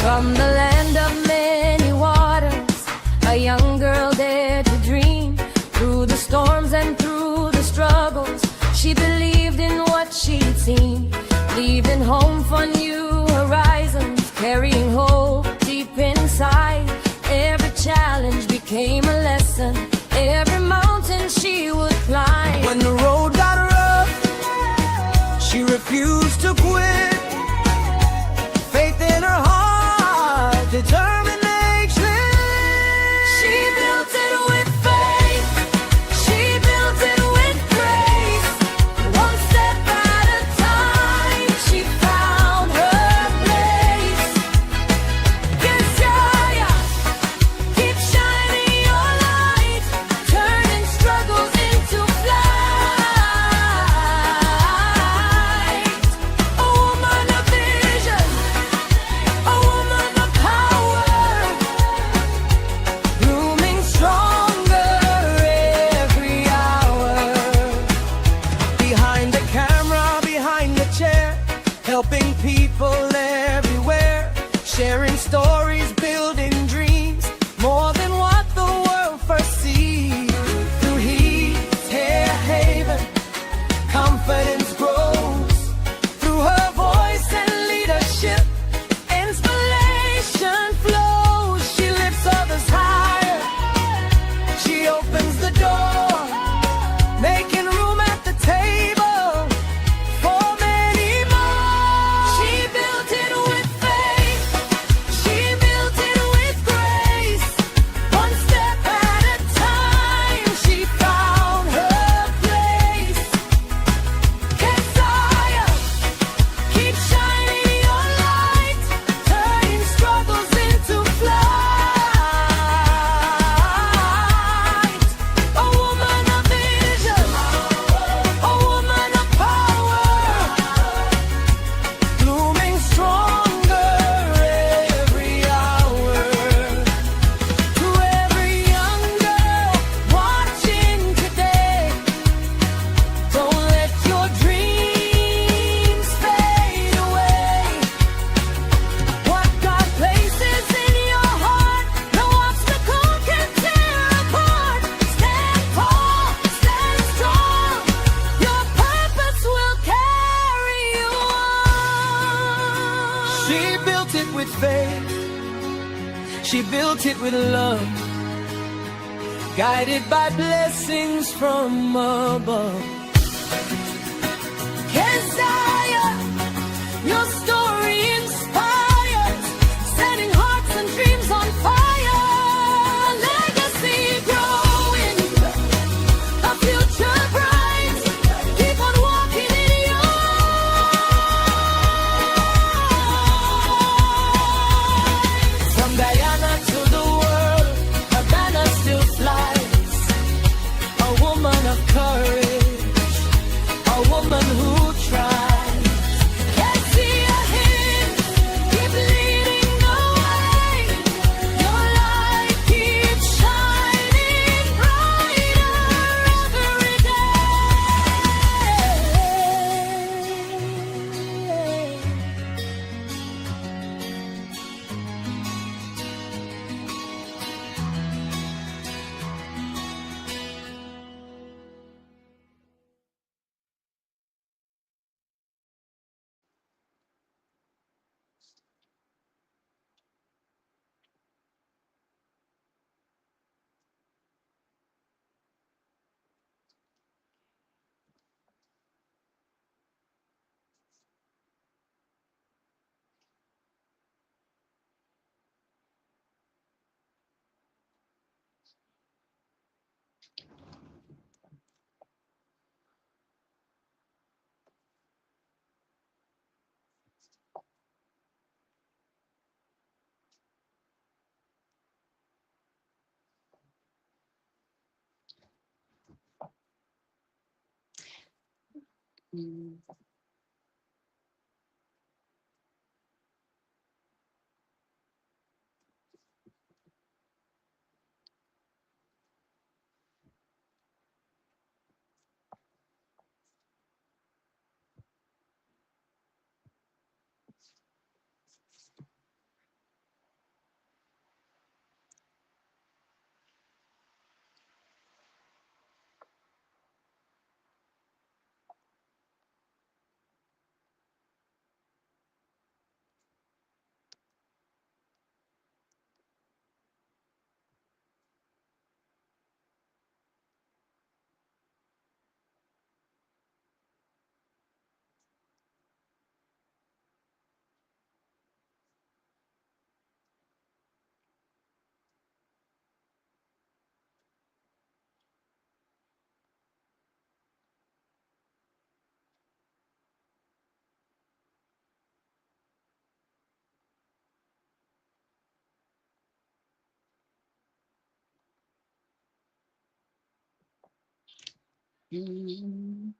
From the land of many waters, a young girl dared to dream. Through the storms and through the struggles, she believed in what she'd seen. Leaving home for new horizons, carrying hope deep inside. Every challenge became a lesson, every mountain she would climb. When the road got rough, she refused to quit. Faith in her heart, determination. She built it with faith, she built it with grace. One step at a time, she found her place. Kezia, keep shining your light, turning struggles into flight. A woman of vision, a woman of power, blooming stronger every hour. Behind the camera, behind the chair, helping people everywhere, sharing stories, building dreams, more than what the world first sees. Through Heath's haven, confidence grows. Through her voice and leadership, inspiration flows. She lifts others higher, she opens the door, making room at the table for many more. She built it with faith, she built it with grace. One step at a time, she found her place. Kezia, keep shining your light, turning struggles into flight. A woman of vision, a woman of power, Blooming stronger every hour. to every young girl watching today. Don't let your dreams fade away. What God places in your heart, no obstacle can tear apart. Stand tall, stand strong, your purpose will carry you on. She built it with faith, she built it with love, guided by blessings from above. Kezia, your story inspires, setting hearts and dreams on fire. Legacy growing, a future bright. Keep on walking in your eyes. From Guyana to the world, her banner still flies. A woman of courage, a woman who tries. Mm. Mm.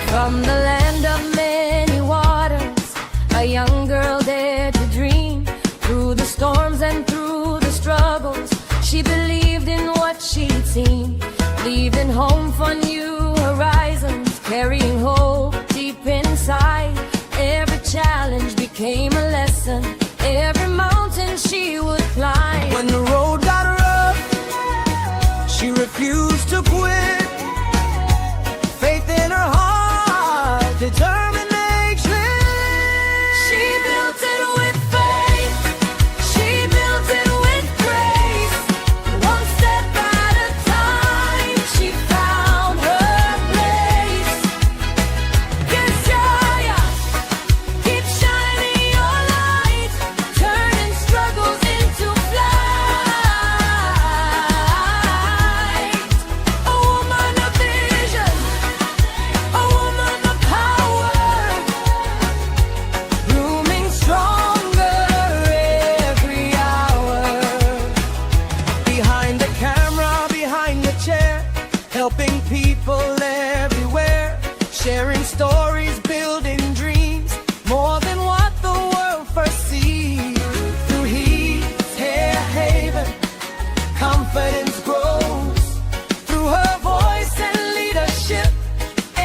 From the land of many waters, a young girl dared to dream. Through the storms and through the struggles, she believed in what she'd seen. Leaving home for new horizons, carrying hope deep inside. Every challenge became a lesson, every mountain she would climb. When the road got rough, she refused to quit. Faith in her heart, determination. She built it with faith, she built it with grace. One step at a time, she found her place. Kezia, keep shining your light, turning struggles into flight. A woman of vision, a woman of power, blooming stronger every hour. Behind the camera, behind the chair, helping people everywhere, sharing stories, building dreams, more than what the world first sees. Through Heath's haven, confidence grows. Through her voice and leadership,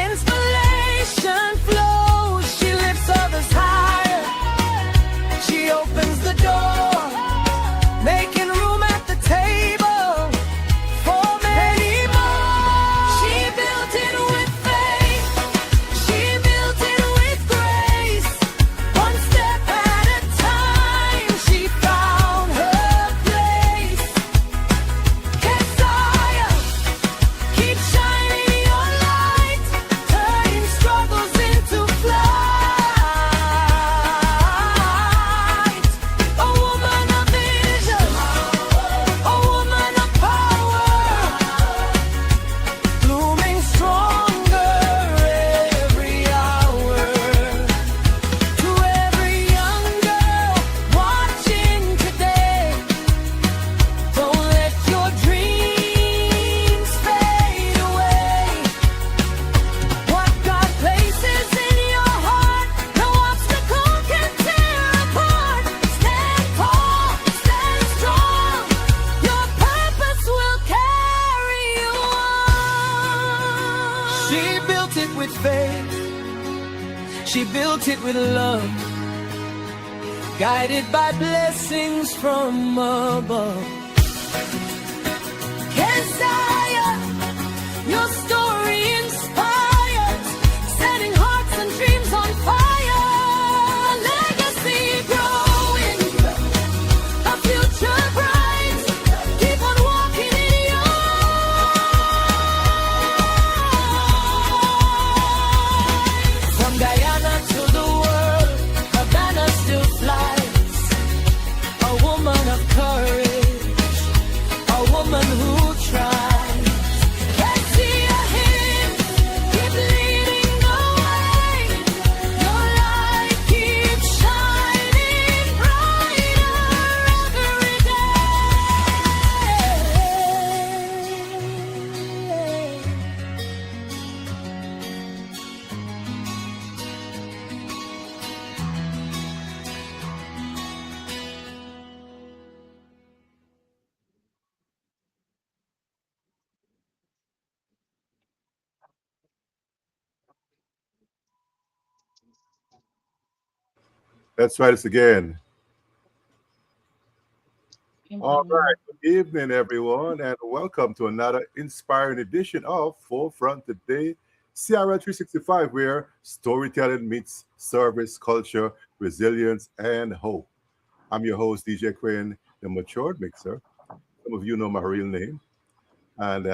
inspiration flows. She lifts others higher, she opens the door, making room at the table for many more. She built it with faith, she built it with grace. One step at a time, she found her place. Kezia, keep shining your light, turning struggles into flight. A woman of vision, a woman of power, Blooming stronger every hour. to every young girl watching today. Don't let your dreams fade away. What God places in your heart, no obstacle can tear apart. Stand tall, stand strong, your purpose will carry you on. She built it with faith, she built it with love, guided by blessings from above. Kezia, your story inspires, setting hearts and dreams on fire. Legacy growing, a future bright. Keep on walking in your Let's try this again. All right. Mhm. Good evening, everyone, and welcome to another inspiring edition of Forefront Today, CRL 365, where storytelling meets service, culture, resilience, and hope. I'm your host, DJ Quinn, the matured mixer. Some of you know my real name. And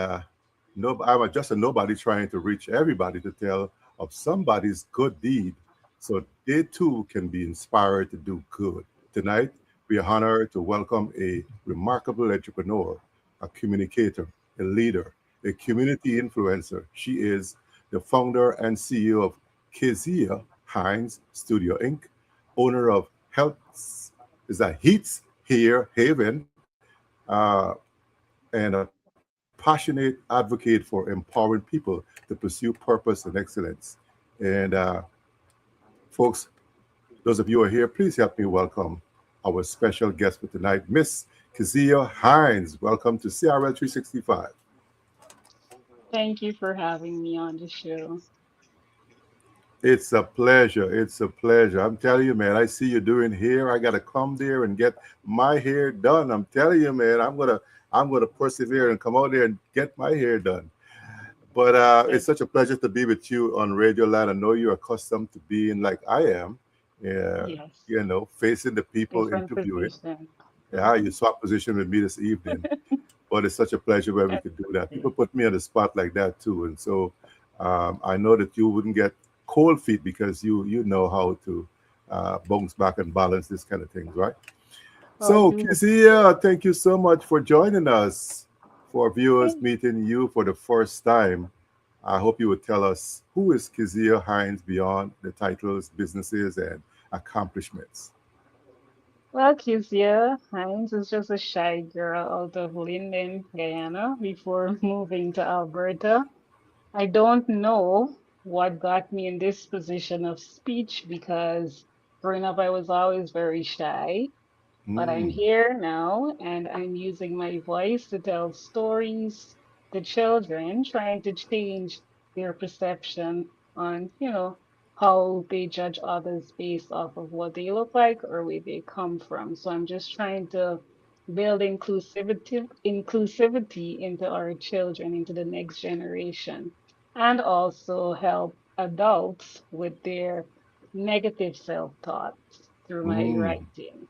no, I'm just a nobody trying to reach everybody to tell of somebody's good deed so they too can be inspired to do good. Tonight, we are honored to welcome a remarkable entrepreneur, a communicator, a leader, a community influencer. She is the founder and CEO of Kezia Hinds Studio Inc., owner of Health is that Heath here, Haven, uh, and a passionate advocate for empowering people to pursue purpose and excellence. And folks, those of you who are here, please help me welcome our special guest for tonight, Miss Kezia Hinds. Welcome to CRL 365. Thank you for having me on the show. It's a pleasure. It's a pleasure. I'm telling you, man. I see you doing hair. I gotta come there and get my hair done. I'm telling you, man. I'm gonna persevere and come out there and get my hair done. But it's That such a pleasure to be with you on Radio Land. I know you're accustomed to being like I am, uh, yes, facing the people different interviewing. position. Yeah, you Hmm. swap position with me this evening. But it's such a pleasure where we That's could do that. People good. put me on the spot like that too, and so I know that you wouldn't get cold feet because you know how to bounce back and balance this kind of things, right? Oh, I So, do. Kizia, thank you so much for joining us. For viewers Hey. meeting you for the first time, I hope you would tell us who is Kizia Hinds beyond the titles, businesses, and accomplishments. Well, Kezia Hinds is just a shy girl out of Linden, Guyana, before moving to Alberta. I don't know what got me in this position of speech because growing up I was always very shy. But I'm Mm, here now and I'm using my voice to tell stories to children, trying to change their perception on, how they judge others based off of what they look like or where they come from. So I'm just trying to build inclusivity into our children, into the next generation, and also help adults with their negative self-thoughts through my mm. writing.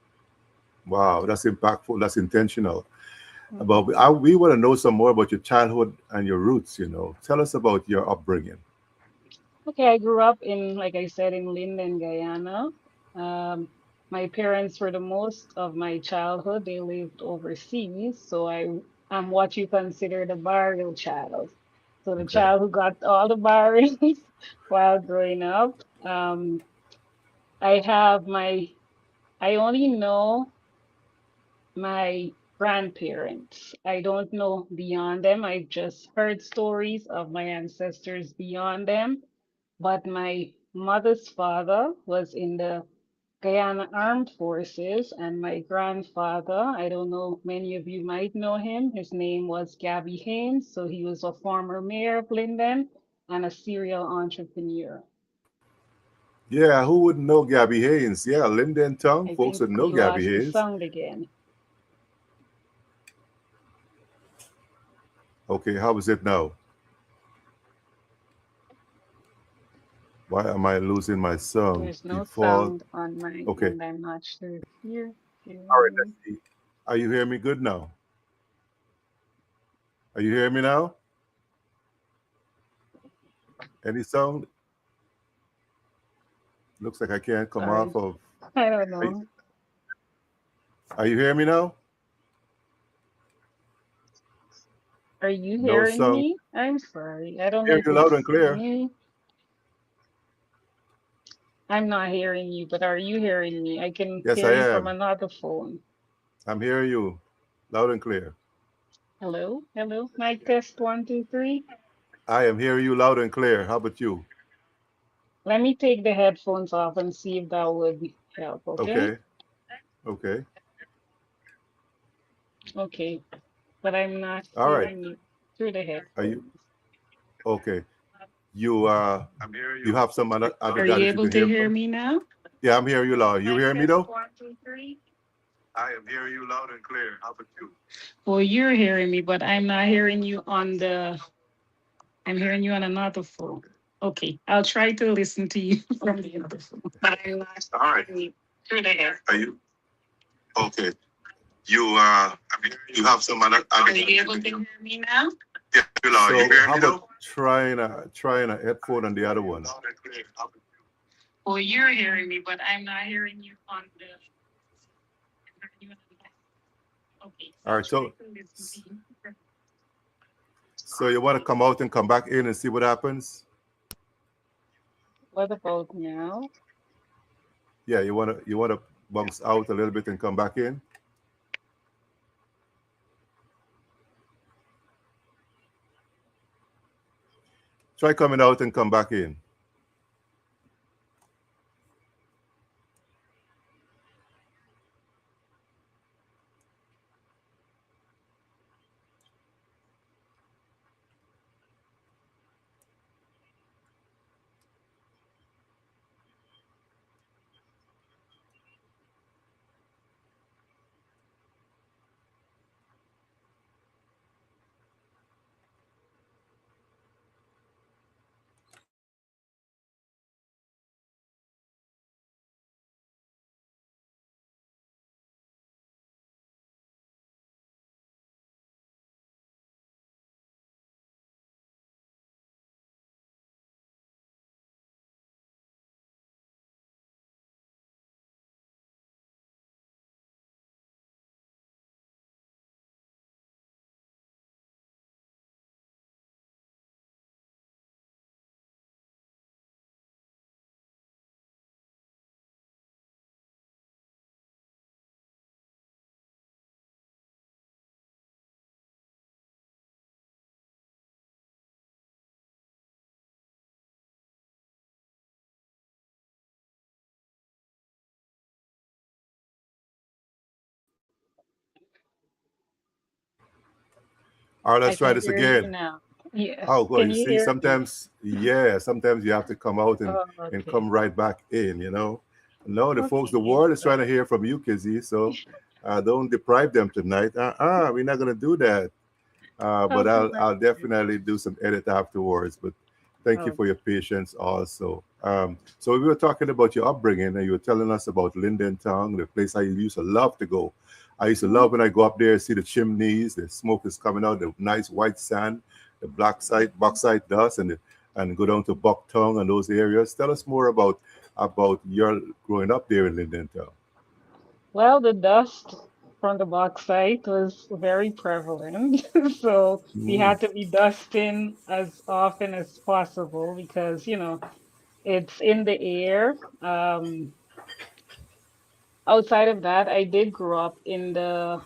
Wow, that's impactful. That's intentional. Mhm. We want to know some more about your childhood and your roots. Tell us about your upbringing. Okay, I grew up in, like I said, in Linden, Guyana. Um, my parents, for the most of my childhood, they lived overseas. So I'm what you consider the barrio child. So the Okay. child who got all the barrios while growing up. I have I only know my grandparents. I don't know beyond them. I just heard stories of my ancestors beyond them. But my mother's father was in the Guyana Armed Forces, and my grandfather, I don't know, many of you might know him. His name was Gabby Haynes. So he was a former mayor of Linden and a serial entrepreneur. Yeah, who wouldn't know Gabby Haynes? Yeah, Linden Tongue, I folks think would know we Gabby lost the Haynes. sound again. Okay, how is it now? Why am I losing my sound? There's no Default. sound on my Okay. end. I'm not sure if you're All right, hearing let's me. see. Are you hearing me good now? Are you hearing me now? Any sound? Looks like I can't come off Sorry. of. I don't Are you, know. are you hearing me now? Are you No hearing sound. me? I'm sorry. I don't know Hearing if you loud and it's clear. me. I'm not hearing you, but are you hearing me? I can Yes, hear I you from am. another phone. I'm hearing you loud and clear. Hello? Hello? Mic test one, two, three. I am hearing you loud and clear. How about you? Let me take the headphones off and see if that would help, okay? Okay. Okay. Okay. But I'm not All right. hearing you through the Are you headphones. okay? You you have some other Are you guy that you able can to hear hear from? me now? Yeah, I'm hearing you loud. You hear me though? 1, 2, 3. I am hearing you loud and clear. How about you? Well, you're hearing me, but I'm not hearing you on the, I'm hearing you on another phone. Okay, I'll try to listen to you from the other phone. But I'm not All right. hearing you through the air. Are you okay? You you have some Are other you able to hear me now? yeah, you loud. So you hear how me about though? Trying a headphone on the other one? Loud and clear. Well, you're hearing me, but I'm not hearing you on the, I'm hearing you on the, okay, All I'll right, try so to listen to you. so you want to come out and come back in and see what happens? What about now? Yeah, you want to bounce out a little bit and come back in. Try coming out and come back in. All right, I let's try can this hear you again. now. Yes. Oh, well, Can you you see, hear me? sometimes, yeah, sometimes you have to come out Oh, and okay. come right back in, you know. No, the folks, the Okay. world is trying to hear from you, Kizzy, so don't deprive them tonight. We're not going to do that. But How come I'll I hear definitely do some edit afterwards. But thank you you? for your patience also. So we were talking about your upbringing, and you were telling us about Linden Town, the place I used to love to go. I used to Oh, love when I go up there, see the chimneys, the smoke is coming out, the nice white sand, the black site, bauxite dust, and go down to Bucktown and those areas. Tell us more about your growing up there in Linden Town. well, the dust from the bauxite was very prevalent. So we Mm, had to be dusting as often as possible because, it's in the air. Outside of that, I did grow up in the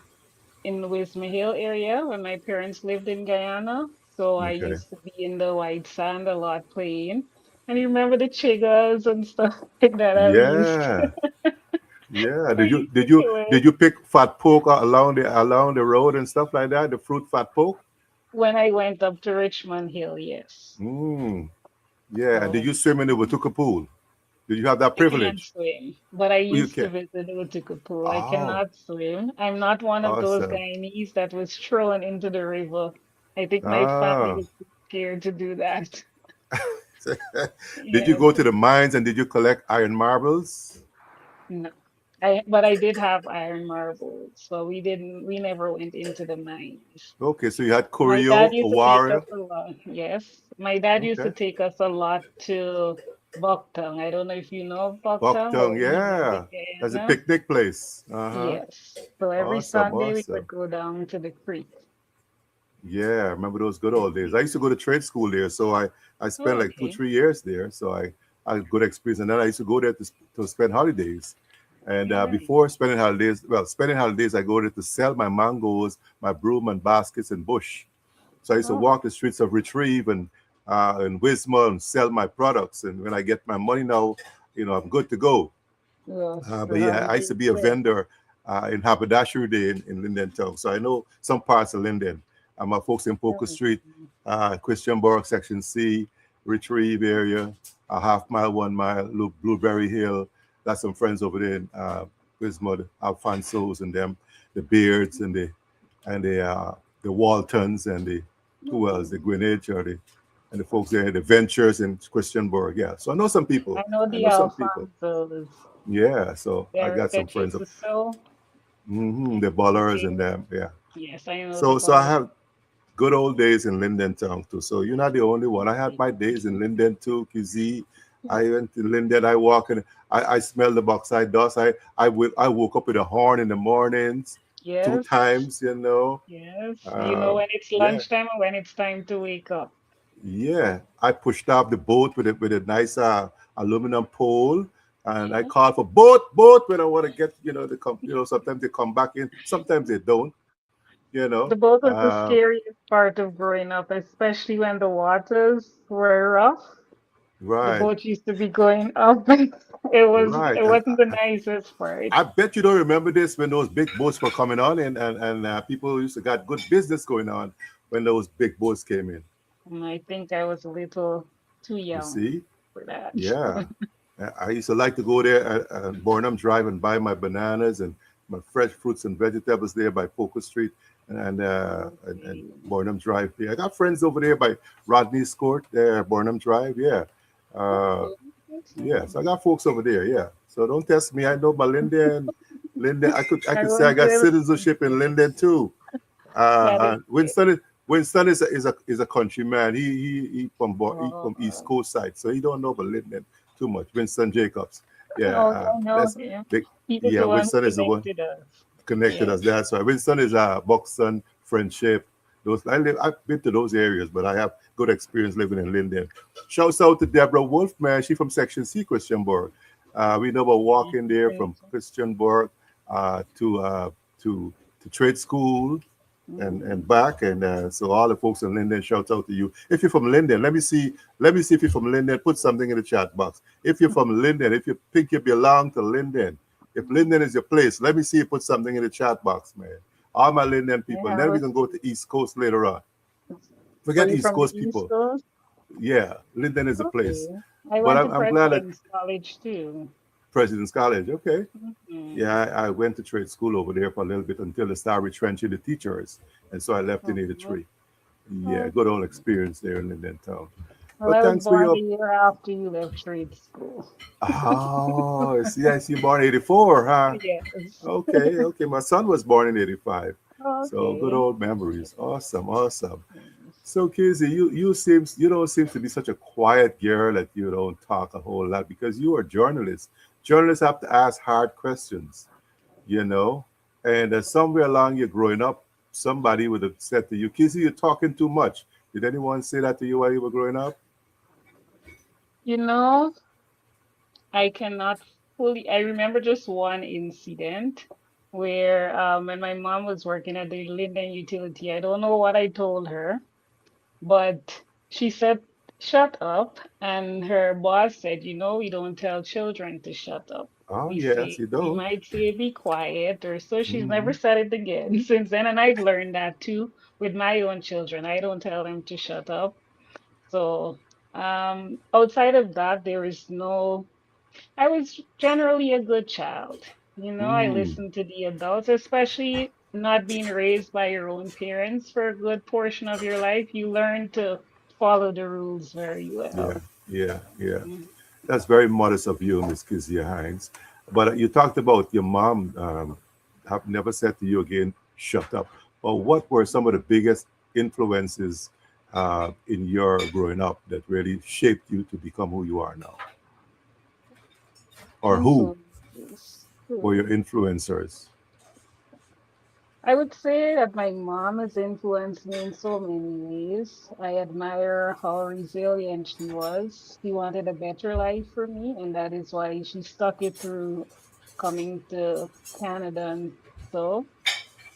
Wisma Hill area when my parents lived in Guyana. So I okay. used to be in the white sand a lot playing. And you remember the chiggers and stuff like that I used Yeah. Yeah. I Did you used did to you kill did it. you pick fat pork along the road and stuff like that? The fruit fat pork? When I went up to Richmond Hill, yes. Mm. Yeah. And did So you swim in the Watuka pool? Did you have that I can't privilege? swim, but I Oh, you used to can. visit the Utica pool. I Oh, cannot swim. I'm not one of those awesome. Guyanese that was thrown into the river. I think my family Ah. was too scared to do that. Did you Yes. go to the mines and did you collect iron marbles? No. But I did have iron marbles, so we never went into the mines. Okay, so you had My dad Corio, a used to take us warrior. a lot. Yes. My dad used to Okay. take us a lot to Boktown. I don't know if you know Boktown, but Bucktongue, when he lived in yeah. That's a Guyana. picnic place. Uh-huh. Yes. So every Awesome, Sunday we awesome. would go down to the creek. Yeah, I remember those good old days. I used to go to trade school there, so I spent Oh, like two, okay. 3 years there. So I had good experience, and then I used to go there to spend holidays. And All right. before spending holidays, I go there to sell my mangoes, my broom and baskets and bush. So I used to Oh, walk the streets of Retrieve and Wismar and sell my products. And when I get my money now, I'm good to go. yes. But yeah, I used to be a vendor in Haberdashery Day in Linden Town. So I know some parts of Linden. My folks in Poker Street, Christian Borough, Section C, Retrieve area, a half mile, 1 mile, Blueberry Hill. Got some friends over there in Bismuth, Alfonso's and them, the Beards and the Waltons and the who else, the Greenwich or the and the folks there, the Ventures in Christianburg. Yeah, so I know some I people. know I the know some people. Alfonsos. Yeah, so I They're got some that friends used of to sew. the Ballers Okay. and them. Yeah, Yes, I know the so I ball. have good old days in Linden Town too. So you're not the only one. I had my days in Linden too, Kizzy. I went to Linden. I walk and I smell the bauxite dust. I woke up with a horn in the mornings, two Yes, times. You know. yes. You know Uh, when it's yeah, lunchtime and when it's time to wake up. yeah. I pushed off the boat with a nice aluminum pole, and I Yeah. called for boat when I want to get they come. Sometimes they come back in. Sometimes they don't. You know. The boat was the scariest part of growing up, especially when the waters were rough. The Right. boat used to be going up. It Right. And wasn't the nicest part. I bet you don't remember this when those big boats were coming on, and people used to got good business going on when those big boats came in. And I think I was a little too You young see? for that. Yeah. I used to like to go there at Burnham Drive and buy my bananas and my fresh fruits and vegetables there by Poker Street and Okay. Burnham Drive. Yeah, I got friends over there by Rodney's Court there, Burnham Drive. Yeah. Uh, Okay. That's yeah, so I nice. got folks over there. Yeah, so don't test me. I know my Linden. Linden. I I could say I won't got tell citizenship in Linden too. that is it. Winston is a country man. He Oh, from East Coast side, so he don't know about Linden too much. Winston Jacobs. Yeah, oh, I know that's him. big. He was Yeah, the one who Winston is the one connected us. connected Yes. us. That's why Winston is Buxton, Friendship. I've been to those areas, but I have good experience living in Linden. Shouts out to Deborah Wolf, man. She from Section C, Christianburg. We know about walking there Great. from Christianburg to to trade school and Mm. back, and so all the folks in Linden, shouts out to you. If you're from Linden, let me see if you're from Linden. Put something in the chat box. If you're from Linden, if you think you belong to Linden, if Linden is your place, let me see you put something in the chat box, man. All my Linden I people, and have then we a can go to East Coast later on. Are Forget you East from the Coast East people. Coast? Yeah, Linden is the Okay. place. I But went to I'm glad that President's College too. President's College, okay. Mhm. Yeah, I went to trade school over there for a little bit until they started retrenching the teachers. And so I left in Oh, 83. Yeah, good old okay. experience there in Linden Town. Well, But I was thanks for born the your. year after you left trade school. Oh, see, I see you born 84, huh? Yes. Okay, okay. My son was born in 85. So good Okay. old memories. Awesome, awesome. Yes. So Kizzy, you don't seem to be such a quiet girl that you don't talk a whole lot because you are a journalist. Journalists have to ask hard questions, you know. And somewhere along your growing up, somebody would have said to you, Kizzy, you're talking too much. Did anyone say that to you while you were growing up? You know, I cannot fully, I remember just one incident where when my mom was working at the Linden utility, I don't know what I told her, but she said, shut up. And her boss said, we don't tell children to shut up. Oh yes, you We don't. might say be quiet or so. She's never Hmm. said it again since then. And I've learned that too with my own children. I don't tell them to shut up. So outside of that, there is no I was generally a good child. I Mm. listened to the adults, especially not being raised by your own parents for a good portion of your life. You learn to follow the rules very Yeah, well. yeah, yeah. Mhm. That's very modest of you, Miss Kezia Hinds. But you talked about your mom have never said to you again, shut up. But what were some of the biggest influences in your growing up that really shaped you to become who you are now? Or who Influences. were your Hmm. influencers? I would say that my mom has influenced me in so many ways. I admire how resilient she was. She wanted a better life for me, and that is why she stuck it through coming to Canada and so.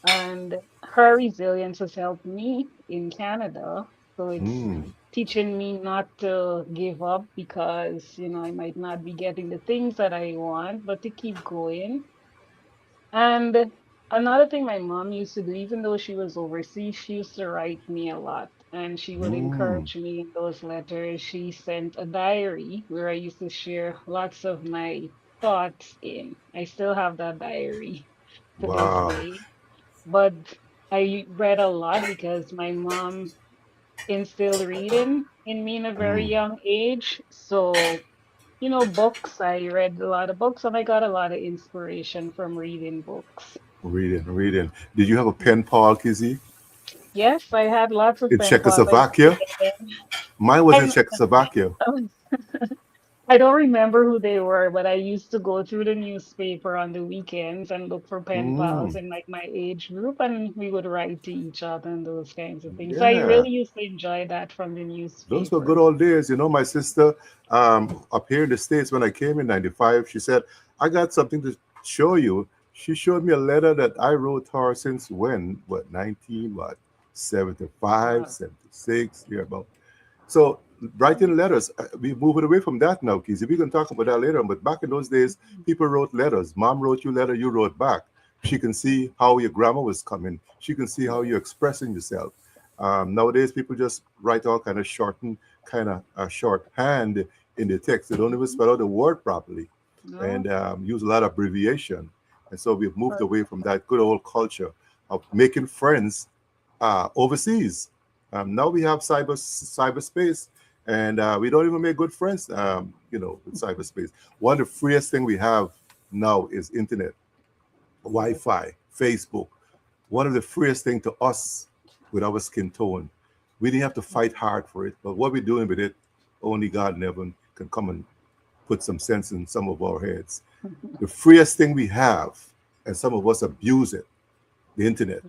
And her resilience has helped me in Canada. So it's Mm, teaching me not to give up because, I might not be getting the things that I want, but to keep going. And Another thing my mom used to do, even though she was overseas, she used to write me a lot. And she would Mm, encourage me in those letters. She sent a diary where I used to share lots of my thoughts in. I still have that diary to this wow. day. But I read a lot because my mom instilled reading in me in a very Mm, young age. So, books, I read a lot of books and I got a lot of inspiration from reading books. reading, reading. Did you have a Mm. pen pal, Kizzy, Yes, I had lots of in pen pals. I used to Czechoslovakia? get them. Mine was in I Czechoslovakia. I don't remember who they were, but I used to go through the newspaper on the weekends and look for pen pals Mm, in like my age group, and we would write to each other and those kinds of things. So I yeah. really used to enjoy that from the Those were good newspaper. old days. You know, my sister up here in the States, when I came in 95, she said, I got something to show you. She showed me a letter that I wrote her since when? What, 19, what, 75, Wow. 76, yeah, about. So writing letters, we're moving away from that now, Kizzy. We can talk about that later. But back in those days, people wrote letters. Mom wrote you a letter, you wrote back. She can see how your grammar was coming. She can see how you're expressing yourself. Nowadays, people just write all kind of shortened, kind of shorthand in the text. They don't even Mhm. spell out the word properly, No, and use a lot of abbreviation. And so we've moved away correct. from that good old culture of making friends overseas. Now we have cyberspace, and we don't even make good friends. With cyberspace. One of the freest thing we have now is internet, Yes. Wi-Fi, Facebook. One of the freest thing to us with our skin tone. We didn't have to fight hard for it, but what we're doing with it, only God in heaven can come and put some sense in some of our heads. The freest thing we have, and some of us abuse it, the internet,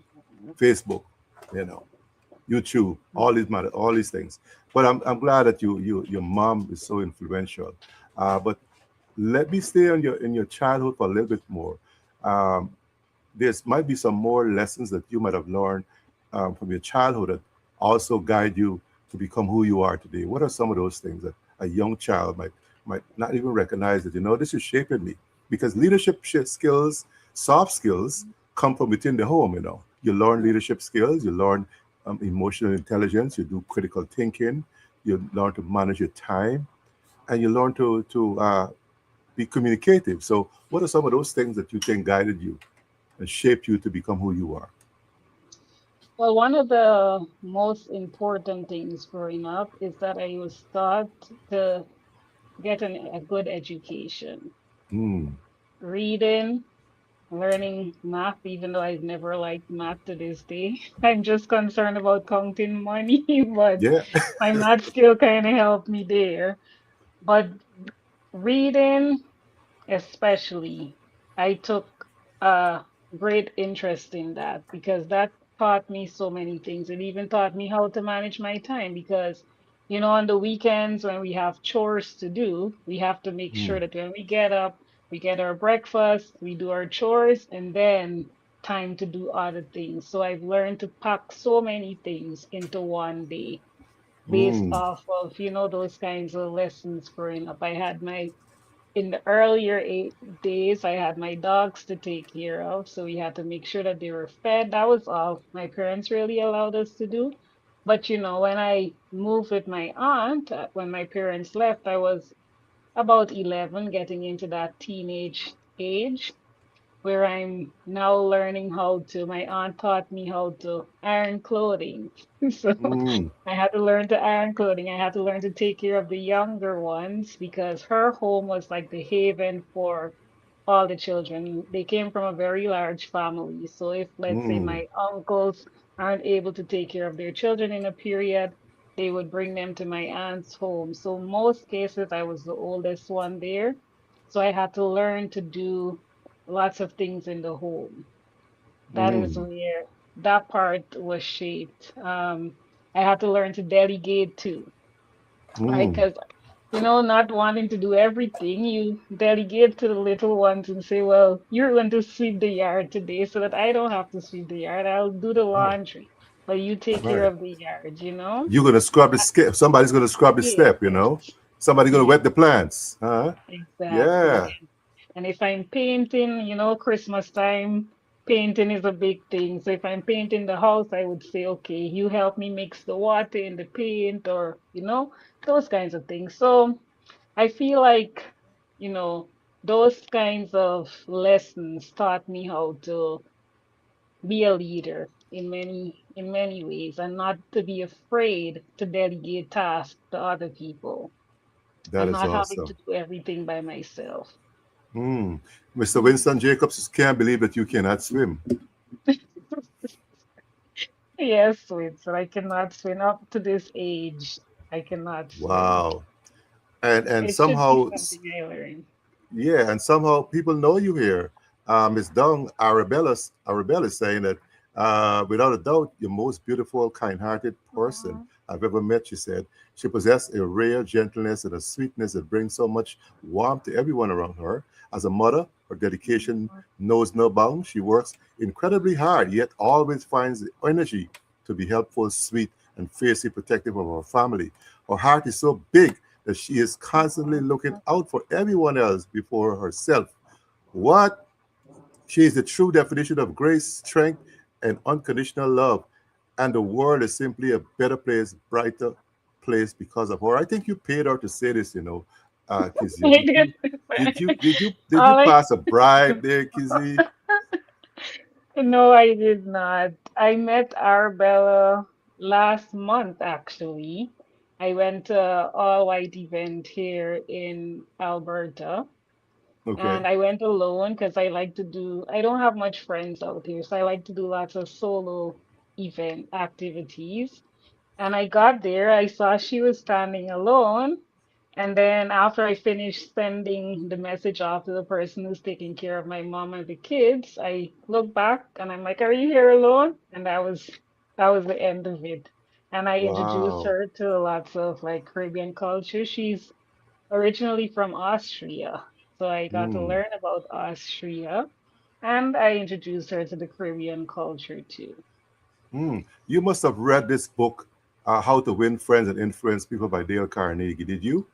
Facebook, you know, YouTube, all these matter, all these things. But I'm glad that your mom is so influential. But let me stay on your in your childhood for a little bit more. Um, there's might be some more lessons that you might have learned from your childhood that also guide you to become who you are today. What are some of those things that a young child might not even recognize that this is shaping me? Because leadership skills, soft skills, come from within the home. You learn Yeah. leadership skills, you learn emotional intelligence, you do critical thinking, you learn to manage your time, and you learn to be communicative. So, what are some of those things that you think guided you and shaped you to become who you are? Well, one of the most important things growing up is that I was taught to get a good education. Mm, Reading, learning math, even though I've never liked math to this day. I'm just concerned about counting money, but yeah. my math skill kind of helped me there. But reading, especially, I took a great interest in that because that taught me so many things. It even taught me how to manage my time because, on the weekends when we have chores to do, we have to make Mm, sure that when we get up, we get our breakfast, we do our chores, and then time to do other things. So I've learned to pack so many things into one day based mm, off of, those kinds of lessons growing up. I had in the earlier days, I had my dogs to take care of, so we had to make sure that they were fed. That was all my parents really allowed us to do. But when I moved with my aunt, when my parents left, I was about 11, getting into that teenage age where I'm now learning my aunt taught me how to iron clothing. So mm, I had to learn to iron clothing. I had to learn to take care of the younger ones because her home was like the haven for all the children. They came from a very large family. So if, let's say, mm, my uncles aren't able to take care of their children in a period, they would bring them to my aunt's home. So most cases, I was the oldest one there. So I had to learn to do lots of things in the home. That is mm, where that part was shaped. I had to learn to delegate too, right? mm. Because, not wanting to do everything, you delegate to the little ones and say, well, you're going to sweep the yard today so that I don't have to sweep the yard. I'll do the Oh, laundry, but you take care right. of the yard. You're gonna scrub the Uh, step. Somebody's gonna scrub the Yes, step. Somebody's gonna yes, wet the plants. Huh? exactly. Yeah. And if I'm painting, Christmas time. painting is a big thing. So if I'm painting the house, I would say, okay, you help me mix the water in the paint, or, those kinds of things. So I feel like, you know, those kinds of lessons taught me how to be a leader in many ways, and not to be afraid to delegate tasks to other people, That and is not having to awesome. do everything by myself. Hmm. Mr. Winston Jacobs can't believe that you cannot swim. Yes, sweet. So I cannot swim up to this age. I cannot swim. Wow. And It should be somehow, something I learn. yeah, and somehow people know you here. Miss Dung Arabella is saying that without a doubt, you're most beautiful, kind-hearted person Aw. I've ever met. She said she possessed a rare gentleness and a sweetness that brings so much warmth to everyone around her. As a mother, her dedication knows no bounds. She works incredibly hard, yet always finds the energy to be helpful, sweet, and fiercely protective of her family. Her heart is so big that she is constantly looking out for everyone else before herself. What? She is the true definition of grace, strength, and unconditional love. And the world is simply a better place, brighter place because of her. I think you paid her to say this, Kizzy. I Did did. you did you All I pass a bribe there, Kizzy? No, I did not. I met Arabella last month, actually. I went to a all-white event here in Alberta, Okay. and I went alone because I don't have much friends out here, so I like to do lots of solo event activities. And I got there, I saw she was standing alone. And then after I finished sending the message off to the person who's taking care of my mom and the kids, I look back and I'm like, "Are you here alone?" And that was the end of it. And I introduced Wow. her to lots of like Caribbean culture. She's originally from Austria. So I got to Hmm. learn about Austria, and I introduced her to the Caribbean culture too. Hmm. You must have read this book, How to Win Friends and Influence People by Dale Carnegie. Did you?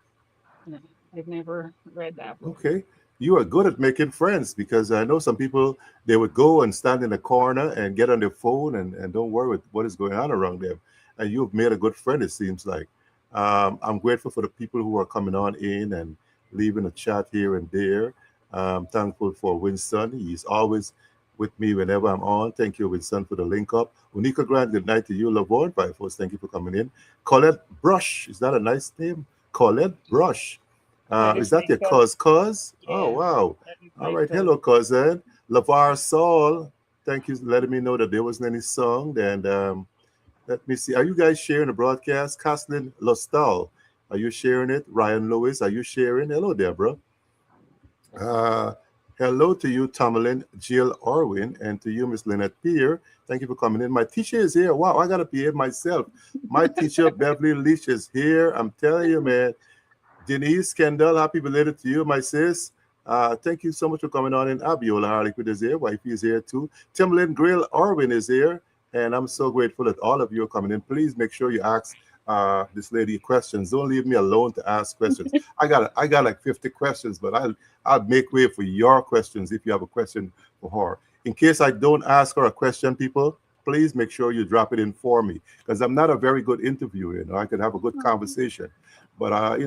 No, I've never read that book. Okay. You are good at making friends because I know some people, they would go and stand in a corner and get on their phone and don't worry with what is going on around them. And you've made a good friend, it seems like. I'm grateful for the people who are coming on in and leaving a chat here and there. Thankful for Winston. He's always with me whenever I'm on. Thank you, Winston, for the link up. Unica Grant, good night to you, Lavon. Bye, folks. Thank you for coming in. Colette Brush, is that a nice name? Colette Brush. That Is is that my your cousin. cuz? Oh, Yes, wow. that is All my right. Hello, cousin. cousin. Lavar Saul. Thank you for letting me know that there wasn't any song. And let me see. Are you guys sharing the broadcast? Caslin Lostal. Are you sharing it? Ryan Lewis, are you sharing? Hello there, bro. Uh, hello to you, Tamerlane Jill Orwin, and to you, Miss Lynette Peer. Thank you for coming in. My teacher is here. Wow, I got to behave myself. My teacher, Beverly Leach, is here. I'm telling you, man. Denise Kendall, happy belated to you, my sis. Thank you so much for coming on in. Abiola Harlequin is here. Wifey is here too. Timlin Grill Orwin is here. And I'm so grateful that all of you are coming in. Please make sure you ask this lady questions. Don't leave me alone to ask questions. I got like 50 questions, but I'll make way for your questions if you have a question for her. In case I don't ask her a question, people, please make sure you drop it in for me because I'm not a very good interviewer. I could have a good Oh, conversation, but I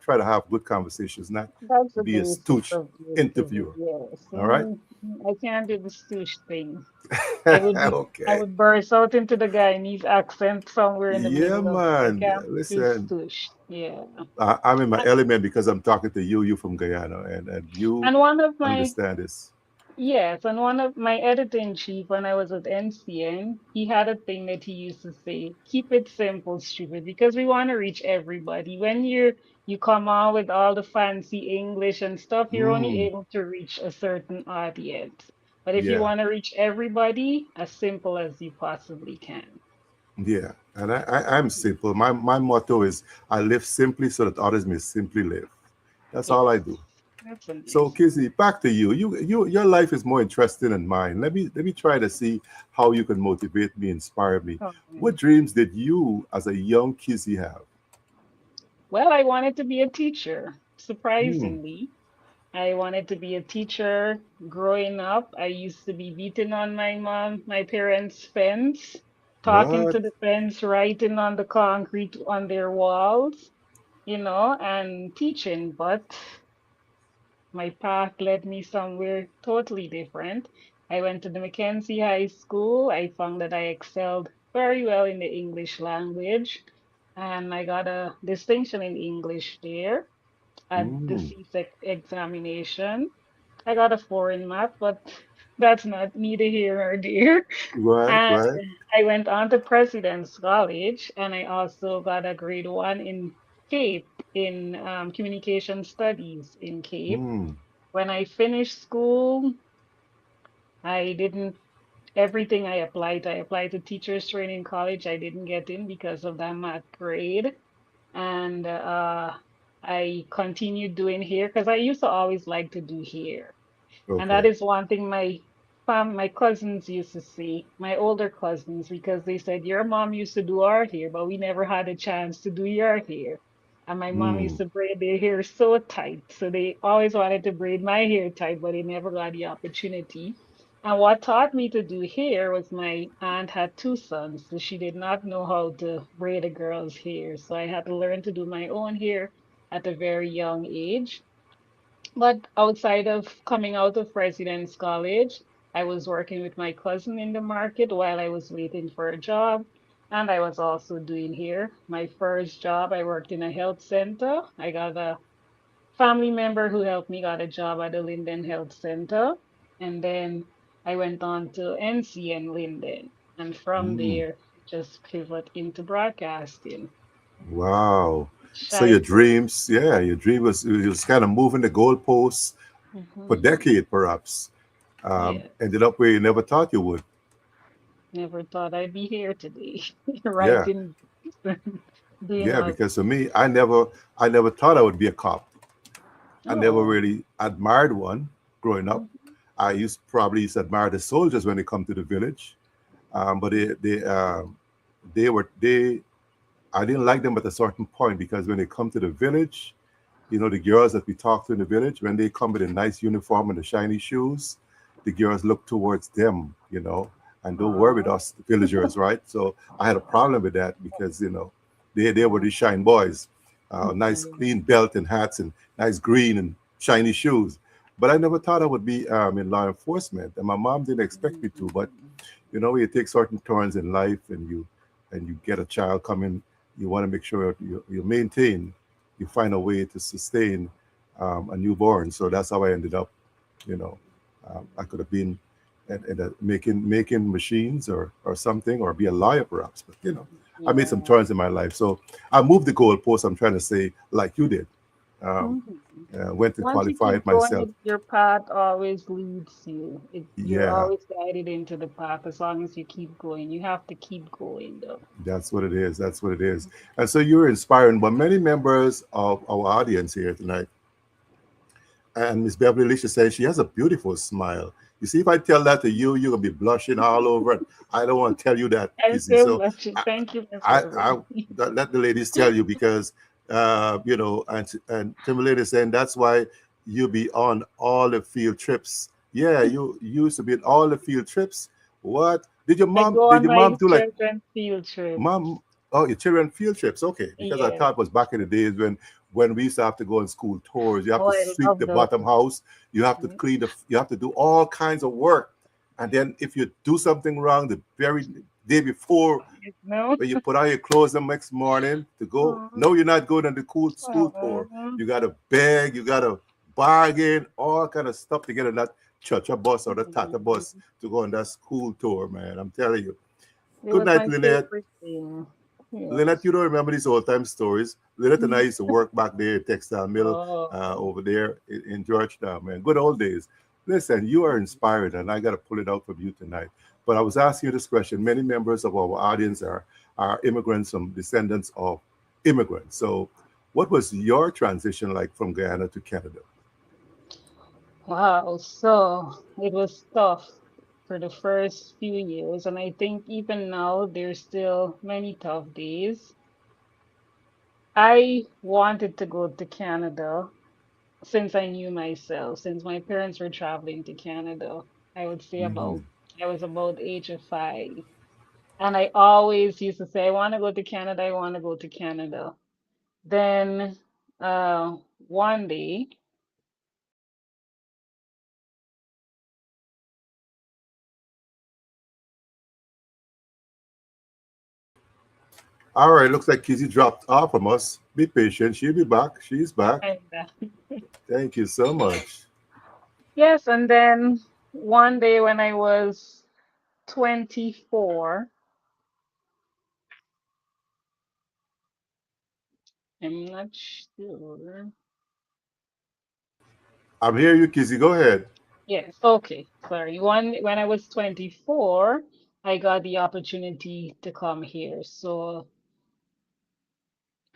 try to have good conversations, not that's the be a basis stooge of the interview. interviewer. Yes. All right. I can't do the stoosh thing. I would be, I Okay. would burst out into the Guyanese accent somewhere in the Yeah, middle of it. I man. can't do Listen, stoosh. Yeah. I'm in my And element because I'm talking to you from Guyana, and you and one of my understand this. Yes, and one of my editor-in-chief when I was at NCN, he had a thing that he used to say, keep it simple, stupid, because we want to reach everybody. When you come on with all the fancy English and stuff, you're only Mm, able to reach a certain audience. But if you yeah, want to reach everybody, as simple as you possibly can. yeah. And I'm simple. My motto is I live simply so that others may simply live. That's all I Yes, do. that's a So nice Kizzy, back to you. Your life is more interesting than mine. Let me try to see how you can motivate me, inspire me. What one. dreams did you as a young Kizzy have? Well, I wanted to be a teacher, Hmm. surprisingly. I wanted to be a teacher growing up. I used to be beating on my parents' fence, talking What? to the fence, writing on the concrete on their walls, and teaching. But my path led me somewhere totally different. I went to the Mackenzie High School. I found that I excelled very well in the English language, and I got a distinction in English there at the Mm. CSEC examination. I got a four in math, but that's not neither here nor there. Right, And right. I went on to President's College, and I also got a grade one in Cape in communication studies in Cape. Mm. When I finished school, I didn't everything I applied to teachers training college. I didn't get in because of that math grade. And I continued doing hair because I used to always like to do hair. And that Okay. is one thing my cousins used to say, my older cousins, because they said, your mom used to do our hair, but we never had a chance to do your hair. And my mom used Mm. to braid their hair so tight. So they always wanted to braid my hair tight, but they never got the opportunity. And what taught me to do hair was my aunt had two sons, so she did not know how to braid a girl's hair. So I had to learn to do my own hair at a very young age. But outside of coming out of President's College, I was working with my cousin in the market while I was waiting for a job. And I was also doing here. My first job, I worked in a health center. I got a family member who helped me got a job at the Linden Health Center. And then I went on to NCN Linden. And from Mm. there, just pivot into broadcasting. Wow. So your Shine forward. dreams, yeah, your dream was kind of moving the goalposts for Hmm. decade, perhaps. Yeah. Ended up where you never thought you would. Never thought I'd be here today, Yeah, writing books and doing yeah. all. Because for me, I never thought I would be a cop. I never Oh, really admired one growing up. mhm, Probably used to admire the soldiers when they come to the village, but they were they. I didn't like them at a certain point because when they come to the village, the girls that we talk to in the village, when they come with a nice uniform and the shiny shoes, the girls look towards them, and don't worry with oh, us, the villagers, right? So I had a problem with that because, they were the shine boys, nice mhm, clean belt and hats and nice green and shiny shoes. But I never thought I would be in law enforcement, and my mom didn't expect me to. But mhm, you take certain turns in life, and you get a child coming, you want to make sure you maintain, you find a way to sustain a newborn. So that's how I ended up. You know, I could have been making machines or something, or be a lawyer perhaps. But I made some yeah. turns in my life. So I moved the goalpost. I'm trying to say, like you did. Um, Mhm. went and Once you keep qualified going, myself. your path always leads you. You're Yeah, always guided into the path as long as you keep going. You have to keep going, though. that's what it is. That's what it is. And so you're inspiring. But many members of our audience here tonight, and Miss Beverly Alicia says she has a beautiful smile. You see, if I tell that to you, you're gonna be blushing all over. And I don't want to tell you that, I'm Kizzy. still So blushing. I, Thank you, Miss I Beverly. let the ladies tell you because and Timberlake is saying that's why you be on all the field trips. Yeah, you used to be on all the field trips. What did your I mom? go Did on your my mom do like children's field trip. mom? Oh, your children field trips. Okay, because I Yes. thought it was back in the days when we used to have to go on school tours. You have Oh, to I sweep love the bottom those. house. You have to Mhm. you have to do all kinds of work. And then if you do something wrong the very day before, No. when you put on your clothes the next morning to go, Mhm. no, you're not going on the cool school tour. Mhm. You got to beg, you got to bargain, all kind of stuff to get on that church bus or the Tata bus Mhm. to go on that school tour, man. I'm telling you. It Good was night, my Lynette. favorite thing. Lynette, Yes. you don't remember these old time stories. Lynette and I Mhm. used to work back there at Textile Mill Oh. over there in Georgetown, man. Good old days. Listen, you are inspired, and I got to pull it out from you tonight. But I was asking you this question. Many members of our audience are immigrants, some descendants of immigrants. So, what was your transition like from Guyana to Canada? Wow. So it was tough for the first few years, and I think even now there's still many tough days. I wanted to go to Canada since I knew myself, since my parents were traveling to Canada. I would say Mm-hmm. about I was about age of 5. And I always used to say, I want to go to Canada, I want to go to Canada. Then one day, All right, looks like Kizzy dropped off from us. Be patient. She'll be back. She's back. and Thank you so much. yes, and then one day when I was 24, I'm not sure. I'm here, you Kizzy. Go ahead. Yes, okay, sorry. When I was 24, I got the opportunity to come here. So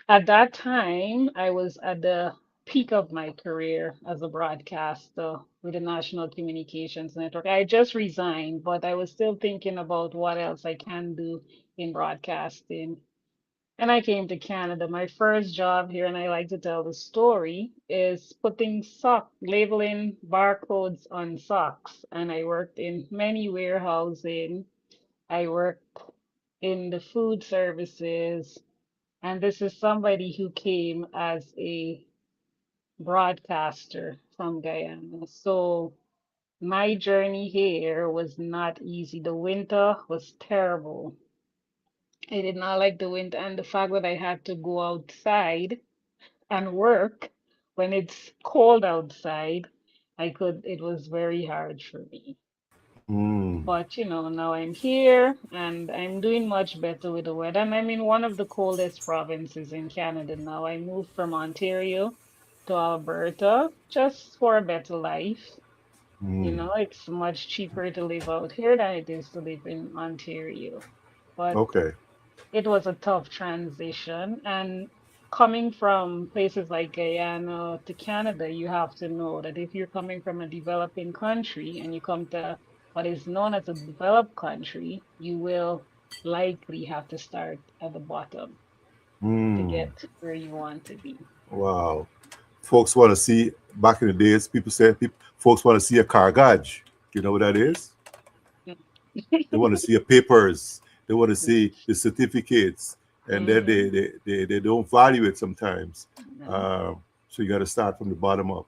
at that time, I was at the peak of my career as a broadcaster with the National Communications Network. I just resigned, but I was still thinking about what else I can do in broadcasting. And I came to Canada. My first job here, and I like to tell the story, is putting labeling barcodes on socks. And I worked in many warehousing. I worked in the food services. And this is somebody who came as a broadcaster from Guyana. So my journey here was not easy. The winter was terrible. I did not like the winter and the fact that I had to go outside and work when it's cold outside. It was very hard for me. Mm, But now I'm here and I'm doing much better with the weather. And I'm in one of the coldest provinces in Canada now. I moved from Ontario to Alberta just for a better life. mm. It's much cheaper to live out here than it is to live in Ontario. But Okay. it was a tough transition. And coming from places like Guyana to Canada, you have to know that if you're coming from a developing country and you come to what is known as a developed country, you will likely have to start at the bottom to Mm. get where you want to be. Wow. Folks want to see, back in the days, people said, folks want to see a car gauge. You know what that is? They want to see your papers. They want to see the certificates, and then Mm-hmm. they don't value it sometimes. No. So you got to start from the bottom up,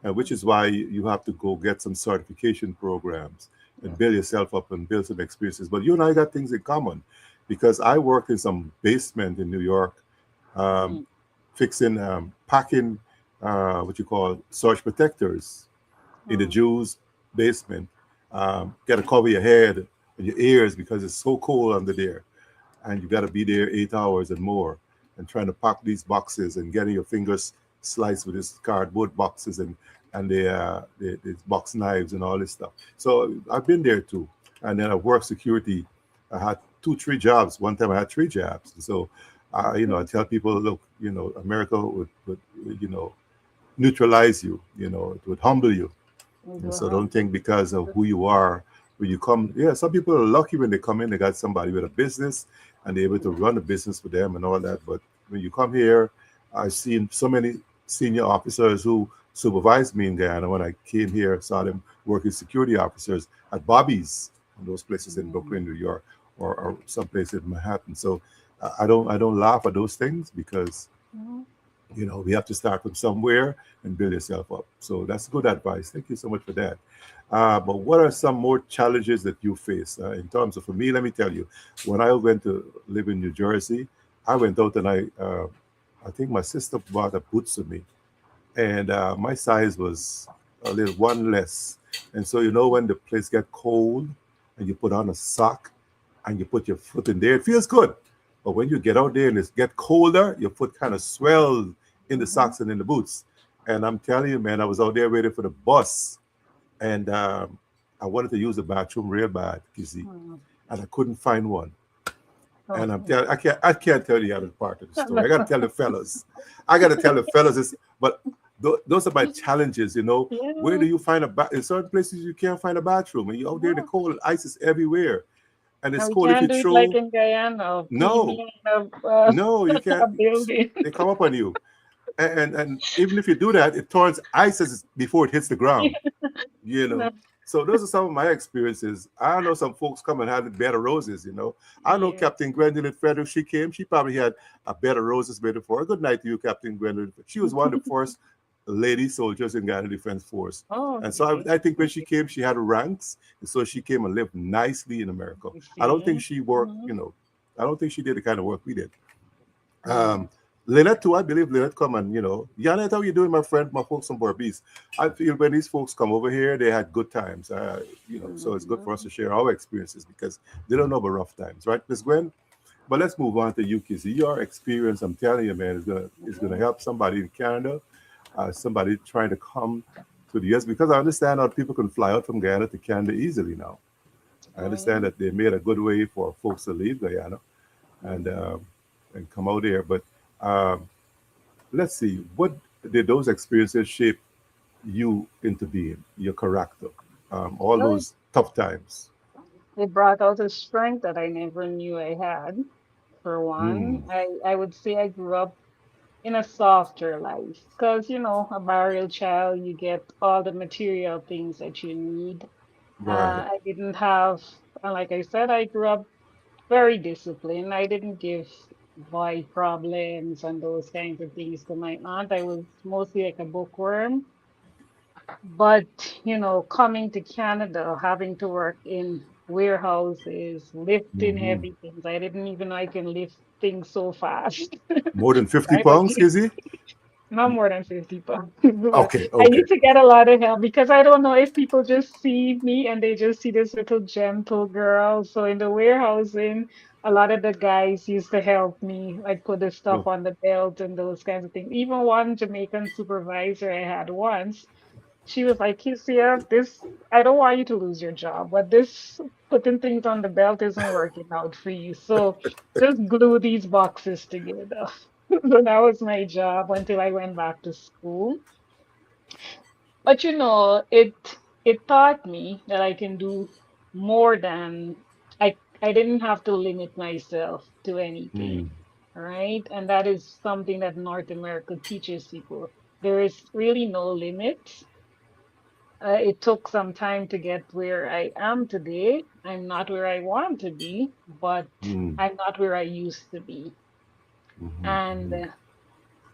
which is why you have to go get some certification programs and Yes. build yourself up and build some experiences. But you and I got things in common because I worked in some basement in New York, um, Mm. fixing, packing, what you call surge protectors in the Mm. Jews' basement. Got to cover your head and your ears because it's so cold under there, and you got to be there 8 hours and more, and trying to pack these boxes and getting your fingers sliced with these cardboard boxes and the box knives and all this stuff. So I've been there too, and then I worked security. I had 2, 3 jobs. One time I had 3 jobs. So, I Okay. tell people, look, America would neutralize you. It would humble you, We and will so don't humble think you. because of who you are when you come. Yeah, some people are lucky when they come in, they got somebody with a business and they're able to run a business for them and all that. But when you come here, I've seen so many senior officers who supervised me in Guyana when I came here, saw them working security officers at Bobby's and those places in Mm. Brooklyn, New York, or some place in Manhattan. So I don't laugh at those things because Mm. we have to start from somewhere and build yourself up. So that's good advice. Thank you so much for that. But what are some more challenges that you face in terms of, for me, let me tell you, when I went to live in New Jersey, I went out and I think my sister bought a boots for me, and my size was a little one less. And so, when the place get cold and you put on a sock and you put your foot in there, it feels good. But when you get out there and it get colder, your foot kind of swells in the Mhm. socks and in the boots. And I'm telling you, man, I was out there waiting for the bus, and I wanted to use the bathroom real bad, Kizzy, Mm. and I couldn't find one. And I'm Okay. telling, I can't tell the other part of the story. I got to tell the fellas. I got to tell the fellas this. But those are my challenges. Where do Yeah. you find in certain places you can't find a bathroom, and you're out there in the No. cold, and ice is everywhere, and it's And we cold if you can't do it like throw. in Guyana, No, PB in no, you can't. a building. They come up on you. and even if you do that, it turns ice before it hits the Yeah, ground. You know. no, So those are some of my experiences. I know some folks come and had a bed of roses. I know yeah. Captain Gwendolyn Frederick. She came. She probably had a bed of roses made for her. Good night to you, Captain Gwendolyn. She was one of the first lady soldiers in Ghana Defense Force. Oh, And so okay. I think when she Okay. came, she had ranks. And so she came and lived nicely in America. You I don't think see? she worked, Mhm. I don't think she did the kind of work we did. Yeah. Um, Lynette too, I believe Lynette come and Janet, how you doing, my friend, my folks from Barbies? I feel when these folks come over here, they had good times. So it's good for us Mhm. to share our experiences because they don't know about rough times, right, Miss Gwen? But let's move on to you, Kizzy. Your experience, I'm telling you, man, is gonna Mhm. help somebody in Canada, somebody trying to come to the US because I understand how people can fly out from Guyana to Canada easily now. I Oh, understand yeah. that they made a good way for folks to leave Guyana and Mhm. um, and come out here, but. Um, let's see, what did those experiences shape you into being, your character, all Well, those tough times? it brought out a strength that I never knew I had. For Mm, one, I would say I grew up in a softer life because, a burial child, you get all the material things that you need. right, I didn't have, and like I said, I grew up very disciplined. I didn't give boy problems and those kinds of things to my aunt. I was mostly like a bookworm. But, coming to Canada, having to work in warehouses, lifting hmm. heavy things, I didn't even know I can lift things so fast. More than 50 Right? Like pounds, Kizzy? not more than 50 pounds. But Okay, I okay. used to get a lot of help because I don't know if people just see me and they just see this little gentle girl. So in the warehousing, a lot of the guys used to help me, like put the stuff Oh, on the belt and those kinds of things. Even one Jamaican supervisor I had once, she was like, Kezia, I don't want you to lose your job, but this putting things on the belt isn't working out for you. So just glue these boxes together. So that was my job until I went back to school. But it taught me that I can do more than I didn't have to limit myself to mm, anything. Right? And that is something that North America teaches people. There is really no limits. It took some time to get where I am today. I'm not where I want to be, but mm, I'm not where I used to be. mhm, And mhm.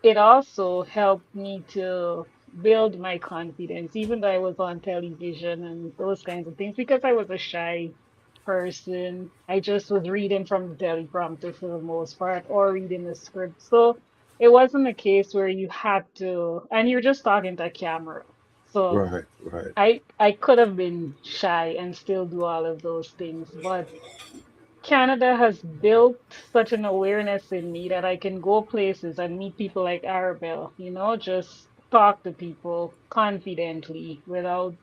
it also helped me to build my confidence, even though I was on television and those kinds of things, because I was a shy person. I just was reading from the teleprompter for the most part or reading the script. So it wasn't a case where you had to, and you're just talking to a camera. So Right, right. I could have been shy and still do all of those things, but Canada has built such an awareness in me that I can go places and meet people like Arabelle, just talk to people confidently without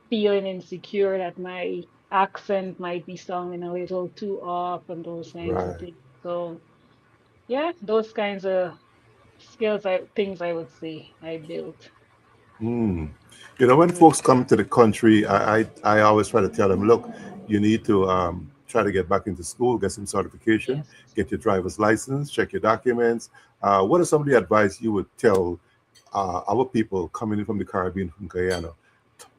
feeling insecure that my accent might be sounding a little too off and those kinds of Right. things. So yeah, those kinds of things I would say I built. Mm. When Mm, folks come to the country, I always try to tell them, look, you need to try to get back into school, get some certification, yes. get your driver's license, check your documents. What are some of the advice you would tell our people coming in from the Caribbean, from Guyana,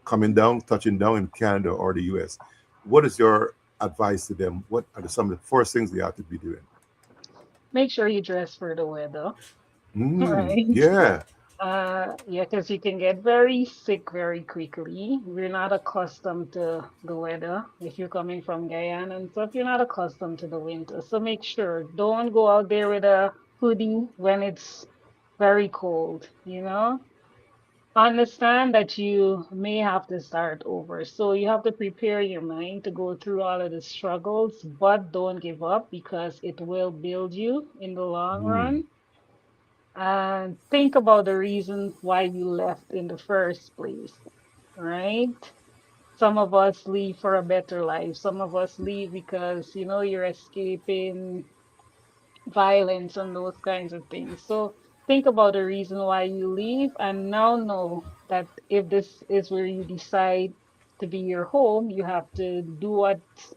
coming down, touching down in Canada or the US? What is your advice to them? What are some of the first things they have to be doing? Make sure you dress for the weather, right? Yeah, Yeah, because you can get very sick very quickly. We're not accustomed to the weather. If you're coming from Guyana and stuff, you're not accustomed to the winter. So make sure don't go out there with a hoodie when it's very cold. Understand that you may have to start over. So you have to prepare your mind to go through all of the struggles, but don't give up because it will build you in the long mm, run, and think about the reason why you left in the first place, right? Some of us leave for a better life. Some of us leave because, you're escaping violence and those kinds of things. So think about the reason why you leave and now know that if this is where you decide to be your home, you have to do what's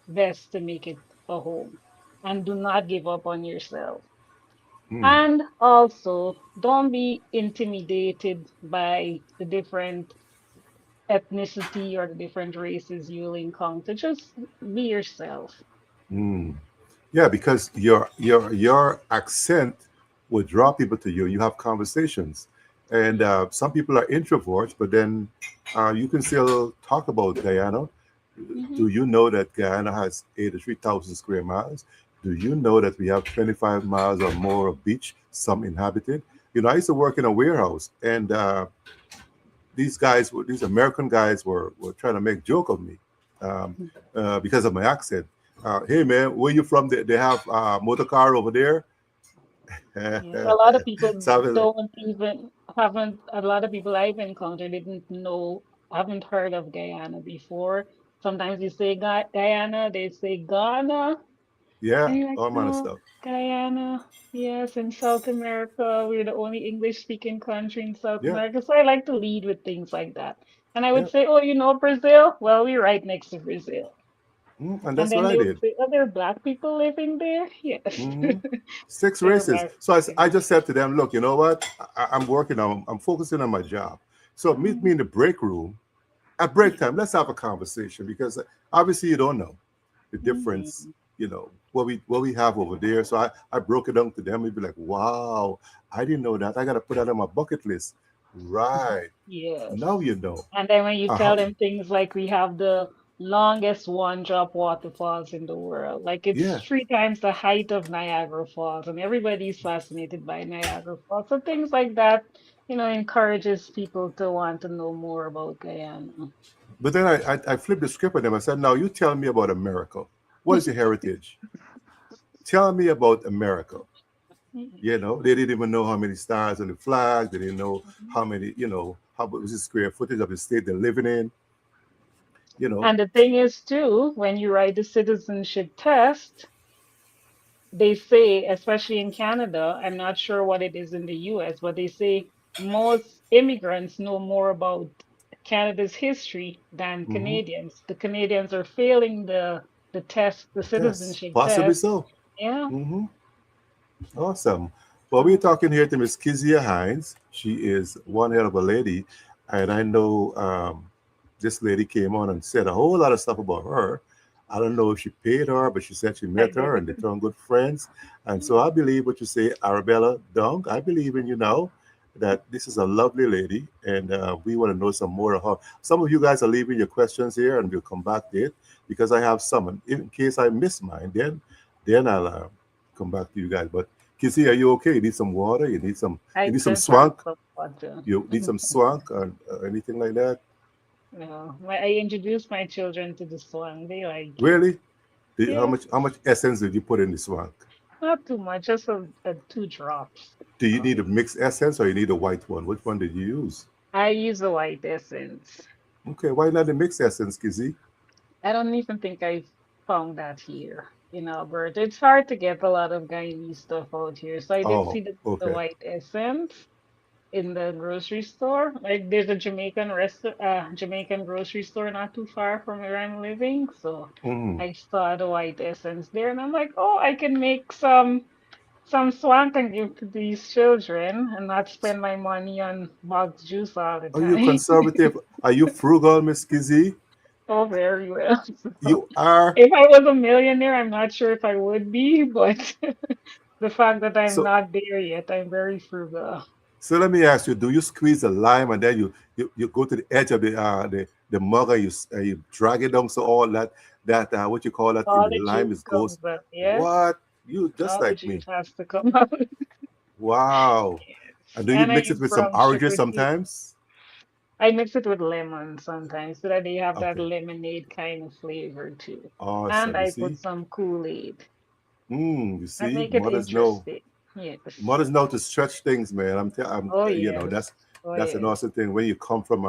best to make it a home and do not give up on yourself. Mm, And also, don't be intimidated by the different ethnicity or the different races you'll encounter. Just be yourself. mm. Yeah, because your accent will draw people to you. You have conversations, and some people are introverts, but then you can still talk about Guyana. Hmm. Do you know that Guyana has 83,000 square miles? Do you know that we have 25 miles or more of beach, some inhabited? You know, I used to work in a warehouse, and these American guys were trying to make joke of me um, because of my accent. Hey man, where you from? They have motor car over there. Yeah, a lot of people So I was like, don't even haven't a lot of people I've encountered didn't know haven't heard of Guyana before. Sometimes you say Guyana, they say Ghana, yeah, and you're like, all kind of no, stuff. Guyana. Yes, in South America, we're the only English speaking country in South Yeah, America. So I like to lead with things like that. And I would yeah, say, oh, you know Brazil? Well, we're right next to Brazil. and And that's what then I they would did. say, oh, there are black people living there? Yes, Hmm. Six there are races. black So people. I just said to them, look, you know what? I'm working on, I'm focusing on my job. So meet me in the break room at break time. Let's have a conversation because obviously you don't know the difference, Mhm. you know, what we have over there. So I broke it down to them. We'd be like, wow, I didn't know that. I got to put that on my bucket list. Right. Now Yes. you know. And then when you Uh-huh. tell them things like we have the longest one-drop waterfalls in the world, like it's Yeah. 3 times the height of Niagara Falls, and everybody's fascinated by Niagara Falls. So things like that, encourages people to want to know more about Guyana. But then I flipped the script on them. I said, now you tell me about America. What is your heritage? Tell me about America. You know, they didn't even know how many stars on the flag. They didn't know how many, how much was the square footage of the state they're living in. You know, And the thing is, too, when you write the citizenship test, they say, especially in Canada, I'm not sure what it is in the US, but they say most immigrants know more about Canada's history than hmm, Canadians. The Canadians are failing the test, the the test. citizenship Possibly test. so. Yeah. Hmm. Awesome. Well, we're Mm. talking here to Miss Kezia Hinds. She is one hell of a lady. And I know this lady came on and said a whole lot of stuff about her. I don't know if she paid her, but she said she I met her did. and they turned good friends. And so I believe what you say, Arabella Dunk. I believe in you now that this is a lovely lady and we want to know some more of her. Some of you guys are leaving your questions here and we'll come back to it because I have some. And in case I miss mine, then I'll come back to you guys. But Kizzy, are you okay? You need some water? I You need some just have swank? some water. You need some swank or anything like that? No, I introduced my children to the song. They like it. Really? How Yeah, much essence did you put in the swank? not too much, just a 2 drops Do you of need a it. mixed essence or you need a white one? Which one did you use? I use the white essence. Okay, why not the mixed essence, Kizzy? I don't even think I found that here in Alberta. It's hard to get a lot of Guyanese stuff out here. So I did Oh, see the okay. white essence in the grocery store. Like there's a Jamaican grocery store not too far from where I'm living. So Mm. I saw the white essence there and I'm like, oh, I can make some swank and give to these children and not spend my money on box juice all the Are you time. conservative? Are you frugal, Miss Kizzy? Oh, very well. You are. If I was a millionaire, I'm not sure if I would be, but the fact that I'm So not there yet, I'm very frugal. So let me ask you: do you squeeze a lime and then you go to the edge of the mug and you drag it down so all that what you call that in All the the lime juice is goes? comes up, yes. What you just All the like me? juice has to come out. Wow! Yes. And do you And I mix it use with some brown oranges sugar too. sometimes? I mix it with lemon sometimes so that they have that Okay, lemonade kind of flavor too. And awesome. You I put see, some Kool-Aid. you That see, make it interesting. Yes. mothers know to stretch things, man. Oh you know, yes. Oh that's an yes. awesome thing. When you come from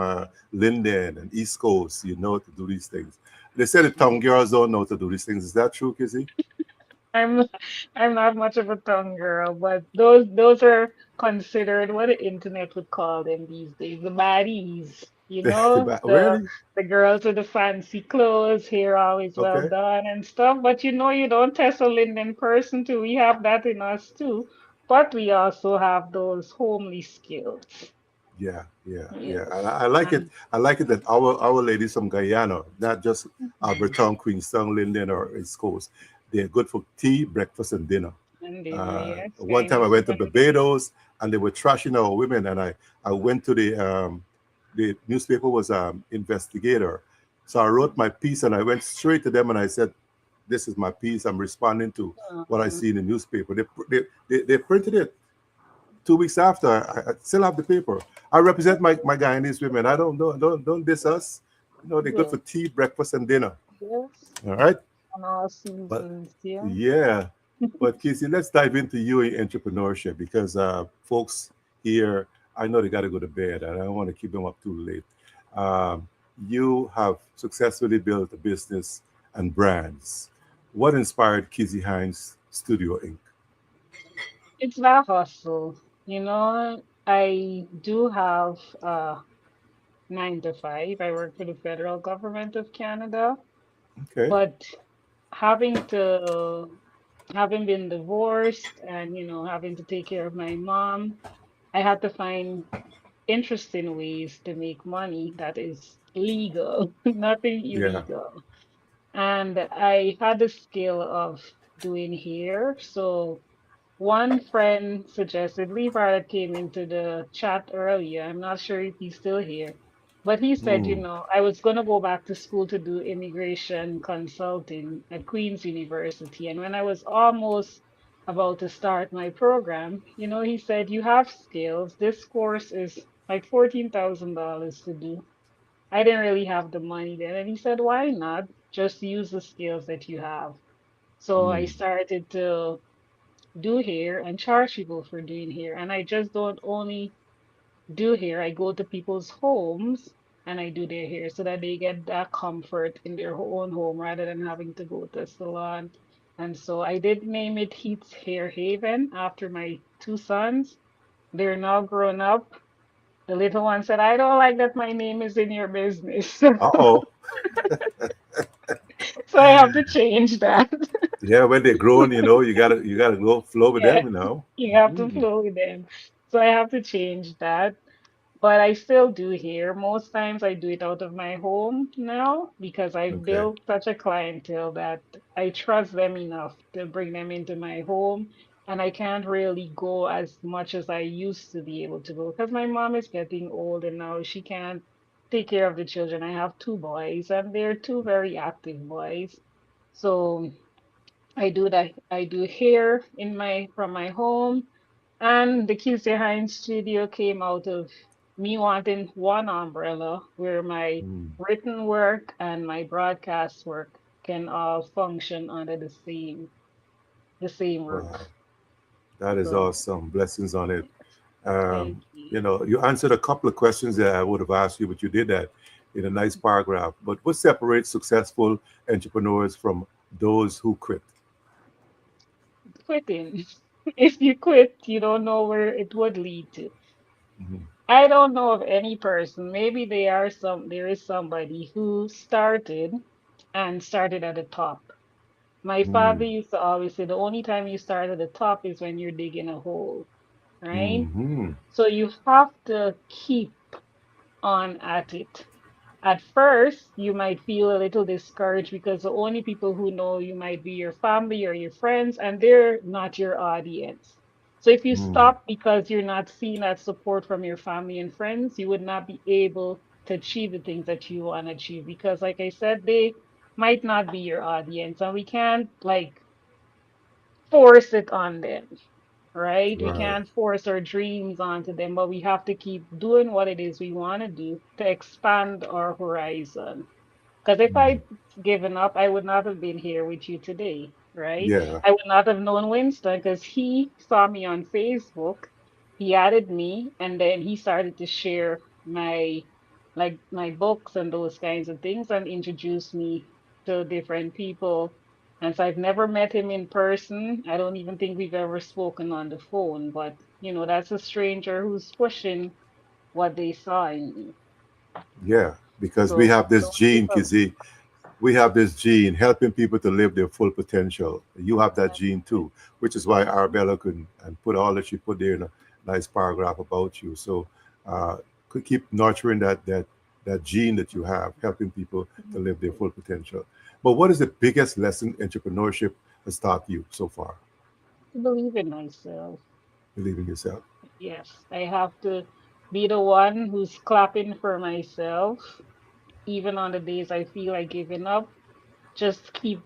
Linden and East Coast, you know to do these things. They say the town girls don't know to do these things. Is that true, Kizzy? I'm I'm not much of a tongue girl, but those are considered what the internet would call them these days, the baddies. The Really? the girls with the fancy clothes, hair always well Okay. done and stuff. But you don't test a Linden person too. We have that in us too. but we also have those homely skills. Yeah, yeah, yeah. Yes. I like it. And I like it that our ladies from Guyana, not just Albertown, Queenstown, Linden, or East Coast, they're good for tea, breakfast, and dinner. dinner, yes, One kind time of I went to organized. Barbados and they were trashing our women, and I went to the newspaper was investigator, so I wrote my piece and I went straight to them and I said, "This is my piece. I'm responding to what I Uh-huh. see in the newspaper." They printed it 2 weeks after. I still have the paper. I represent my Guyanese women. I don't diss us. You know, they're good Yes, for tea, breakfast, and dinner. yes, All right, on all but seasons, yeah. yeah, but Casey, let's dive into you and entrepreneurship because folks here, I know they got to go to bed, and I don't want to keep them up too late. Um, you have successfully built a business and brands. What inspired Kezia Hinds Studio Inc? It's that hustle. I do have 9 to 5. I work for the federal government of Canada, Okay. but having to having been divorced and having to take care of my mom, I had to find interesting ways to make money that is legal, nothing Yeah. illegal. And I had the skill of doing hair. So one friend suggested, Levi that came into the chat earlier. I'm not sure if he's still here, but he said, Mm, I was going to go back to school to do immigration consulting at Queen's University. And when I was almost about to start my program, he said, you have skills. This course is like $14,000 to do. I didn't really have the money then. And he said, why not just use the skills that you have? So I mm. started to do hair and charge people for doing hair. And I just don't only do hair, I go to people's homes and I do their hair so that they get that comfort in their own home rather than having to go to a salon. And so I did name it Heath's Hair Haven after my 2 sons. They're now grown up. The little one said, I don't like that my name is in your business. Uh-oh. So I have to change that. Yeah, when they're grown, you gotta go flow with Yeah, them, you know. you have to Mhm. flow with them. So I have to change that. But I still do hair. Most times I do it out of my home now because I've Okay. built such a clientele that I trust them enough to bring them into my home. And I can't really go as much as I used to be able to go because my mom is getting old and now she can't take care of the children. I have 2 boys and they're two very active boys. So I do that. I do hair in my from my home, and the Kezia Hinds Studio came out of me wanting one umbrella where my Mm. written work and my broadcast work can all function under the same Wow, roof. that is So awesome. Blessings on it. thank Um, you. you answered a couple of questions that I would have asked you, but you did that in a nice paragraph. But what separates successful entrepreneurs from those who quit? Quitting. If you quit, you don't know where it would lead to. Mhm. I don't know of any person. Maybe there is somebody who started at the top. My father Mm. used to always say the only time you start at the top is when you're digging a hole, right? Hmm. So you have to keep on at it. At first, you might feel a little discouraged because the only people who know you might be your family or your friends, and they're not your audience. So if you Mm. stop because you're not seeing that support from your family and friends, you would not be able to achieve the things that you want to achieve because, like I said, they might not be your audience, and we can't like force it on them, right? We Right. can't force our dreams onto them, but we have to keep doing what it is we want to do to expand our horizon. Because if Mm. I'd given up, I would not have been here with you today, right? Yeah. I would not have known Winston because he saw me on Facebook. He added me, and then he started to share my books and those kinds of things and introduced me to different people. And so I've never met him in person. I don't even think we've ever spoken on the phone, but that's a stranger who's pushing what they saw in me. Yeah. Because we So have this those gene, people, Kizzy. we have this gene helping people to live their full potential. You have that gene too, which is why Arabella could and put all that she put there in a nice paragraph about you. So could keep nurturing that gene that you have, helping people to live their full potential. But what is the biggest lesson entrepreneurship has taught you so far? To believe in myself. Believe in yourself. Yes, I have to be the one who's clapping for myself, even on the days I feel like giving up. Just keep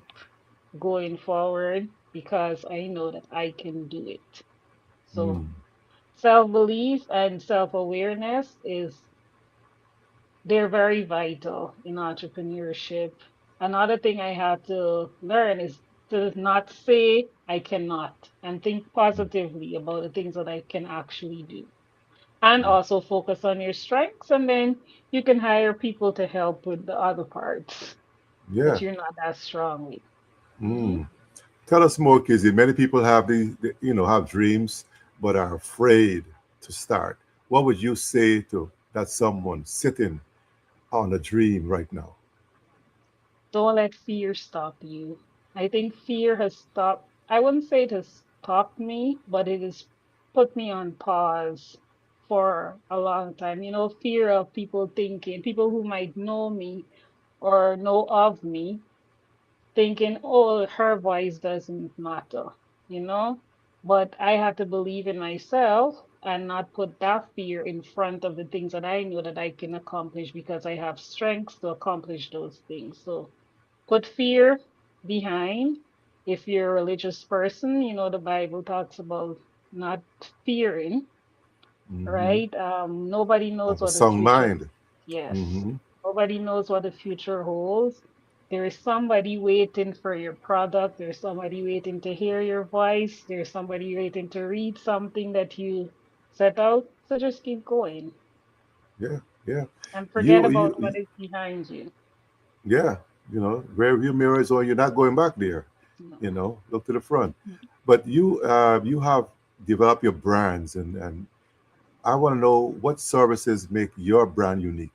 going forward because I know that I can do it. So Mm, self-belief and self-awareness is they're very vital in entrepreneurship. Another thing I had to learn is to not say I cannot and think positively about the things that I can actually do. And mm. also focus on your strengths, and then you can hire people to help with the other parts that Yeah. you're not as strong with. Hmm. Mm. Tell us more, Kizzy. Many people have have dreams, but are afraid to start. What would you say to that someone sitting on a dream right now? Don't let fear stop you. I think fear has stopped, I wouldn't say it has stopped me, but it has put me on pause for a long time. You know, fear of people thinking, people who might know me or know of me, thinking, oh, her voice doesn't matter, you know? But I have to believe in myself and not put that fear in front of the things that I know that I can accomplish because I have strengths to accomplish those things. So put fear behind. If you're a religious person, you know, the Bible talks about not fearing, Hmm. right? Nobody knows Of a what the sung future, mind. yes, Hmm. nobody knows what the future holds. There is somebody waiting for your product. There's somebody waiting to hear your voice. There's somebody waiting to read something that you set out. So just keep going Yeah, yeah. and forget You, about you, what is behind you. yeah. Rear view mirror is on. You're not going back there. No. Look to the front. But you have developed your brands, and I want to know what services make your brand unique.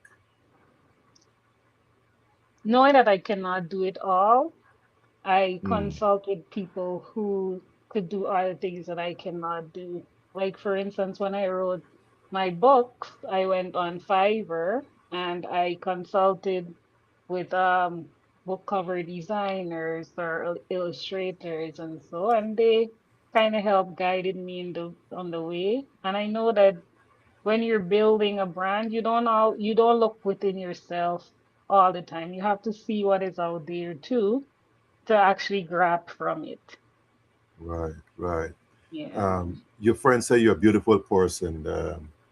Knowing that I cannot do it all, I Mm, consult with people who could do other things that I cannot do. Like, for instance, when I wrote my books, I went on Fiverr and I consulted with book cover designers or illustrators and so, and they kind of helped guided me in the on the way. And I know that when you're building a brand, you don't look within yourself all the time. You have to see what is out there too to actually grab from it. right, right. Yeah. Your friends say you're a beautiful person.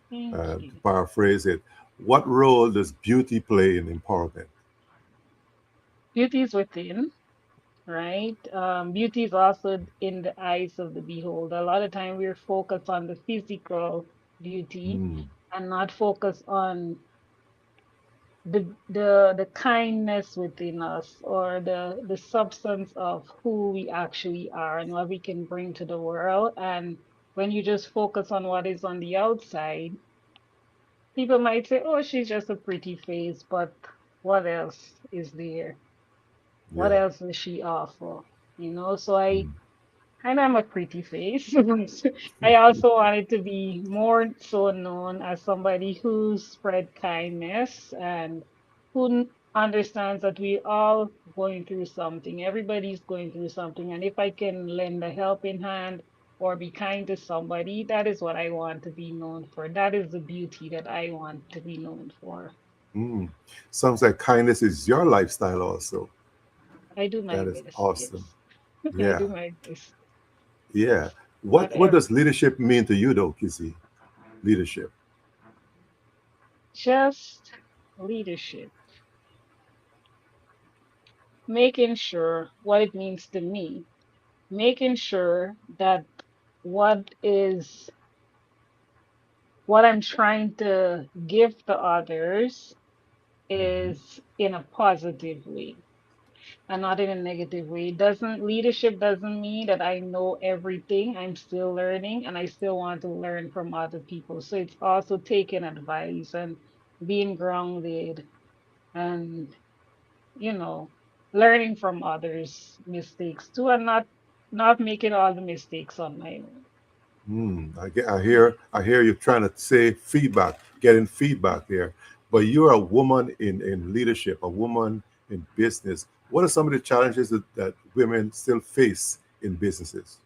Thank To you. paraphrase it, what role does beauty play in empowerment? Beauty is within, right? Beauty is also in the eyes of the beholder. A lot of time we're focused on the physical beauty Mm, and not focused on the kindness within us or the substance of who we actually are and what we can bring to the world. And when you just focus on what is on the outside, people might say, oh, she's just a pretty face, but what else is there? What yeah. else does she offer? You know, so Mm, and I'm a pretty face. I also wanted to be more so known as somebody who spread kindness and understands that we all going through something. Everybody's going through something. And if I can lend a helping hand or be kind to somebody, that is what I want to be known for. That is the beauty that I want to be known for. mm. Sounds like kindness is your lifestyle also. I do my That is best, awesome. yes. I Yeah, do my best. yeah. What Whatever. does leadership mean to you though, Kizzy? Leadership. Just leadership. Making sure what it means to me, making sure that what is what I'm trying to give to others Hmm. is in a positive way and not in a negative way. Doesn't leadership doesn't mean that I know everything. I'm still learning and I still want to learn from other people. So it's also taking advice and being grounded and you know learning from others' mistakes too, and not making all the mistakes on my own. I hear you trying to say feedback, getting feedback there. But you're a woman in leadership, a woman in business. What are some of the challenges that women still face in businesses?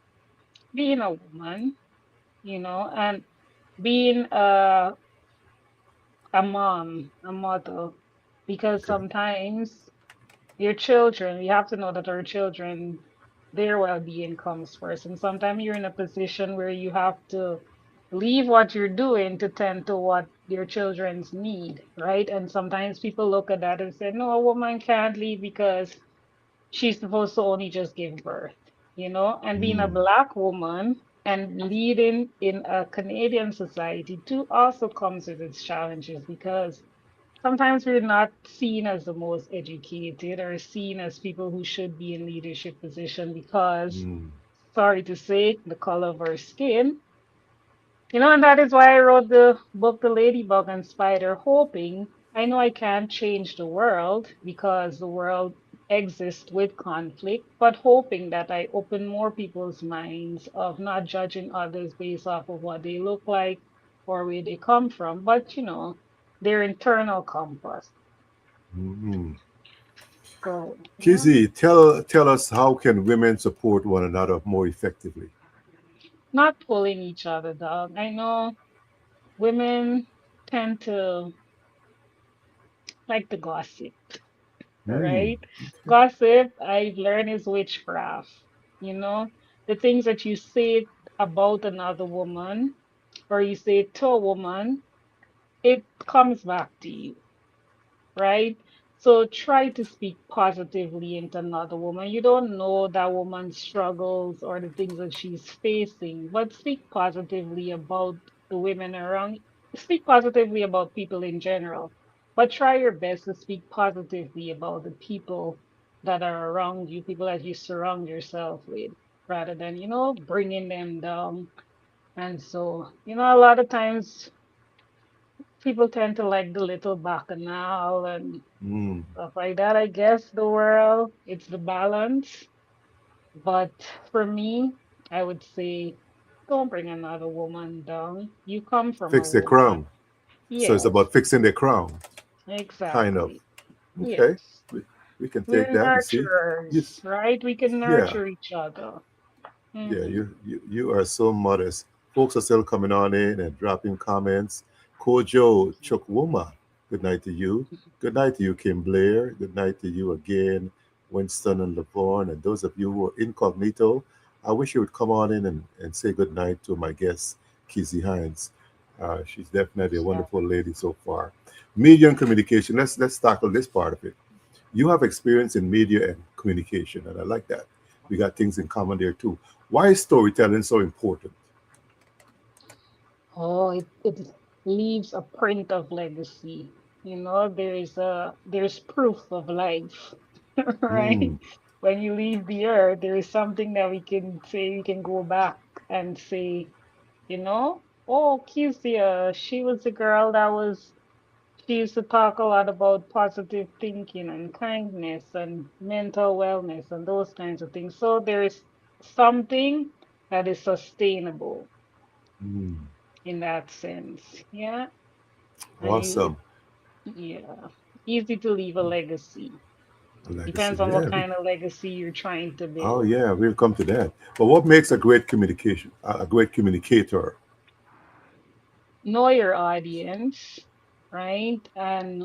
Being a woman, and being a mom, a mother, because Okay. sometimes your children, we have to know that our children, their well-being comes first. And sometimes you're in a position where you have to leave what you're doing to tend to what your children's need, right? And sometimes people look at that and say, no, a woman can't leave because she's supposed to only just give birth, and being a Mm, black woman and leading in a Canadian society too also comes with its challenges because sometimes we're not seen as the most educated or seen as people who should be in leadership position because, mm, sorry to say, the color of our skin. And that is why I wrote the book, The Ladybug and Spider, hoping I know I can't change the world because the world exists with conflict, but hoping that I open more people's minds of not judging others based off of what they look like or where they come from, but their internal compass. mm. So, yeah, Kizzy, tell us, how can women support one another more effectively? not pulling each other down. I know women tend to like to gossip, Mm, right? Gossip, I've learned, is witchcraft. You know, the things that you say about another woman or you say to a woman, it comes back to you, right? So try to speak positively into another woman. You don't know that woman's struggles or the things that she's facing, but speak positively about the women around. Speak positively about people in general, but try your best to speak positively about the people that are around you, people that you surround yourself with, rather than, bringing them down. And so, a lot of times people tend to like the little bacchanal and mm. stuff like that. I guess the world, it's the balance. But for me, I would say don't bring another woman down. You come from a Fix their woman. crown. So it's Yes, about fixing their crown, kind of. exactly. Okay, Yes. we, we can take We're that and see. nurturers, Yes, right? We can yeah, nurture each other. yeah. Hmm. You are so modest. Folks are still coming on in and dropping comments. Kojo Chukwuma, good night to you. Good night to you, Kim Blair. Good night to you again, Winston and LeBron. And those of you who are incognito, I wish you would come on in and say good night to my guest, Kezia Hinds. She's definitely a So, wonderful lady so far. Media and communication. Let's tackle this part of it. You have experience in media and communication, and I like that. We got things in common there too. Why is storytelling so important? oh, it leaves a print of legacy. There's proof of life, right? Mm, When you leave the earth, there is something that we can say, we can go back and say, oh, Kezia, she was a girl she used to talk a lot about positive thinking and kindness and mental wellness and those kinds of things. So there is something that is sustainable mm, in that sense. Yeah. And awesome. yeah, easy to leave a legacy. A legacy. Depends on what Yeah. kind of legacy you're trying to Oh, build. yeah. We'll come to that. But what makes a great communication, a great communicator? Know your audience, right? And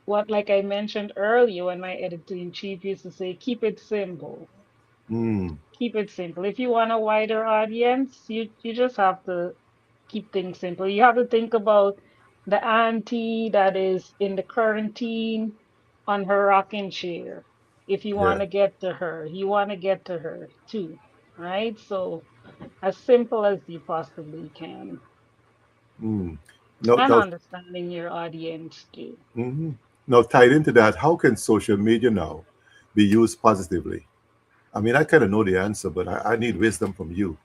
like I mentioned earlier, when my editor in chief used to say, keep it simple. Mm, Keep it simple. If you want a wider audience, you just have to keep things simple. You have to think about the auntie that is in the quarantine on her rocking chair. If you want yeah. to get to her, you want to get to her too, right? So as simple as you possibly can, Mm. No, and no. understanding your audience too. Mhm. Now, tied into that, how can social media now be used positively? I mean, I kind of know the answer, but I need wisdom from you.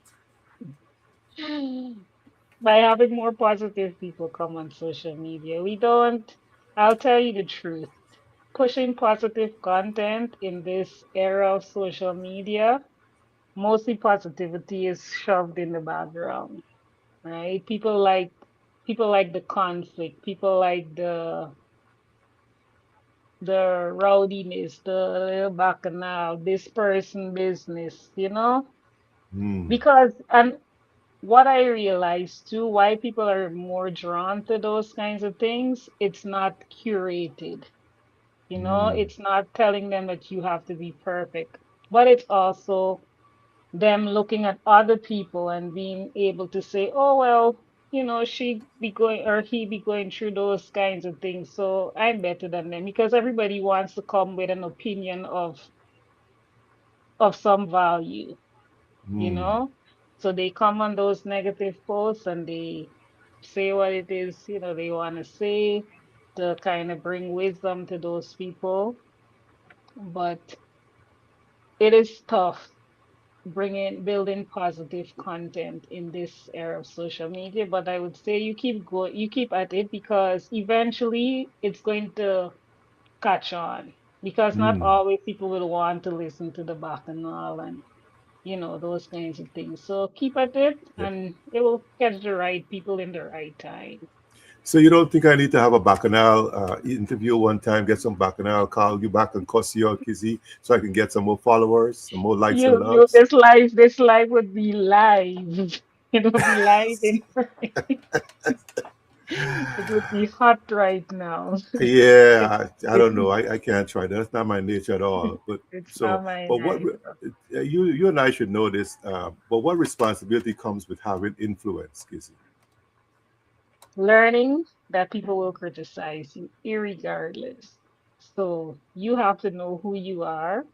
By having more positive people come on social media, we don't. I'll tell you the truth. pushing positive content in this era of social media, mostly positivity is shoved in the background, right? People like the conflict, people like the rowdiness, the little bacchanal, this person business, Mm, because and what I realized too, why people are more drawn to those kinds of things, it's not curated. mm, It's not telling them that you have to be perfect, but it's also them looking at other people and being able to say, oh, well, she be going or he be going through those kinds of things. So I'm better than them because everybody wants to come with an opinion of some value, you mm. know? So they come on those negative posts and they say what it is, they want to say to kind of bring wisdom to those people. But it is tough building positive content in this era of social media. But I would say you keep at it because eventually it's going to catch on. Because not Mm. always people will want to listen to the bacchanal and those kinds of things. So keep at it Yeah. and it will catch the right people in the right time. So you don't think I need to have a bacchanal interview one time, get some bacchanal, call you back and cuss you out, Kizzy, so I can get some more followers, some more likes and You loves? this live would be live. It would be live in it would be hot right now. It's Yeah, I it's don't know. I can't try that. That's not my nature at all. But it's so, not mine but what either. you and I should know this. But what responsibility comes with having influence, Kizzy? Learning that people will criticize you irregardless. So you have to know who you are.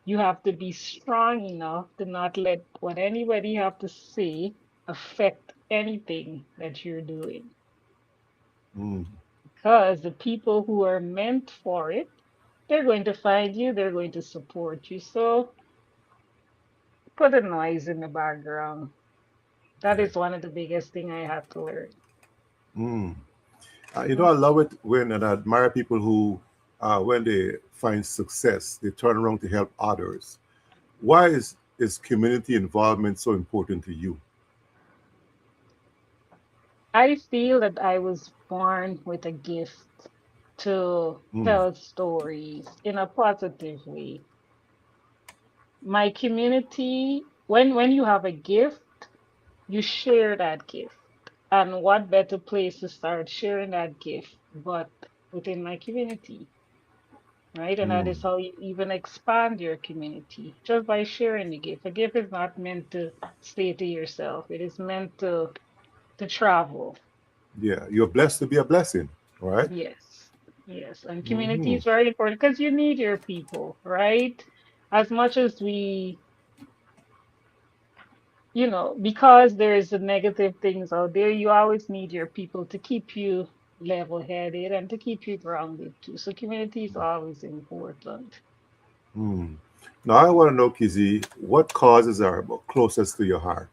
You have to be strong enough to not let what anybody have to say affect anything that you're doing. Mm, Because the people who are meant for it, they're going to find you, they're going to support you. So put a noise in the background. That yeah. is one of the biggest thing I had to learn. Mm. I love it when and I admire people who, when they find success, they turn around to help others. Why is community involvement so important to you? I feel that I was born with a gift to Mm, tell stories in a positive way. My community, when you have a gift, you share that gift. And what better place to start sharing that gift but within my community, right? And that mm, is how you even expand your community just by sharing the gift. A gift is not meant to stay to yourself. It is meant to travel. yeah, you're blessed to be a blessing, right? Yes, yes. And community Hmm. is very important because you need your people, right? As much as we, because there's the negative things out there, you always need your people to keep you level-headed and to keep you grounded too. So community is always important. Hmm. Now I want to know, Kizzy, what causes are closest to your heart?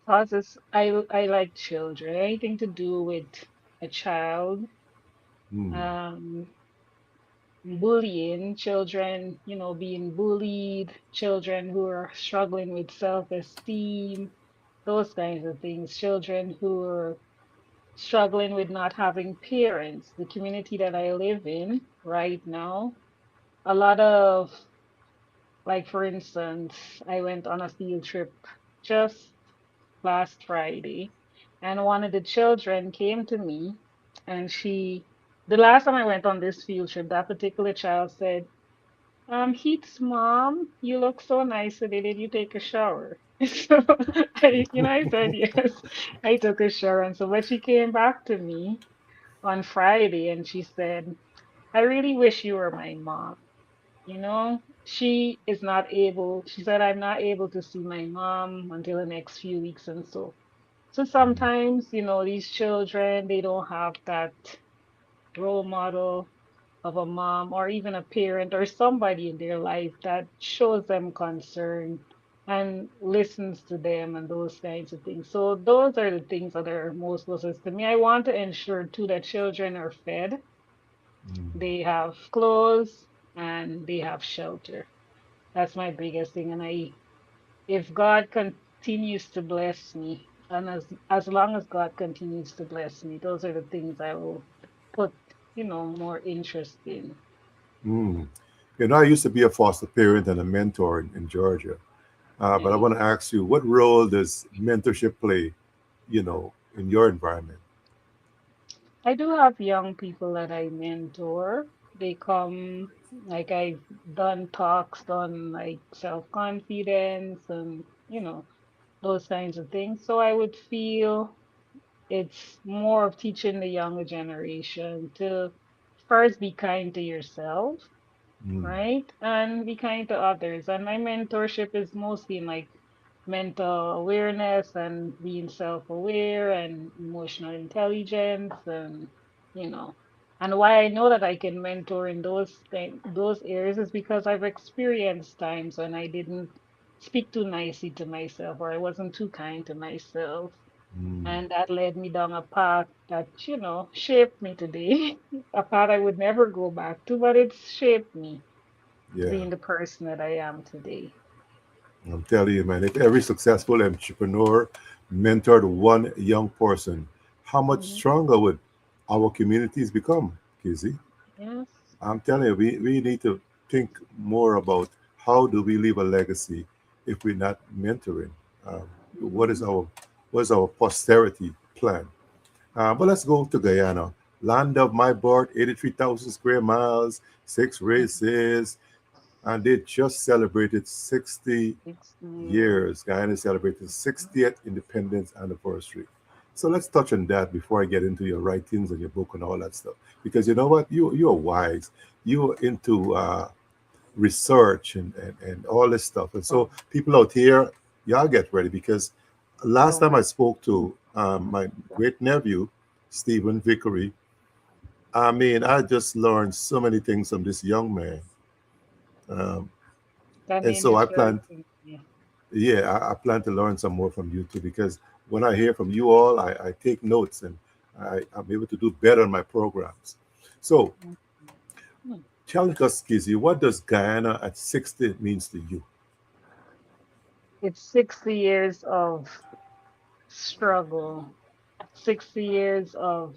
Causes I like children. Anything to do with a child, Hmm. um, bullying, children, being bullied, children who are struggling with self-esteem, those kinds of things, children who are struggling with not having parents. The community that I live in right now, a lot of, like, for instance, I went on a field trip just last Friday, and one of the children came to me, and the last time I went on this field trip, that particular child said, Heath's mom, you look so nice today. Did you take a shower? So I said yes. I took a shower, and so but she came back to me on Friday, and she said, "I really wish you were my mom." She said, I'm not able to see my mom until the next few weeks, and so sometimes, these children, they don't have that role model of a mom or even a parent or somebody in their life that shows them concern and listens to them and those kinds of things. So those are the things that are most closest to me. I want to ensure too that children are fed Mm. They have clothes and they have shelter. That's my biggest thing. And if God continues to bless me, and as long as God continues to bless me, those are the things I will put, more interest in. Mm. I used to be a foster parent and a mentor in Georgia. But I Yeah. want to ask you, what role does mentorship play, in your environment? I do have young people that I mentor. They come, like I've done talks on like self-confidence and, those kinds of things. So I would feel it's more of teaching the younger generation to first be kind to yourself, Mm. right? And be kind to others. And my mentorship is mostly in like mental awareness and being self-aware and emotional intelligence and you know. And why I know that I can mentor in those areas is because I've experienced times when I didn't speak too nicely to myself or I wasn't too kind to myself. Mm. And that led me down a path that, shaped me today. A path I would never go back to, but it's shaped me to Yeah, being the person that I am today. I'm telling you, man, if every successful entrepreneur mentored one young person, how much Mhm. stronger would our communities become, Kizzy? Yes. I'm telling you, we need to think more about how do we leave a legacy if we're not mentoring. Um, what is Mhm. our posterity plan? But let's go to Guyana. Land of my birth, 83,000 square miles, six races, and they just celebrated 60 16. years. Guyana celebrated 60th independence anniversary. So let's touch on that before I get into your writings and your book and all that stuff. Because you know what? You're wise. You're into research and all this stuff. And so people out here, y'all get ready because last Oh time I my. spoke to my great nephew, Stephen Vickery, I mean, I just learned so many things from this young man. Um, That and name so is I very plan, familiar. yeah, I plan to learn some more from you too because when I hear from you all, I take notes and I'm able to do better in my programs. So Mhm. Mhm. challenge us, Kizzy, what does Guyana at 60 means to you? It's 60 years of struggle, 60 years of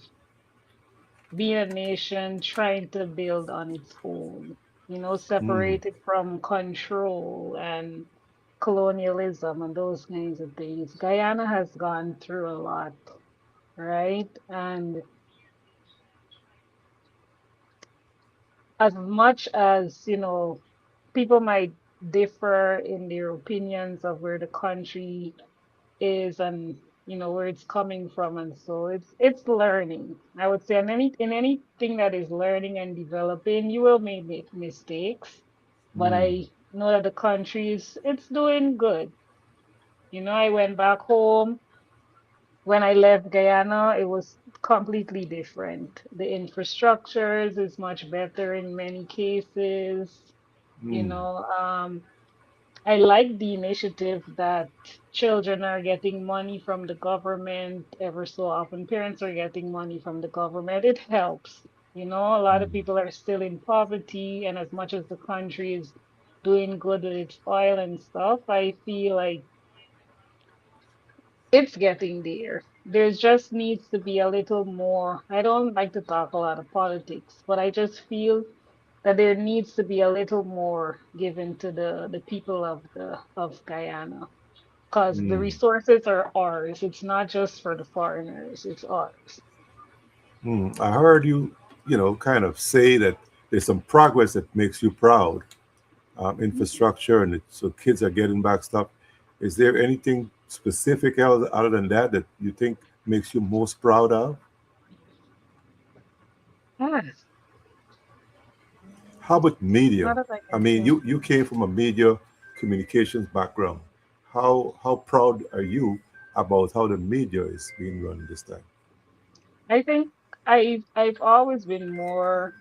being a nation trying to build on its own, Mm, separated from control and colonialism and those kinds of things. Guyana has gone through a lot, right? And as much as, people might differ in their opinions of where the country is and where it's coming from and so it's learning. I would say in anything that is learning and developing, you will make mistakes, but mm, I know that the country is it's doing good. I went back home. When I left Guyana, it was completely different. The infrastructures is much better in many cases. You mm, know, um, I like the initiative that children are getting money from the government ever so often. Parents are getting money from the government. It helps. A lot of mm, people are still in poverty, and as much as the country is doing good with its oil and stuff, I feel like it's getting there. There's just needs to be a little more. I don't like to talk a lot of politics, but I just feel that there needs to be a little more given to the people of Guyana because the mm, resources are ours. It's not just for the foreigners, it's ours. mm. I heard you, kind of say that there's some progress that makes you proud. Infrastructure and so kids are getting back stuff. Is there anything specific else other than that that you think makes you most proud of? Yes, How about media? not that I I can mean, think. you came from a media communications background. How proud are you about how the media is being run this time? I think I've always been more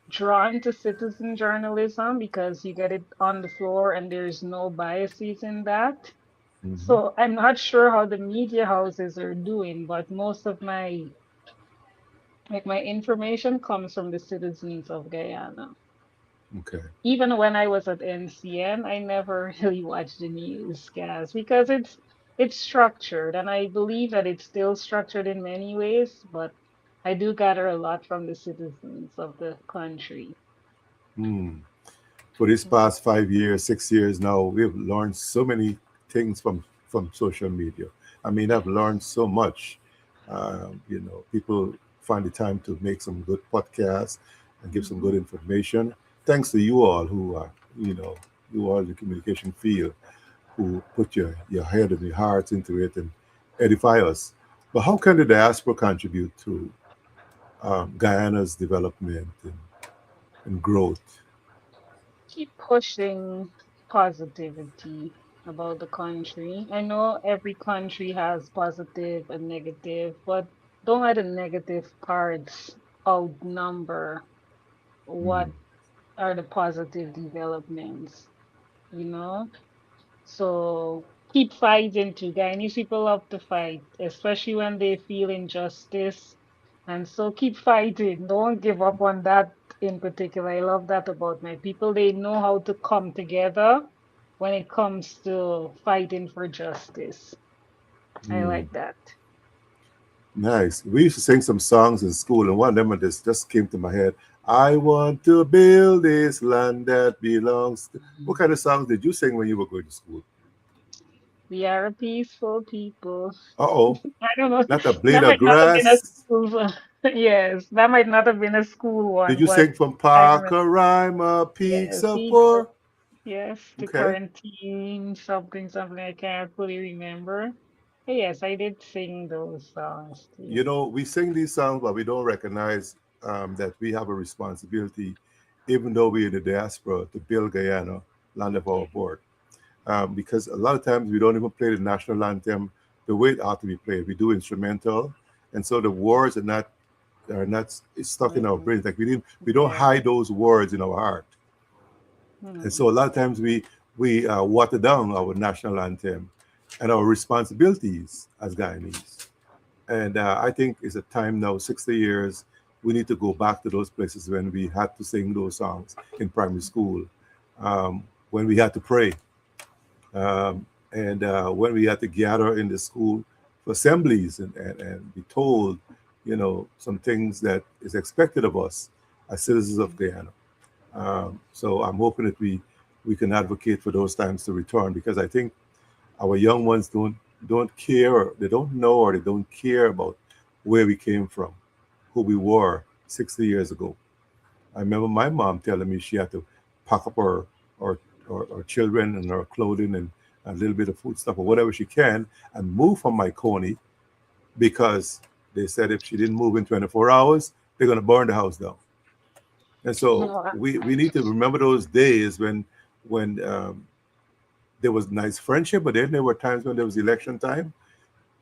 drawn to citizen journalism because you get it on the floor and there's no biases in that. Hmm. So I'm not sure how the media houses are doing, but most of my Like my information comes from the citizens of Guyana. Okay. Even when I was at NCN, I never really watched the news, guys, because it's structured, and I believe that it's still structured in many ways, but I do gather a lot from the citizens of the country. Hmm. For this past 5 years, 6 years now, we've learned so many things from social media. I mean, I've learned so much. People find the time to make some good podcasts and give some Mhm. good information. Thanks to you all who are, you all in the communication field who put your head and your hearts into it and edify us. But how can the diaspora contribute to Guyana's development and growth? Keep pushing positivity about the country. I know every country has positive and negative, but don't let the negative parts outnumber Mm, what are the positive developments, you know? So keep fighting too. Guyanese people love to fight, especially when they feel injustice. And so keep fighting. Don't give up on that in particular. I love that about my people. They know how to come together when it comes to fighting for justice. I mm. like that. Nice. We used to sing some songs in school, and one of them just came to my head. I want to build this land that belongs. What kind of songs did you sing when you were going to school? We are a peaceful people. Uh oh, I don't know. not a blade That of might not have been a grass. school one. Yes, that might not have been a school Did one, you but sing from I remember. Pacarima, Peaks Yes, of peaks. Four? Yes, the Okay. quarantine, something I can't fully remember. But yes, I did sing those songs too. We sing these songs, but we don't recognize that we have a responsibility, even though we're in the diaspora, to build Guyana, land of our Yeah. board. Because a lot of times we don't even play the national anthem the way it ought to be played. We do instrumental, and so the words are not it's stuck in our Mhm. brains. Like we don't Yeah. hide those words in our heart, and Mm. so a lot of times we water down our national anthem and our responsibilities as Guyanese. And I think it's a time now, 60 years, we need to go back to those places when we had to sing those songs in primary school, when we had to pray, and when we had to gather in the school for assemblies and be told, some things that is expected of us as citizens of Guyana. So I'm hoping that we can advocate for those times to return, because I think our young ones don't care, or they don't know, or they don't care about where we came from, who we were 60 years ago. I remember my mom telling me she had to pack up her, her children and her clothing and a little bit of food stuff or whatever she can and move from my coney, because they said if she didn't move in 24 hours, they're going to burn the house down. And so No, we need to remember those days when there was nice friendship, but then there were times when there was election time,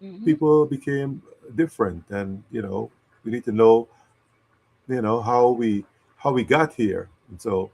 mhm. people became different, and we need to know how we got here. And so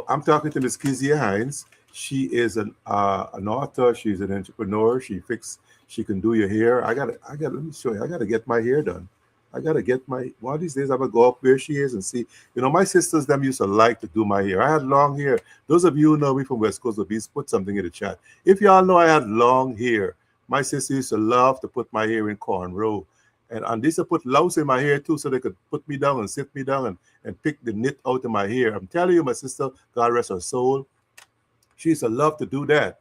I'm talking to Miss Kezia Hinds. She is an author. She's an entrepreneur. She can do your hair. I got let me show you. I gotta get my hair done. I gotta get my one of these days. I'm gonna go up where she is and see. My sisters them used to like to do my hair. I had long hair. Those of you who know me from West Coast of Beast, put something in the chat. If y'all know I had long hair, my sister used to love to put my hair in cornrow. And they used to put louse in my hair too, so they could put me down and sit me down and pick the knit out of my hair. I'm telling you, my sister, God rest her soul, she used to love to do that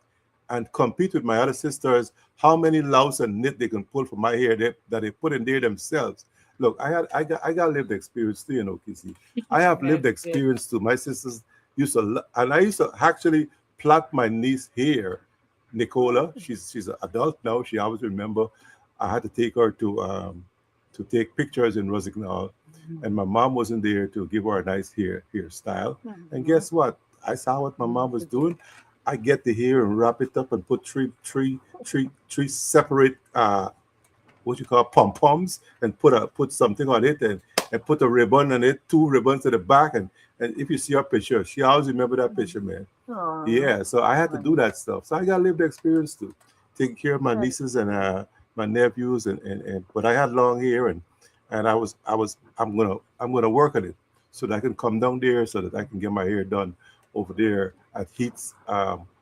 and compete with my other sisters how many louse and knit they can pull from my hair that they put in there themselves. Look, I got lived experience too, Kissy. I have lived That's good. experience too. My sisters used to, and I used to actually plait my niece hair, Nicola. She's an adult now. She always remember I had to take her to take pictures in Rosignol, Mhm. and my mom wasn't there to give her a nice hairstyle. And Mhm. guess what? I saw what my mom That's was good. doing. I get the hair and wrap it up and put three separate what you call pom poms, and put something on it, and put a ribbon on it, two ribbons at the back, and if you see her picture, she always remember that picture, Mhm. man. Aw, Yeah, so I had to do nice. that stuff. So I got lived experience too, taking care of my That's nieces and good. my nephews, and but I had long hair, and I'm gonna work on it so that I can come down there so that I can get my hair done over there at Heath's.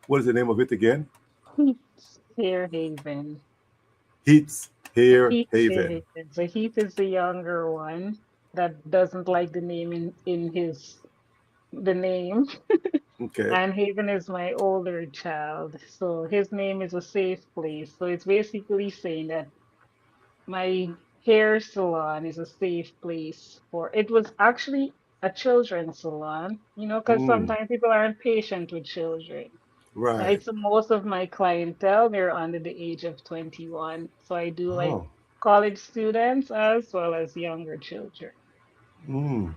What is the name of it again? Heath's Haven. Heath's Hair Heath Haven. Haven. So Heath is the younger one that doesn't like the name in his the name. Okay. And Haven is my older child. So his name is a safe place. So it's basically saying that my hair salon is a safe place for it was actually a children's salon, because Mm, sometimes people aren't patient with children. right. Right. So most of my clientele, they're under the age of 21. So I do like Oh. college students as well as younger children. Mm.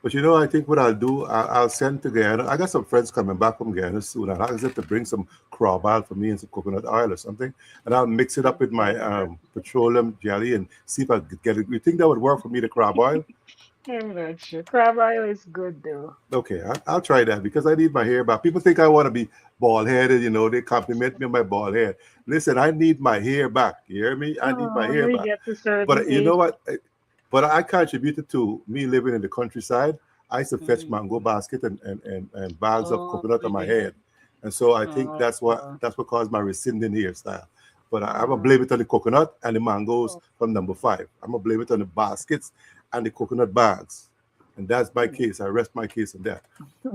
But I think what I'll do, I'll send to Guyana. I got some friends coming back from Guyana soon. I'll ask them to bring some crab oil for me and some coconut oil or something, and I'll mix it up with my Okay. petroleum jelly and see if I could get it. You think that would work for me, the crab oil? I'm not sure. Crab oil is good though. Okay, I'll try that because I need my hair back. People think I want to be bald headed. They compliment me on my bald head. Listen, I need my hair back. You hear me? I need my Oh, hair we back. get to certain But you know age. what? But I contributed to me living in the countryside. I used to fetch mango Mm. basket and bags of Oh, coconut on my yeah. head. And so I think Oh, that's what caused my receding hairstyle. But I'm gonna oh, blame it on the coconut and the mangoes oh. from number five. I'm gonna blame it on the baskets and the coconut bags. And that's my Hmm. case. I rest my case on that.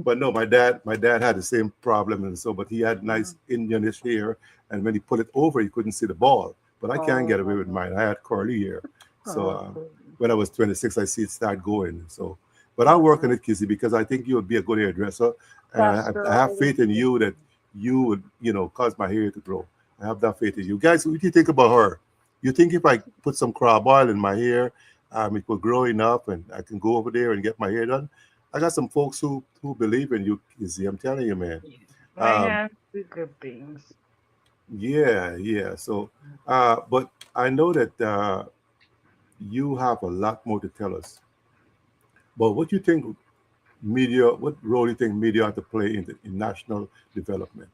But no, my dad had the same problem, and so but he had Mm. nice Indianish hair, and when he put it over, you couldn't see the ball. But I can't get away with Oh, mine. I had curly hair, so okay. when I was 26, I see it start going. So, but I'm working Mm. it, Kizzy, because I think you would be a good hairdresser, and That's I girl, I have would faith be in a you that you would, cause my hair to grow. I have that faith in you guys. What do you think about her? You think if I put some crab oil in my hair, it will grow enough, and I can go over there and get my hair done? I got some folks who believe in you, Kizzy. I'm telling you, man. yeah. My Um, hands do good things. yeah, yeah. So, but I know that you have a lot more to tell us. But what do you think media? What role do you think media have to play in national development?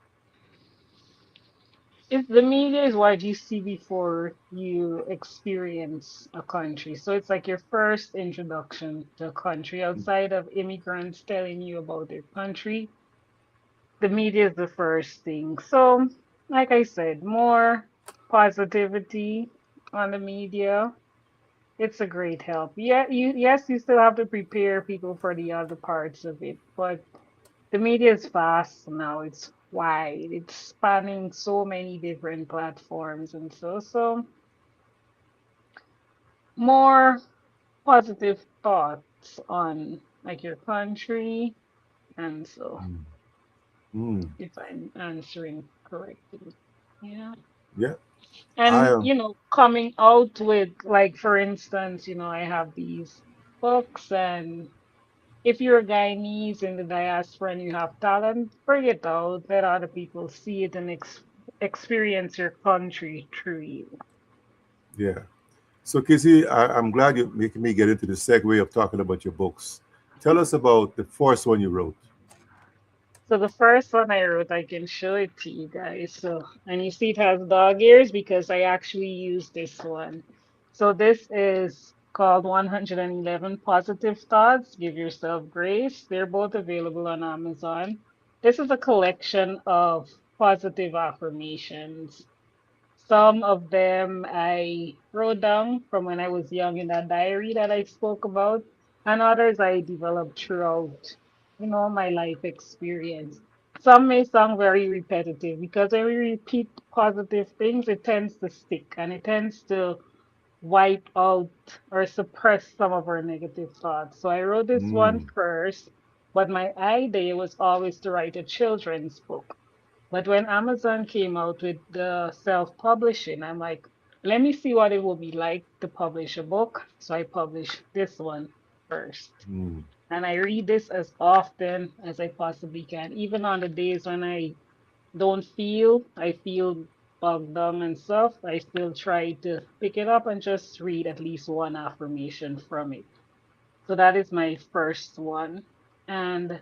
If the media is what you see before you experience a country. So it's like your first introduction to a country outside of immigrants telling you about their country. The media is the first thing. So, like I said, more positivity on the media. It's a great help. Yeah, you still have to prepare people for the other parts of it, but the media is fast now. It's wide. It's spanning so many different platforms and so more positive thoughts on like your country and so Mm, if I'm answering correctly. Yeah. yeah, I And coming out with like for instance, I have these books and if you're a Guyanese in the diaspora and you have talent, bring it out. Let other people see it and experience your country through you. yeah. So, Kizzy, I'm glad you're making me get into the segue of talking about your books. Tell us about the first one you wrote. So the first one I wrote, I can show it to you guys. So, and you see it has dog ears because I actually used this one. So this is called 111 Positive Thoughts. Give Yourself Grace. They're both available on Amazon. This is a collection of positive affirmations. Some of them I wrote down from when I was young in that diary that I spoke about, and others I developed throughout, my life experience. Some may sound very repetitive because when we repeat positive things, it tends to stick and it tends to wipe out or suppress some of our negative thoughts. So I wrote this one Mm, first, but my idea was always to write a children's book. But when Amazon came out with the self-publishing, I'm like, let me see what it will be like to publish a book. So I published this one first. mm, And I read this as often as I possibly can, even on the days when I feel bogged down and stuff. I still try to pick it up and just read at least one affirmation from it. So that is my first one. And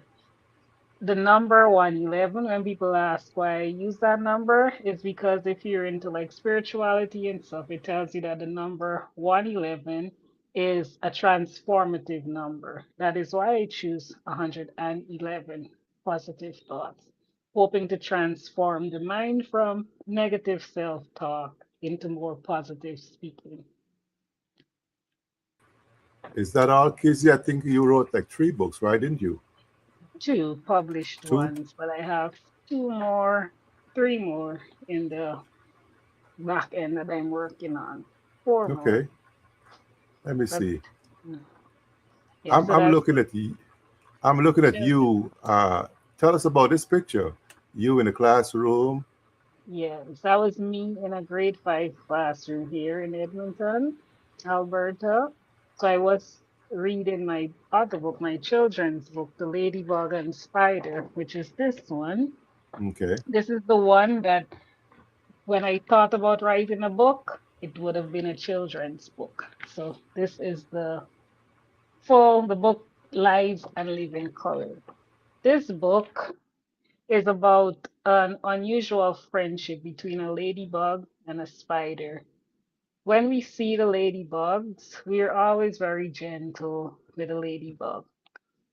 the number 111, when people ask why I use that number, is because if you're into like spirituality and stuff, it tells you that the number 111 is a transformative number. That is why I choose 111 positive thoughts, hoping to transform the mind from negative self-talk into more positive speaking. Is that all, Kizzy? I think you wrote like 3 books, right? Didn't you? Two published Two? ones, but I have two more, three more in the back end that I'm working on. Four more. Okay. Let me But see. mm, yeah, I'm so I'm that's looking at you. I'm looking at just, you. Tell us about this picture. You in the classroom. yes, that was me in a grade 5 classroom here in Edmonton, Alberta. So I was reading my other book, my children's book, The Ladybug and Spider, which is this one. Okay. This is the one that when I thought about writing a book, it would have been a children's book. So this is the book Live and Live in Color. This book is about an unusual friendship between a ladybug and a spider. When we see the ladybugs, we are always very gentle with the ladybug.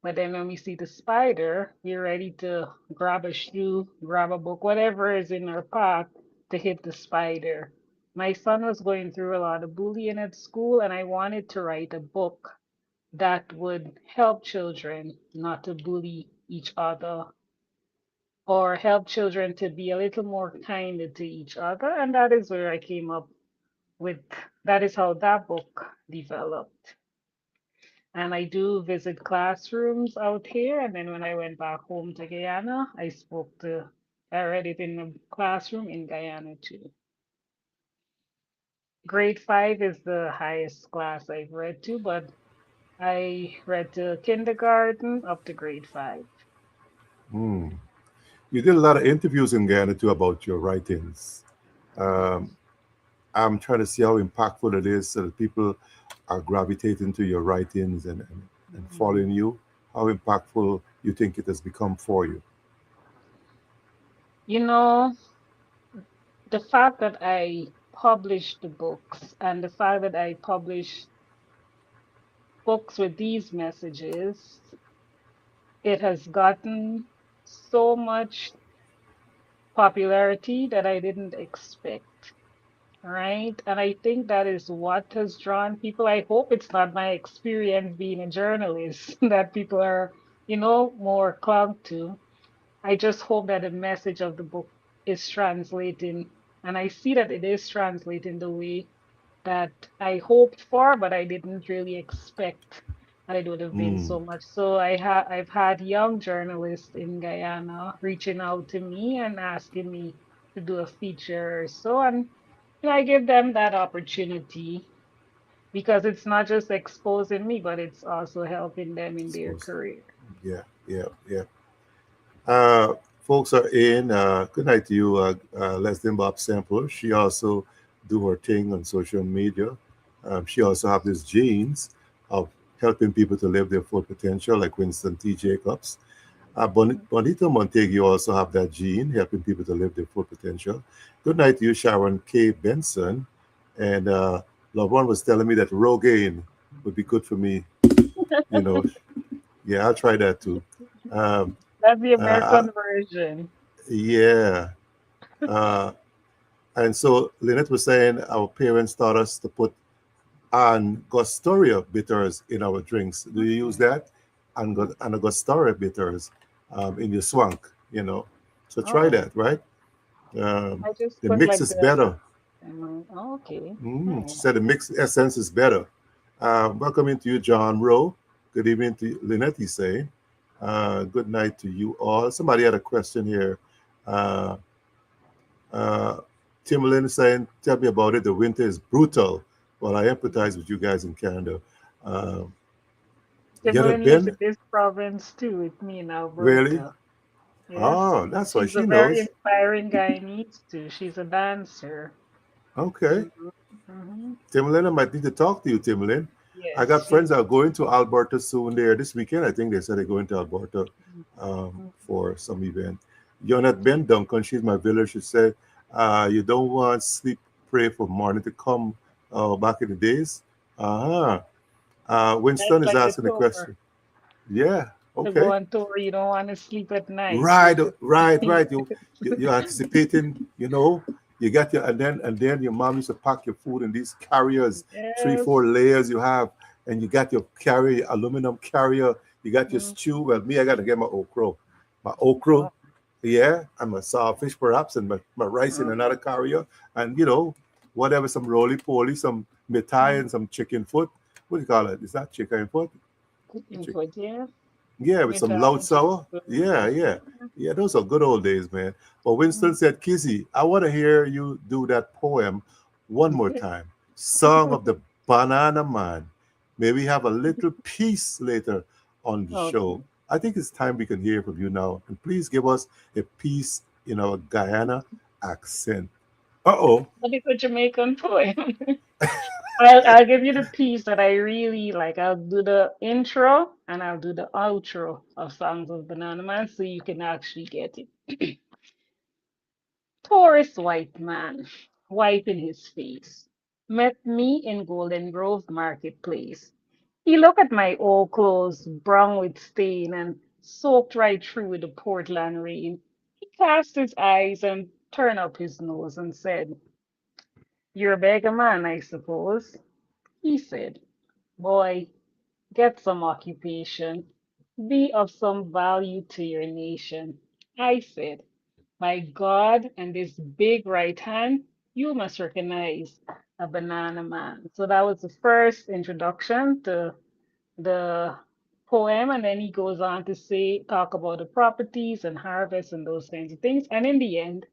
But then when we see the spider, we're ready to grab a shoe, grab a book, whatever is in our path to hit the spider. My son was going through a lot of bullying at school, and I wanted to write a book that would help children not to bully each other or help children to be a little more kinder to each other. And that is where I came up with, that is how that book developed. And I do visit classrooms out here. And then when I went back home to Guyana, I read it in a classroom in Guyana too. Grade 5 is the highest class I've read to, but I read to kindergarten up to grade 5. Hmm. You did a lot of interviews in Ghana too about your writings. Um, Yes. I'm trying to see how impactful it is so that people are gravitating to your writings and Mhm. following you. How impactful you think it has become for you? You know, the fact that I publish the books and the fact that I publish books with these messages, it has gotten so much popularity that I didn't expect. Right. And I think that is what has drawn people. I hope it's not my experience being a journalist that people are, more clung to. I just hope that the message of the book is translating, and I see that it is translating the way that I hoped for, but I didn't really expect that it would have been Mm, so much. So I've had young journalists in Guyana reaching out to me and asking me to do a feature or so, and I give them that opportunity because it's not just exposing me, but it's also helping them in their suppose. career. Yeah, yeah, yeah. Uh, Folks are in. Good night to you, Leslie Bob Sample. She also do her thing on social media. She also have these genes of helping people to live their full potential, like Winston T. Jacobs. Bonita Montague also have that gene, helping people to live their full potential. Good night to you, Sharon K. Benson. And loved one was telling me that Rogaine would be good for me. You know, yeah, I'll try that too. Um, That's the uh, American version. yeah. Uh, and so Lynette was saying our parents taught us to put Angostura bitters in our drinks. Do you use Mm. that? Angostura bitters in your swank, you know. So try Oh, that, right? Um, I just the put mix like is the. better. Oh, okay. She Oh, said the mix essence is better. Welcome into you, John Rowe. Good evening to Lynette, he's saying. Good night to you all. Somebody had a question here. Uh, Uh, Tim Lynn saying, tell me about it. The winter is brutal. Well, I empathize with you guys in Canada. Uh, you ever Timberland lives in been? this province too with me in Really? Alberta. Yes, Oh, that's why she's a she very knows. inspiring Guyanese too. She's a dancer. Okay. Hmm. Hmm. Tim Lynn, I might need to talk to you, Tim Lynn. I Yes, got friends she. that are going to Alberta soon there this weekend. I think they said they're going to Alberta Mhm. for some event. Yonette Ben Duncan, she's my village. She said, you don't want sleep, pray for morning to come back in the days. Uh-huh. That's Winston is like the asking a tour. question. Yeah, To go okay. on tour, you don't want to sleep at night. So Right, just right. You're anticipating, you got your and then your mom used to pack your food in these carriers, three, yes. 4 layers you have, and you got your carrier, your aluminum carrier, you got your Mm. stew. Well, me, I gotta get my okra, Oh, yeah, and my sawfish perhaps, and my rice in oh, another carrier, and whatever, some roly poly, some mitai, mm. and some chicken foot. What do you call it? Is that chicken foot? Cooking food, yeah. Yeah, with Me some loud time, chicken sour. food. Yeah, yeah. Yeah, those are good old days, man. But Winston Mm. said, Kizzy, I want to hear you do that poem one more time. Song of the Banana Man. May we have a little piece later on the show. Okay. I think it's time we can hear from you now. And please give us a piece in our Guyana accent. Uh-oh. What is a Jamaican poem? I'll give you the piece that I really like. I'll do the intro and I'll do the outro of Songs of Banana Man so you can actually get it. Poorest white man, wiping his face, met me in Golden Grove Marketplace. He looked at my old clothes, brown with stain and soaked right through with the Portland rain. He cast his eyes and turned up his nose and said, "You're a beggar man, I suppose." He said, "Boy, get some occupation. Be of some value to your nation." I said, "My God, and this big right hand, you must recognize a banana man." So that was the first introduction to the poem, and then he goes on to say, talk about the properties and harvest and those kinds of things. And in the end,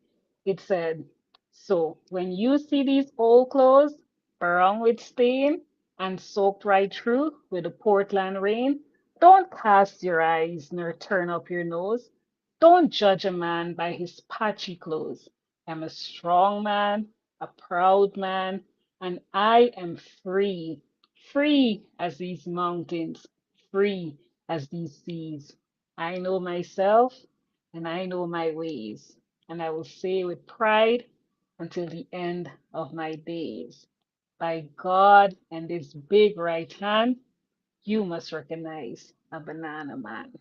it said, "So when you see these old clothes, brown with stain and soaked right through with the Portland rain, don't cast your eyes nor turn up your nose. Don't judge a man by his patchy clothes. I'm a strong man, a proud man, and I am free, free as these mountains, free as these seas. I know myself and I know my ways, and I will say with pride until the end of my days, by God and this big right hand, you must recognize a banana man."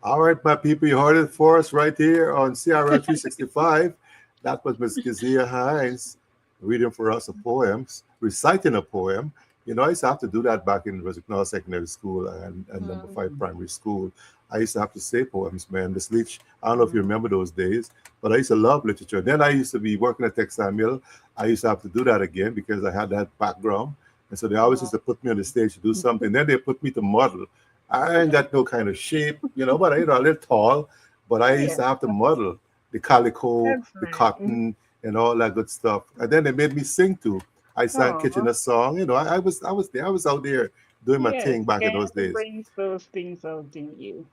All right, my people, you heard it for us right here on CRL 365. That was Miss Kezia Hinds reading for us a poem, reciting a poem. I used to have to do that back in Rosignol Secondary School and number five Mm, primary school. I used to have to say poems, man. Miss Leach, I don't know if you mm, remember those days, but I used to love literature. Then I used to be working at textile mill. I used to have to do that again because I had that background. And so they always used oh, to put me on the stage to do something. Then they put me to model. I ain't got no kind of shape, but I a little tall, but I used yeah, to have to model the calico, that's the nice. cotton, and all that good stuff. And then they made me sing too. I sang Oh, kitchen a song. I was there. I was out there doing my yes, thing back in those get to days. bring those things out in you.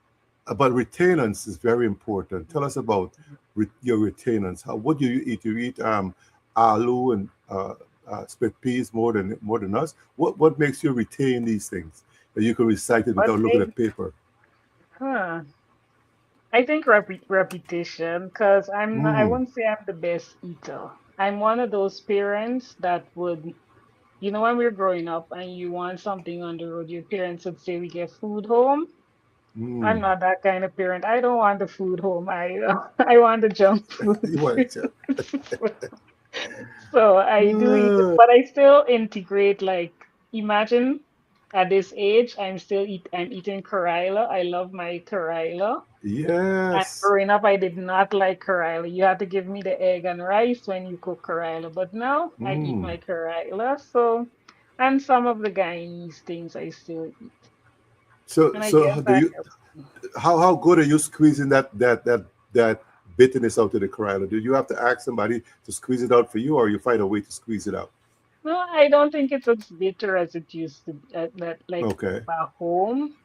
But retainance is very important. Tell us about your retainance. What do you eat? You eat aloo and split peas more than us. What makes you retain these things that you can recite it What without looking they, at paper? huh? I think repetition, because I Mm. wouldn't say I'm the best eater. I'm one of those parents that would, when we we're growing up and you want something on the road, your parents would say we get food home. I'm Mm. not that kind of parent. I don't want the food home. I I want the junk food. You want to? So I do eat, Uh, but I still integrate. Like, imagine at this age, I'm eating Karaila. I love my Karaila. And yes. growing up, I did not like Karaila. You had to give me the egg and rice when you cook Karaila. But now I eat Mm. my Karaila. So, and some of the Guyanese things I still eat. So And I so guess how do that you helps me. how good are you squeezing that bitterness out of the Corella? Do you have to ask somebody to squeeze it out for you, or you find a way to squeeze it out? No, I don't think it's as bitter as it used to be, like Okay. back home.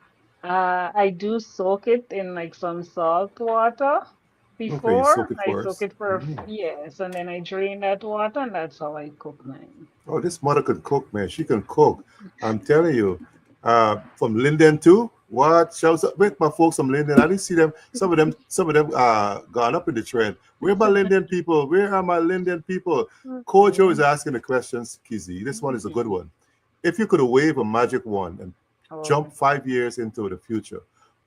I do soak it in like some salt water Okay, you Before soak it I soak first. it for yes, and then I drain that water, and that's how I cook mine. Oh, this mother can cook, man. She can cook. I'm telling you. From Linden too. What? Shouts out with my folks from Linden. I didn't see them. Some of them gone up in the trend. Where my Linden people? Where are my Linden people? Kojo is Okay. asking the questions, Kizzy. This one is a good one. If you could wave a magic wand and jump Oh, 5 years into the future,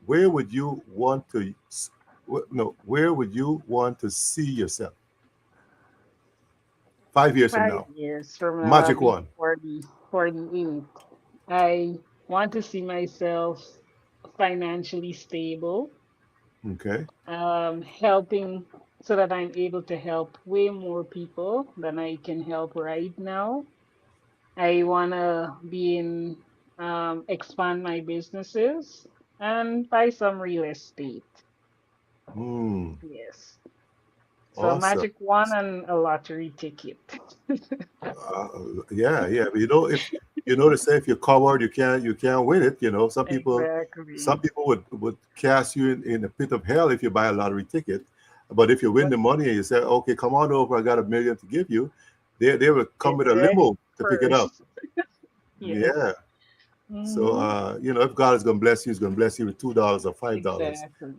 where would you want to no, where would you want to see yourself 5 years from five now? years from now, I'll Magic be wand. 48. I want to see myself financially stable, Okay. helping so that I'm able to help way more people than I can help right now. I want to be in, expand my businesses and buy some real estate. Hmm. Yes. So Awesome. magic one and a lottery ticket. Uh, yeah, yeah. But if they say if you're covered, you can't win it. Some Exactly. people would cast you in the pit of hell if you buy a lottery ticket. But if you win But the money and you say, okay, come on over, I got 1 million to give you, they will come get with a ready limo to pick it up. first. Yes. Yeah. So Mm-hmm. if God is gonna bless you, He's gonna bless you with $2 or $5. Exactly.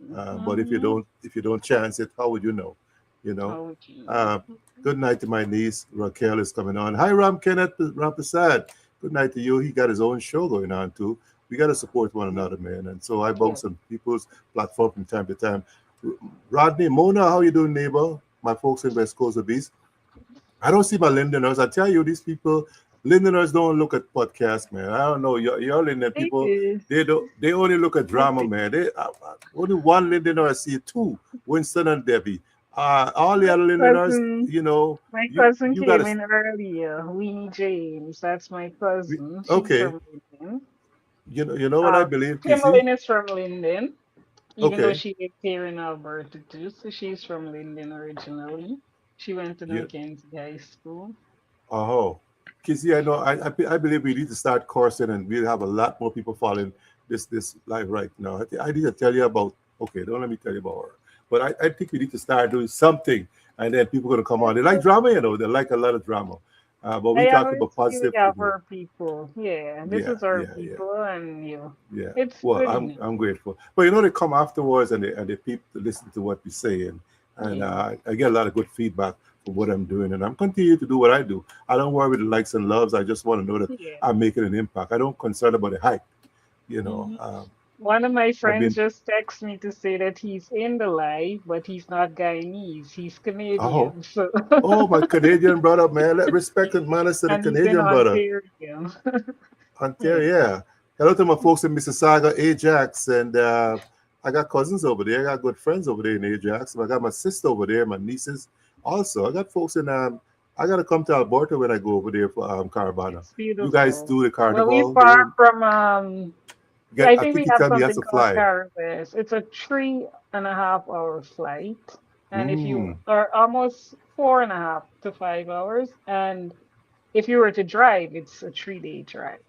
But if you Mm-hmm. don't chance it, how would you know? You know. How would you know? Uh, good night to my niece Raquel is coming on. Hi Ram Kenneth Rampasad. Good night to you. He got his own show going on too. We got to support one another, man. And so I Yeah. bounce on people's platform from time to time. Rodney Mona, how you doing, neighbor? My folks in West Coast of East. I don't see my Londoners. I tell you, these people, Londoners don't look at podcasts, man. I don't know. Your Linden It people, is. they don't. They only look at drama, Okay. man. Only one Londoner I see, two, Winston and Debbie. All the My other Londoners, cousin, my you cousin you came gotta. in earlier. Winnie James. That's my cousin. She's Okay, from Linden. you know what I believe, Kizzy. Timberlane is from Linden, even though Okay, she lives here in Alberta too. So she's from Linden originally. She went to yeah. Mackenzie High School. Oh, Kizzy, I know. I believe we need to start coursing, and we'll have a lot more people following this live right now. I need to tell you about. Okay, don't let me tell you about her. But I think we need to start doing something, and then people are going to come on. They like drama, They like a lot of drama. But we I talk always about feel we positive have things here. our people. Yeah, this Yeah, is our yeah, yeah. people, and Yeah. it's Well, good I'm enough. I'm grateful. But they come afterwards and they peep to listen to what we say and Yeah, I get a lot of good feedback for what I'm doing and I'm continuing to do what I do. I don't worry with the likes and loves. I just want to know that yeah. I'm making an impact. I don't concern about the hype. You know, hmm One of my I've friends been just texted me to say that he's in the live, but he's not Guyanese. He's oh Canadian, so oh my Canadian brother, man. Let respect and manners to the and he's in Canadian brother. Ontario. Ontario, Yeah, yeah. Hello to my folks in Mississauga, Ajax, and I got cousins over there. I got good friends over there in Ajax. I got my sister over there, my nieces. Also, I got folks in. I gotta come to Alberta when I go over there for Caravana. it's You guys beautiful. do the Well, we carnival. far You from get. I I think think we you have tell me you have something to called fly. Caraves. It's a 3.5 hour flight. And if you Mm, are almost 4.5 to 5 hours, and if you were to drive, it's a 3 day drive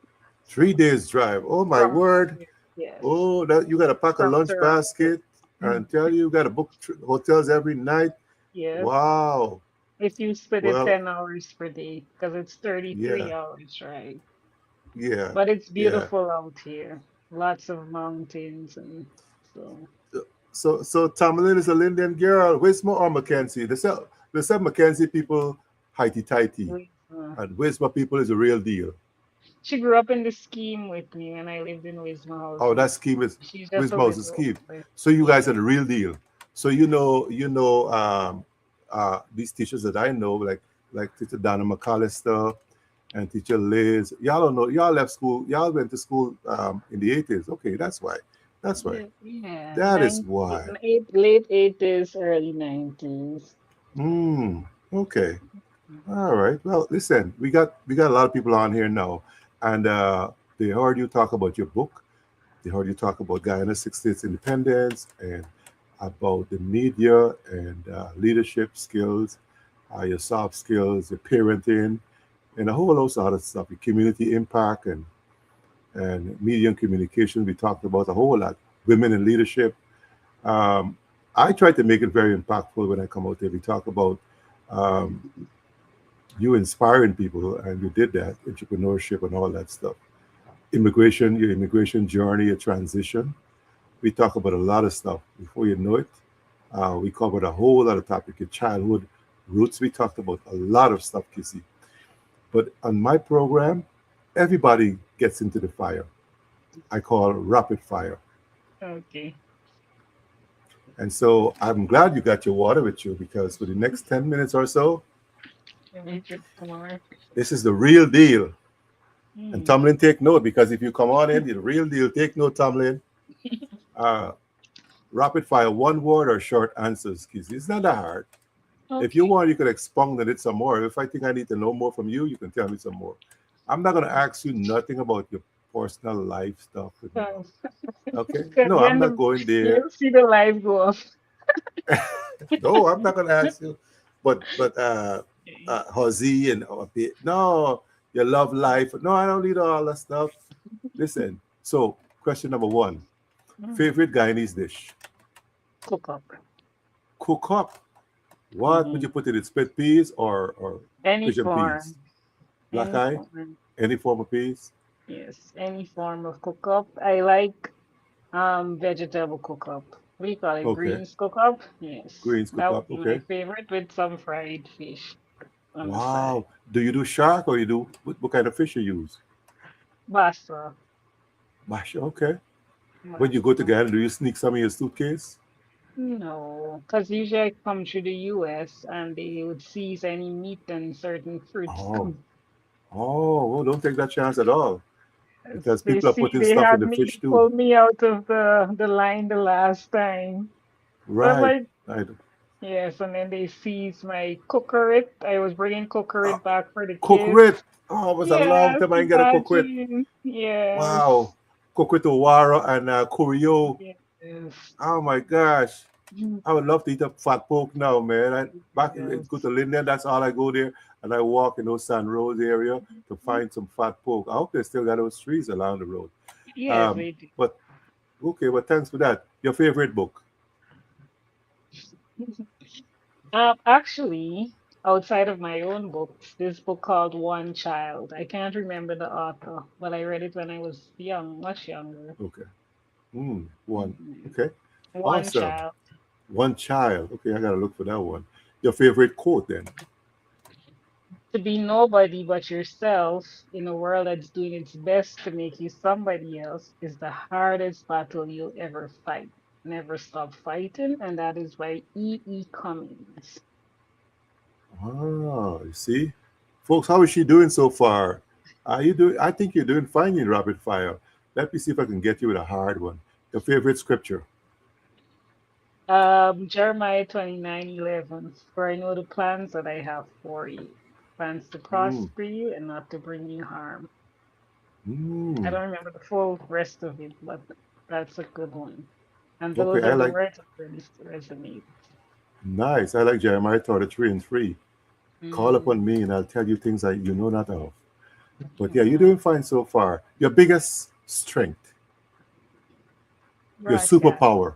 3 days drive. Oh my from word. yes, Oh, that you gotta pack a from lunch Toronto. basket and tell you gotta book hotels every night. Yes. Wow. If you split it Well, 10 hours per day, because it's 33 yeah, hours drive. yeah, But it's yeah. beautiful out here. Lots of mountains and so. So Tamlin is a Lindian girl. Wisma or Mackenzie? They said Mackenzie people highty tighty, we- uh, and Wisma people is a real deal. She grew up in the scheme with me when I lived in Wisma Oh, that Housing. scheme is She's just a Wisma is a little scheme. older. So you guys are Yeah. the real deal. So these teachers that I know, like teacher Donna McAllister and teacher Liz. Y'all don't know. Y'all left school. Y'all went to school in the 80s. Okay, that's why. That's why. Yeah, yeah. That is why. Late 80s, early 90s. Hmm. Okay. All right. Well, listen, we got a lot of people on here now, and they heard you talk about your book. They heard you talk about Guyana 60th independence and about the media and leadership skills, your soft skills, your parenting, and a whole lot of other stuff. Your community impact and media and communication. We talked about a whole lot. Women in leadership. Um, I try to make it very impactful when I come out there. We talk about um, you inspiring people, and you did that, entrepreneurship and all that stuff. Immigration, your immigration journey, your transition. We talk about a lot of stuff. Before you know it, we covered a whole lot of topic. Your childhood roots. We talked about a lot of stuff, Kissy. But on my program, everybody gets into the fire. I call rapid fire. Okay. And so I'm glad you got your water with you because for the next 10 minutes or so, Let me drink more. this is the real deal. And Mm. Tomlin, take note because if you come on in, the real deal, take note, Tomlin. Uh, rapid fire, one word or short answers, Kizzy. It's not that hard. If you Okay. want, you could expound on it some more. If I think I need to know more from you, you can tell me some more. I'm not going to ask you nothing about your personal life stuff. So, Okay? because No, I'm then not going there. you'll see the light go off. No, I'm not going to ask you. But Hosey and no, your love life. No, I don't need all that stuff. Listen. So, question number one: Mm. favorite Guyanese dish? Cook up. Cook up. What would Hmm. you put in it? Split peas or Any pigeon peas? form. Black Any eye? form. Any form of peas? Yes. Any form of cook up. I like vegetable cook up. What do you call it? Okay. Greens cook up? Yes. Greens cook That would up. be my Okay. favorite with some fried fish on the side. Wow. Do you do shark or you do what kind of fish you use? Basta. Mash. Okay. When you go to Basta. Ghana, do you sneak some in your suitcase? No, because usually I come to the US and they would seize any meat and certain fruits. Oh. Oh, well, don't take that chance at all As because they people are see, putting they stuff in had the me fish too. pull me out of the line the last time. So I'm Right. like, Right. yes, and then they seized my cookerit. I was bringing Uh, cookerit back for the cook kids. with. Oh, it was a long Yes, time I didn't get a cook with. imagine. Yes. Wow. Cook with Owara and Kurio. Yes. Oh my gosh. Mm. I would love to eat a fat pork now, man. Back go Yes. to Linden, that's all I go there. And I walk in those San Rose area to find some fat pork. I hope they still got those trees along the road. Yes, they do. But okay, well, thanks for that. Your favorite book? Actually, outside of my own books, this book called One Child. I can't remember the author, but I read it when I was young, much younger. Okay. One. Mhm. Okay. One Awesome. Child. One child. Okay, I gotta look for that one. Your favorite quote then? To be nobody but yourself in a world that's doing its best to make you somebody else is the hardest battle you'll ever fight. Never stop fighting, and that is by E. Cummings. You see, folks, how is she doing so far? Are you doing? I think you're doing fine in rapid fire. Let me see if I can get you with a hard one. Your favorite scripture? Jeremiah 29:11. For I know the plans that I have for you, plans to Mm, prosper you and not to bring you harm. I mm. don't remember the full rest of it, but that's a good one. And Okay, those I are the like words that really resonate. nice. I like Jeremiah 33:3. Call Mm, upon me and I'll tell you things that you know not of. But yeah, you're mhm. doing fine so far. Your biggest strength, your Broadcast. superpower,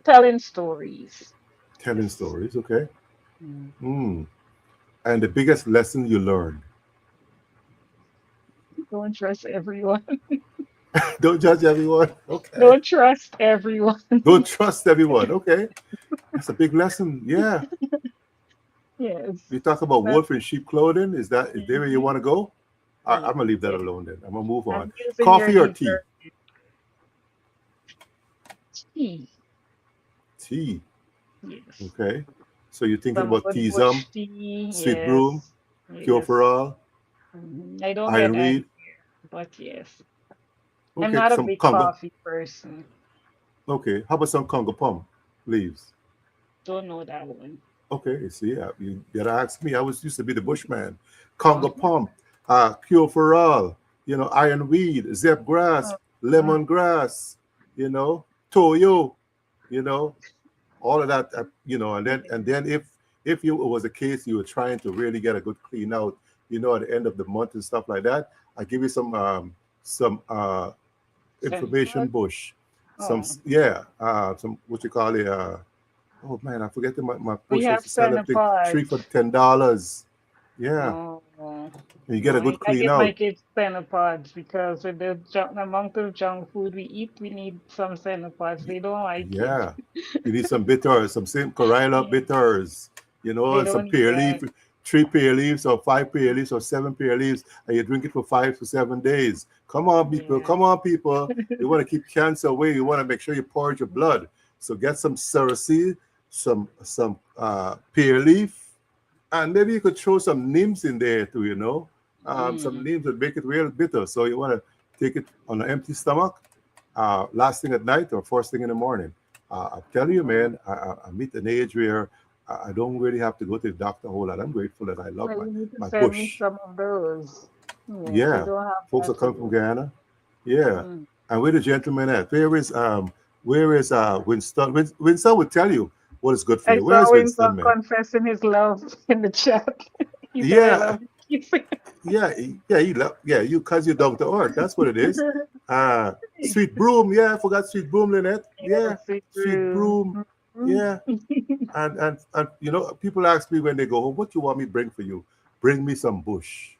Telling stories. telling Yes. stories, okay? Mm. Mm. And the biggest lesson you learned. Don't trust everyone. Don't judge everyone, okay? Don't trust everyone. Don't trust everyone, okay? That's a big lesson. Yeah. Yes. We talk about That, wolf in sheep clothing. Is there where you mhm. want to go? I'm Yes. gonna leave that Yes. alone then. I'm gonna move on. I'm using your Coffee or tea? tea. Tea. Yes. Okay. So you're thinking Some about good Teasum, bush tea. Sweet Broom, Yes. Cure for Yes. All, I don't get Ironweed. angry, but yes. I'm Okay, not a some big Congo. coffee person. Okay, how about some Congo Palm leaves? Don't know that one. Okay, you see, you gotta ask me. I was used to be the bushman. Congo Palm, Cure for All, Ironweed, Zep Grass, Mhm. Lemongrass, Toyo, you know, all of that, and then if you it was a case you were trying to really get a good clean out, at the end of the month and stuff like that, I give you some Sense information that. bush. some, Oh, yeah, some, what you call it, oh man, I forget my we push have used to sell them thing, three for cenopods. $10. Yeah, Oh, and you get a no, good I clean give my out. kids cenopods because with the amount of junk food we eat, we need some cenopods. They don't like it. Yeah, you need some bitters, some same Corilla Yeah, bitters, they and some don't eat pear leaf, that. 3 pear leaves or 5 pear leaves or 7 pear leaves, and you drink it for 5 to 7 days. Come on, people, Yeah. come on, people. You want to keep cancer away. You want to make sure you purge your blood. So get some cerasee, some pear leaf, and maybe you could throw some names in there too, some Mm. names that make it real bitter. So you want to take it on an empty stomach, last thing at night or first thing in the morning. I'm telling you, Oh, man, I'm at an age where I don't really have to go to the doctor a whole lot. I'm grateful that I love well, you need to my send me bush. some of those. Yes, we Yeah, don't have folks are that coming from here. Guyana. Yeah, Mm. and where the gentleman at? Where is Winston? Winston will tell you what is good for I you. Where saw is Winston, Winston man? confessing his love in the chat. He said, I Yeah, love you. yeah, you cause you're down to earth. That's what it is. Sweet broom, yeah, I forgot sweet broom, Lynette. Yeah, Yes, we sweet do. broom, Mhm. yeah. And people ask me when they go home, what you want me to bring for you? Bring me some bush,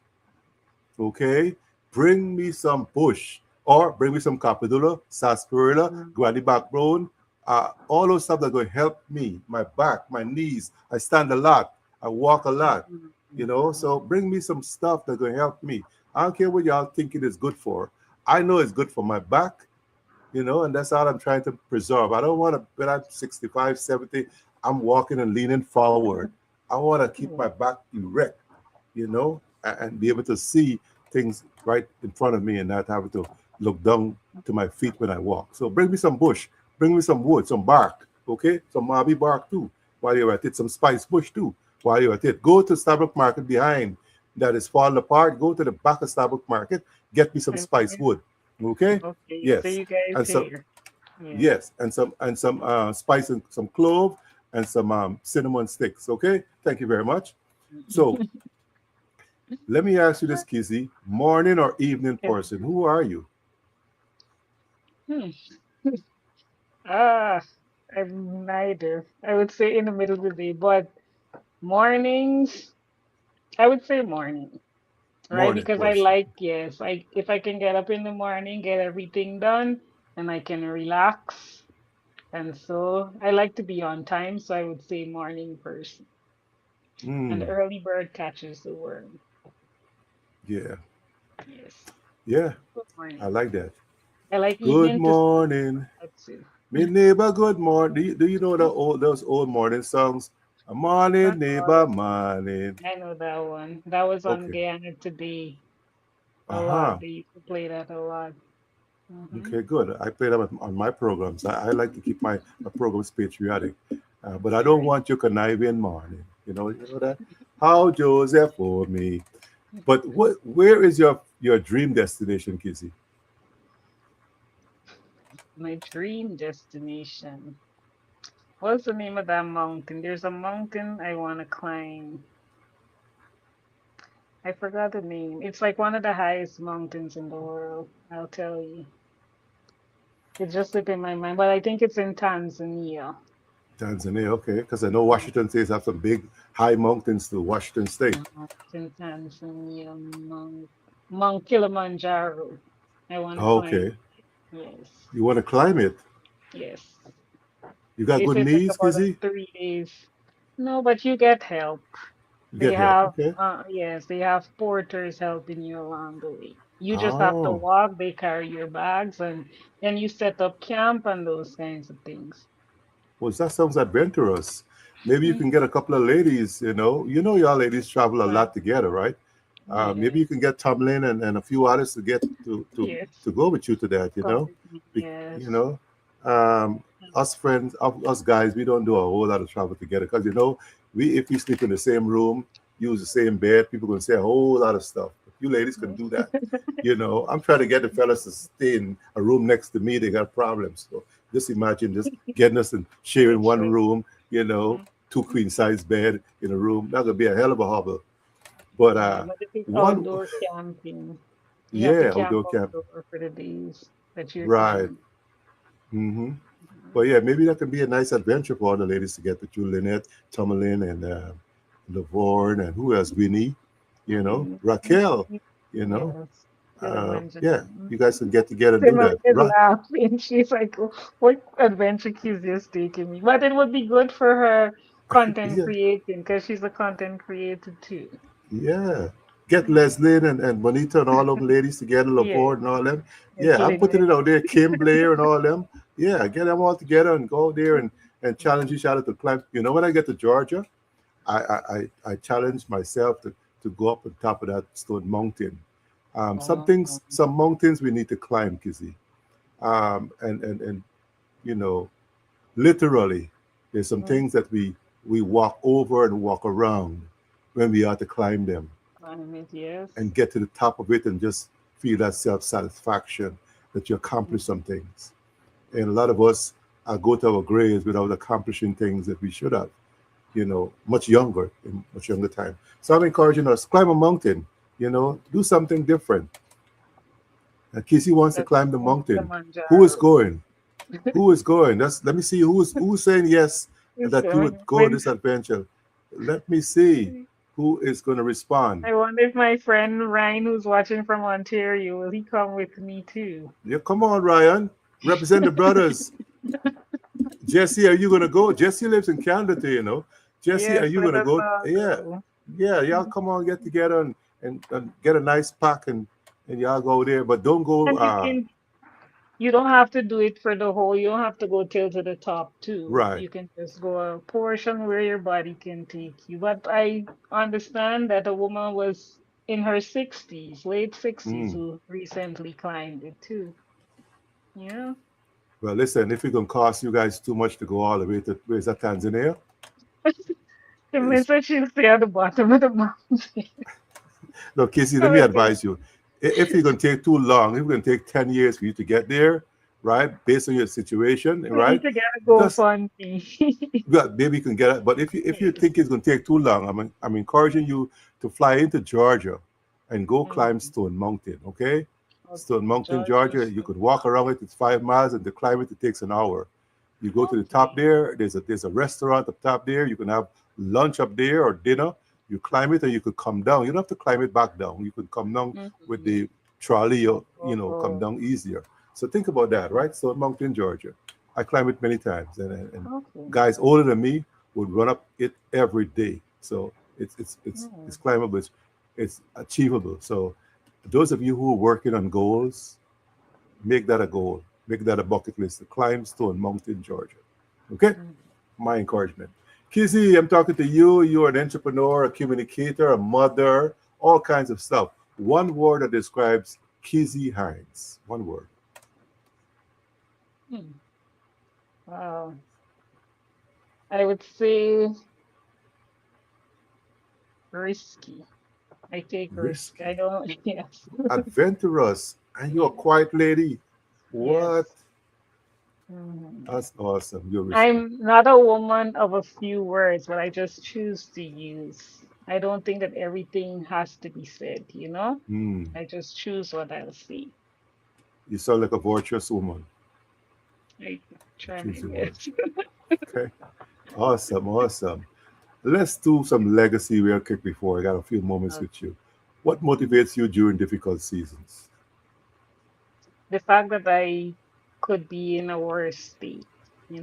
okay? Bring me some bush, or bring me some capidula, sarsaparilla, Mm, granny backbone, all those stuff that going to help me, my back, my knees. I stand a lot, I walk a lot, mm, So bring me some stuff that going to help me. I don't care what y'all think it is good for. I know it's good for my back, and that's all I'm trying to preserve. I don't want to, when I'm 65, 70, I'm walking and leaning forward. I want to keep my mm. back erect, and be able to see things right in front of me and not having to look down to my feet when I walk. So bring me some bush, bring me some wood, some bark, okay? Some Mabi bark too. While you're at it, some spice bush too. While you're at it, go to Starbuck Market behind that is falling apart. Go to the back of Starbuck Market, get me some spice Okay, wood, okay? okay. So Yes, you guys and so here. Yes. yes, and some spice and some clove and some cinnamon sticks. Okay, thank you very much. So let me ask you this, Kizzy: morning or evening Okay. person? Who are you? Hmm. Ah, I'm neither. I would say in the middle of the day, but mornings, I would say morning, right? Morning Because I person. like, yes, if I can get up in the morning, get everything done, and I can relax. And so I like to be on time, so I would say morning person. And the Mm, early bird catches the worm. yeah, Yes. yeah, Good I morning. like that. I like Good evening to sleep. morning, That's it. me neighbor. Good morning. Do you know those old morning songs? A morning, neighbor, Oh, morning. I know that one. That was on Okay. Guyana today a lot. Uh-huh. They used to play that a lot. Hmm. Okay, good. I play them on my programs. I like to keep my programs patriotic, but I don't Right. want your conniving morning. You know that. How Joseph for me. But where is your dream destination, Kizzy? My dream destination. What's the name of that mountain? There's a mountain I want to climb. I forgot the name. It's like one of the highest mountains in the world. I'll tell you. It just slipped in my mind, but I think it's in Tanzania. Tanzania, okay, because I know Yeah, Washington State have some big high mountains to Washington State. it's in Tanzania, Mount Kilimanjaro. I want to climb. Okay, Yes, you want to climb it? yes. You got They good say it take knees, about Kizzy? 3 days. No, but you get help. You They get help, have, okay? yes, they have porters helping you along the way. You just have to Oh, walk. They carry your bags, and then you set up camp and those kinds of things. well, that sounds adventurous. Maybe you Mm, can get a couple of ladies. Y'all ladies travel a well, lot together, right? Maybe yes, you can get Tomlin and a few others to get yes. to go with you to that. Come with me. Be- Yes. you know, us friends, us guys, we don't do a whole lot of travel together because we if we sleep in the same room, use the same bed, people gonna say a whole lot of stuff. But you ladies can do that. I'm trying to get the fellas to stay in a room next to me. They got problems. So just imagine just getting us and sharing That's one right. room. Mhm. Two queen size bed in a room. That could be a hell of a hobble. But Yeah, but if it's one, outdoor camping, you have to yeah, camp outdoor camp, outdoor for the days that you're right? camping. Mm-hmm. But yeah, maybe that can be a nice adventure for all the ladies to get to you, Lynette, Tomalin, and Lavorne, and who else? Winnie, Mhm. Raquel, you know. Yes, Kilimanjaro. Yeah, you guys can get together and do Timothy that. is Right? laughing. She's like, what adventure is this taking me? But it would be good for her content Yeah, creating because she's a content creator too. yeah. Get Yeah. Leslie and Bonita and all them ladies together, Yes, Lavore and all them. yes, Yeah, I'm putting Lynette. it out there. Kim Blair and all them. Yeah, get them all together and go there and challenge each other to climb. You know, when I get to Georgia, I challenge myself to go up on top of that stone mountain. Some mountains we need to climb, Kizzy. And you know, literally, there's some Mm, things that we walk over and walk around when we are to climb them climate, yes. and get to the top of it and just feel that self satisfaction that you accomplished some things. And a lot of us go to our graves without accomplishing things that we should have, much younger, in much younger time. So I'm encouraging us, climb a mountain, do something different. And Casey wants to That's climb the mountain. Who is Kilimanjaro. going? Who is going? Let me see who's saying yes and It's that you would going. go on this adventure. Let me see who is going to respond. I wonder if my friend Ryan, who's watching from Ontario, will he come with me too? Yeah, come on, Ryan. Represent the brothers. Jesse, are you gonna go? Jesse lives in Canada, too, Jesse, are Yes, you let gonna us go? all Yeah, go. yeah, y'all come on, get together and get a nice pack and y'all go there. But don't go And you don't have to do it for the whole, you don't have to go till to the top too. right. You can just go a portion where your body can take you. But I understand that a woman was in her 60s, late 60s, Mm. who recently climbed it too. Yeah. Well, listen, if it's gonna cost you guys too much to go all the way to where's that Tanzania? The It's, mister she'll stay at the bottom of the mountain. no, Casey, let me Oh, okay. advise you. If it's gonna take too long, if it's gonna take 10 years for you to get there, right? Based on your situation, We need right? to get a Just GoFundMe. well, maybe you can get it. But if you Yes. think it's going to take too long, I'm encouraging you to fly into Georgia and go climb Mm, Stone Mountain. Okay, Stone okay. Mountain, Georgia Georgia. You State could walk around Mountain. it. It's 5 miles, and to climb it, it takes an hour. You go to the top Okay. there. There's a restaurant up top there. You can have lunch up there or dinner. You climb it, and you could come down. You don't have to climb it back down. You could come down with Mm-hmm. the trolley, or come Oh, down easier. So think about that, right? Stone Mountain, Georgia. I climb it many times, and okay. guys older than me would run up it every day. So it's Mm, climbable. It's achievable. So those of you who are working on goals, make that a goal. Make that a bucket list to climb Stone Mountain, Georgia. Okay? mm. My encouragement. Kizzy, I'm talking to you. You're an entrepreneur, a communicator, a mother, all kinds of stuff. One word that describes Kizzy Hinds. One word. Hmm. Wow. I would say risky. I take risk. Risky, I don't, yes. adventurous, and you're a Yes. quiet lady. What? Yes. Mhm. That's awesome. You're risky. I'm not a woman of a few words, but I just choose to use. I don't think that everything has to be said, you know? Hmm. I just choose what I'll see. You sound like a virtuous woman. I try my Choose your word. best. Okay. Awesome. Awesome. Let's do some legacy real quick before I got a few moments with Okay. you. What motivates you during difficult seasons? The fact that I could be in a worse state,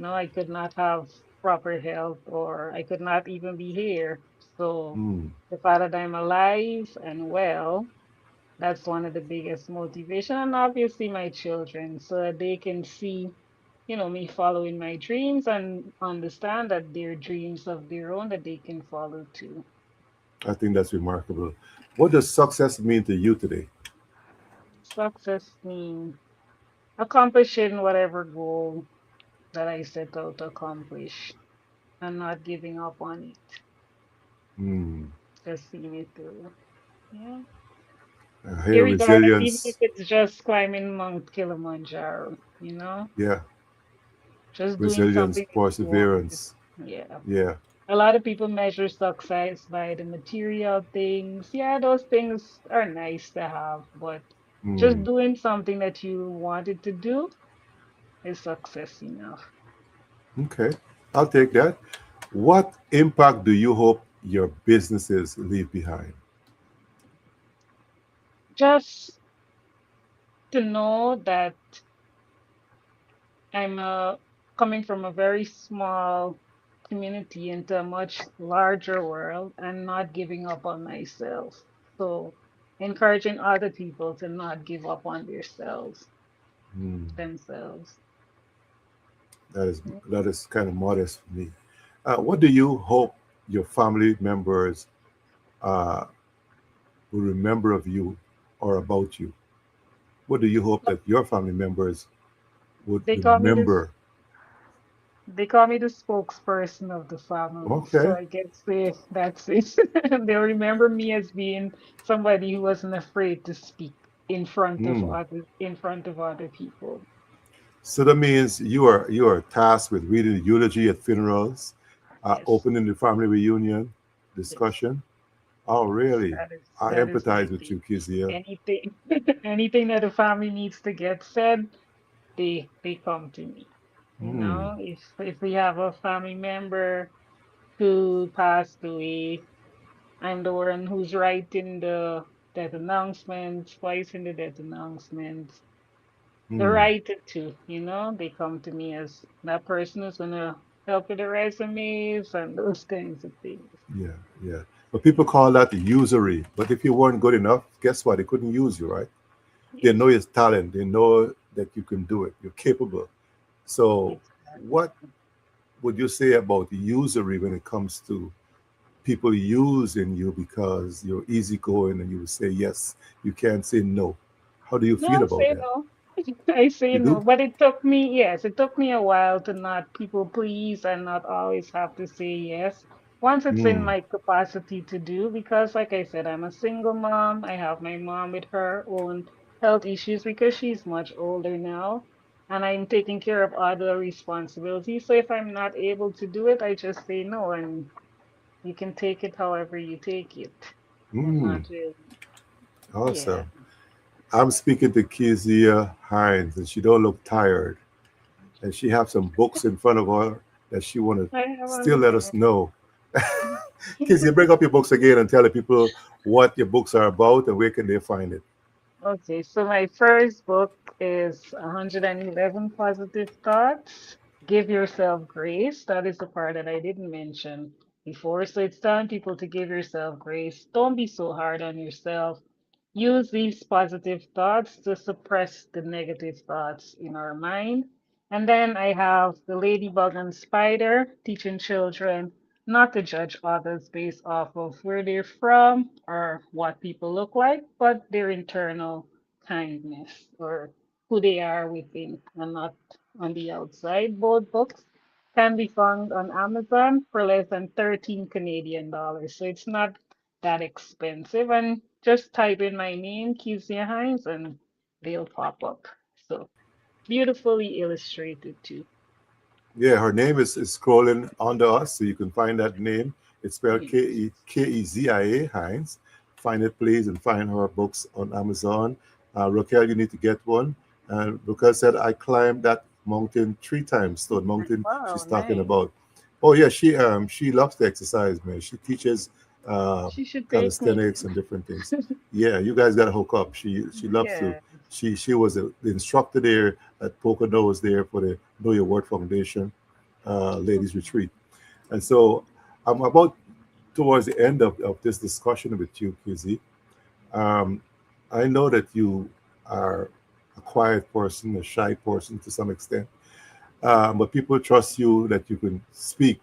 I could not have proper health or I could not even be here. So Hmm. the fact that I'm alive and well, that's one of the biggest motivation. And obviously my children, so that they can see, me following my dreams and understand that they're dreams of their own that they can follow too. I think that's remarkable. What does success mean to you today? Success means accomplishing whatever goal that I set out to accomplish and not giving up on it. Hmm. Just seeing it through. Yeah. I hear Irregardless, even if resilience. it's just climbing Mount Kilimanjaro, Yeah. just doing Resilience, something that you want. perseverance. Yeah. Yeah. A lot of people measure success by the material things. Yeah, those things are nice to have, but just Hmm. doing something that you wanted to do, is success enough. Okay, I'll take that. What impact do you hope your businesses leave behind? Just to know that I'm coming from a very small community into a much larger world and not giving up on myself. So encouraging other people to not give up on Hmm, themselves. that is Mm. that is kind of modest for me. What do you hope your family members uh, will remember of you or about you? What do you hope that your family members would They call me this remember? they call me the spokesperson of the family. So Okay. I guess that's it. They'll remember me as being somebody who wasn't afraid to speak Hmm. in front of other people. So that means you are tasked with reading the eulogy at funerals, Yes. opening the family reunion Yes. discussion. Oh, Yes, really? I that is my empathize with thing. you, Kizia. Anything anything that the family needs to get said, they come to me. You Hmm. know, if we have a family member who passed away, I'm the one who's writing the death announcements, voicing the death announcements. The Hmm. writer too, you know, they come to me as that person who's gonna help with the resumes and those kinds of things. Yeah, yeah. But people call that usury. But if you weren't good enough, guess what? They couldn't use you, right? They know Yes, your talent. They know that you can do it. You're capable. So, exactly. what would you say about usury when it comes to people using you because you're easygoing and you would say yes, you can't say no? How do you No, feel I about say that? no. I say You no. do? But it took me, yes, it took me a while to not people please and not always have to say yes. Once it's in Hmm. my capacity to do, because like I said, I'm a single mom. I have my mom with her own health issues because she's much older now. And I'm taking care of other responsibilities. So if I'm not able to do it, I just say no. And you can take it however you take it. I'm Hmm. not really, yeah. Awesome. I'm speaking to Kezia Hinds, and she don't look tired. And she have some books in front of her that she want to I have still on let us there. know. Kezia, bring up your books again and tell the people what your books are about and where can they find it. Okay, so my first book is 111 Positive Thoughts. Give yourself grace. That is the part that I didn't mention before. So it's telling people to give yourself grace. Don't be so hard on yourself. Use these positive thoughts to suppress the negative thoughts in our mind. And then I have The Ladybug and Spider, teaching children not to judge others based off of where they're from or what people look like, but their internal kindness or who they are within and not on the outside. Both books can be found on Amazon for less than 13 Canadian dollars. So it's not that expensive. And just type in my name, Kezia Hinds, and they'll pop up. So beautifully illustrated too. Yeah, her name is scrolling under us, so you can find that name. It's spelled Yes. Kezia Hines. Find it, please, and find her books on Amazon. Raquel, you need to get one. And Raquel said, I climbed that mountain 3 times. Stone Mountain, she's Wow, talking nice. about. Oh yeah, she loves to exercise, man. She teaches uh, She should take me calisthenics and different things. Yeah, you guys got to hook up. She loves to. then. She was the instructor there at Poconos there for the Know Your Word Foundation ladies retreat. And so I'm about towards the end of this discussion with you, Kizzy. Um, I know that you are a quiet person, a shy person to some extent, but people trust you that you can speak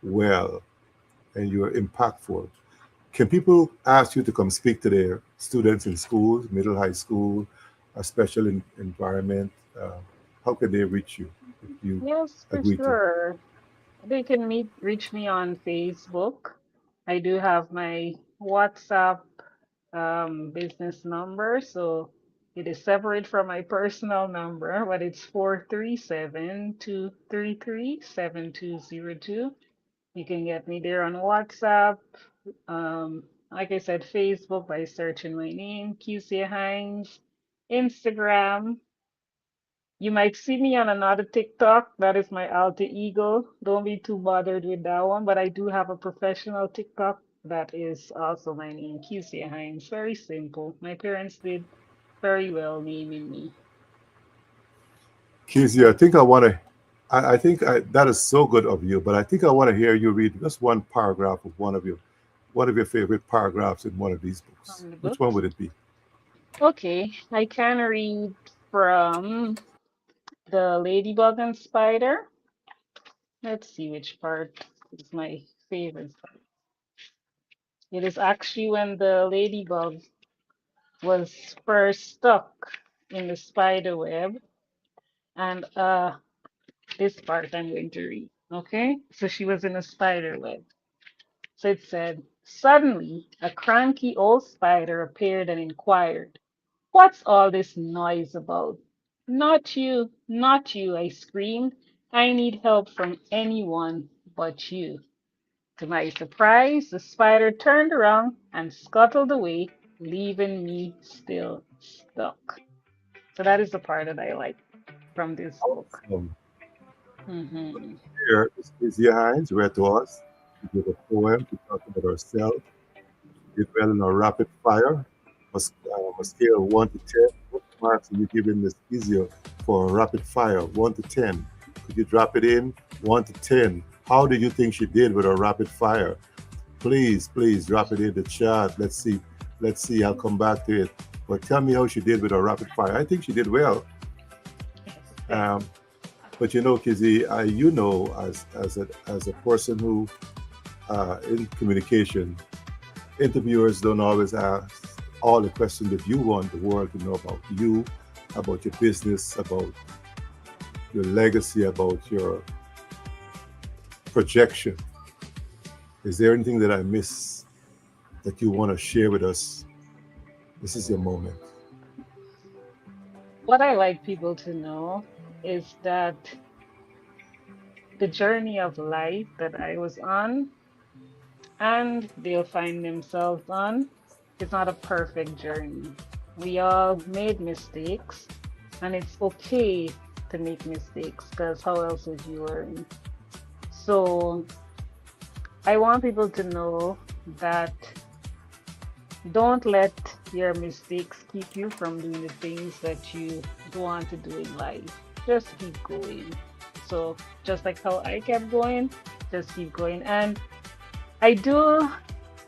well and you're impactful. Can people ask you to come speak to their students in schools, middle high school, a special environment? How can they reach you if you Yes, for agree to? sure. They can reach me on Facebook. I do have my WhatsApp business number, so it is separate from my personal number, but it's 437-233-7202. You can get me there on WhatsApp. Like I said, Facebook by searching my name, Kezia Hinds, Instagram. You might see me on another TikTok. That is my alter ego. Don't be too bothered with that one. But I do have a professional TikTok that is also my name, Kezia Hinds. Very simple. My parents did very well naming me. Kizzy, I think I want to. That is so good of you, but I think I want to hear you read just one paragraph of one of your favorite paragraphs in one of these books. From the Which one books. would it be? Okay, I can read from The Ladybug and Spider. Let's see which part is my favorite part. It is actually when the ladybug was first stuck in the spider web, and this part I'm going to read. Okay, so she was in a spider web. So it said, suddenly a cranky old spider appeared and inquired, "What's all this noise about?" "Not you, not you," I screamed. "I need help from anyone but you." To my surprise, the spider turned around and scuttled away, leaving me still stuck. So that is the part that I like from this book. Um, Hmm. Here is Kezia Hines read to us. She did a poem to talk about herself. She did well in a rapid fire. A scale of 1 to 10. What marks are you giving Miss Kezia for a rapid fire? 1 to 10. Could you drop it in? 1 to 10. How do you think she did with her rapid fire? Please drop it in the chat. Let's see. Let's see. I'll come back to it. But tell me how she did with her rapid fire. I think she did well. Yes, thank Um, but you know, Kizzy, you know, as a person who in communication, interviewers don't always ask all the questions that you want the world to know about you, about your business, about your legacy, about your projection. Is there anything that I miss that you want to share with us? This is your moment. What I like people to know is that the journey of life that I was on and they'll find themselves on is not a perfect journey. We all made mistakes, and it's okay to make mistakes because how else would you learn? So I want people to know that don't let your mistakes keep you from doing the things that you want to do in life. Just keep going. So just like how I kept going, just keep going. And I do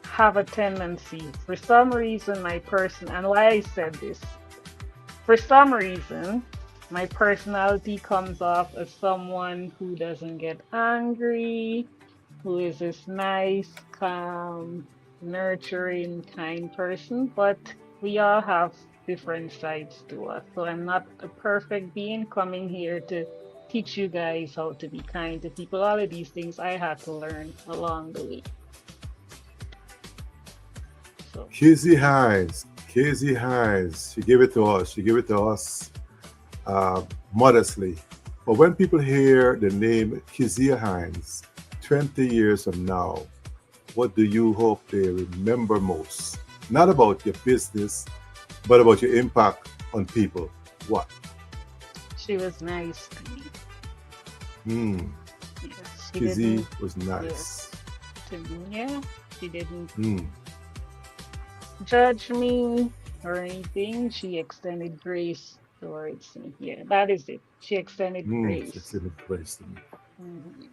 have a tendency, for some reason, my person, and why I said this, for some reason, my personality comes off as someone who doesn't get angry, who is this nice, calm, nurturing, kind person, but we all have different sides to us. So I'm not a perfect being coming here to teach you guys how to be kind to people. All of these things I had to learn along the way. So Kizzy Hines, Kizzy Hines, she gave it to us. She gave it to us uh, modestly. But when people hear the name Kezia Hines 20 years from now, what do you hope they remember most? Not about your business, but about your impact on people. What? she was nice to me. Hmm. Yes, she Kizzy didn't, was yes, nice. to me, yeah, she didn't Hmm. judge me or anything. She extended grace towards me. Yeah, that is it. She extended Hmm. It's grace. in place to me. Mhm.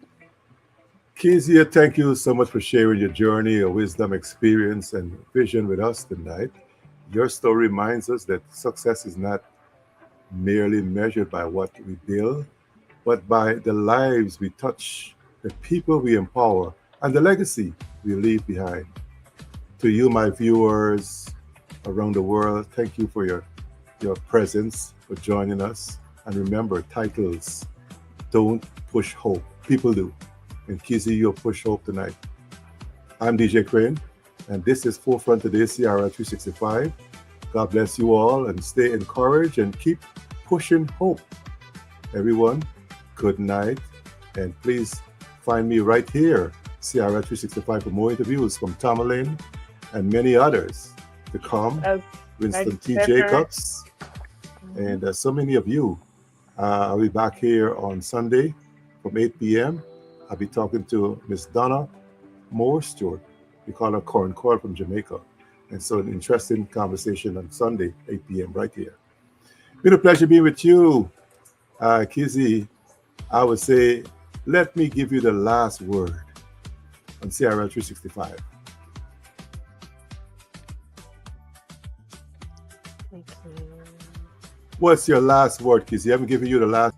Kezia, thank you so much for sharing your journey, your wisdom, experience, and vision with us tonight. Your story reminds us that success is not merely measured by what we build, but by the lives we touch, the people we empower, and the legacy we leave behind. To you, my viewers around the world, thank you for your presence, for joining us. And remember, titles don't push hope. People do. And Kizzy, you'll push hope tonight. I'm DJ Crane, and this is Forefront Today, CRR 365. God bless you all, and stay encouraged and keep pushing hope. Everyone, good night, and please find me right here, CRR 365, for more interviews from Tamerlane and many others to come. I, I Winston T. better. Jacobs, Mhm. and so many of you. I'll be back here on Sunday from 8 p.m. I'll be talking to Miss Donna Moore Stewart. We call her Corn Coil from Jamaica. And so an interesting conversation on Sunday, 8 p.m. right here. Been a pleasure being with you, Kezia. I would say, let me give you the last word on CRL 365. Okay. What's your last word, Kezia? I'm giving you the last.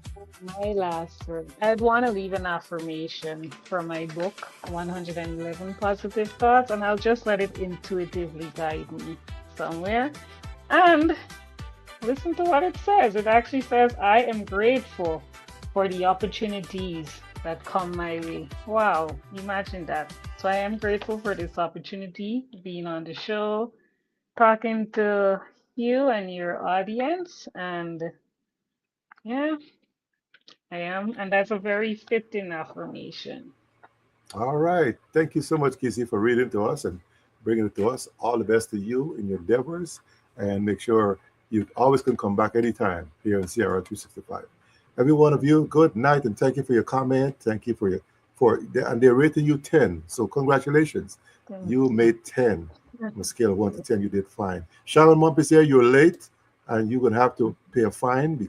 My last word. I'd want to leave an affirmation from my book, 111 Positive Thoughts, and I'll just let it intuitively guide me somewhere. And listen to what it says. It actually says, I am grateful for the opportunities that come my way. Wow, imagine that. So I am grateful for this opportunity, being on the show, talking to you and your audience. And yeah, I am. And that's a very fitting affirmation. All right. Thank you so much, Kezia, for reading to us and bringing it to us. All the best to you in your endeavors. And make sure you always can come back anytime here in CRL 365. Every one of you, good night, and thank you for your comment. Thank you and they're rating you 10. So congratulations. You made 10. On a scale of 1 to 10, you did fine. Sharon Mumpis here, you're late, and you're going to have to pay a fine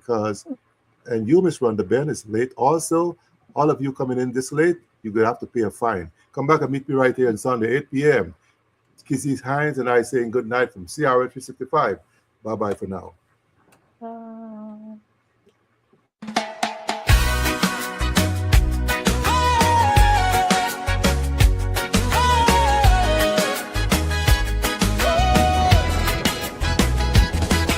and you, Miss Rhonda Ben, is late. Also, all of you coming in this late, you're going to have to pay a fine. Come back and meet me right here on Sunday, 8 p.m. Kezia Hinds and I saying good night from CRL 365. Bye-bye for now.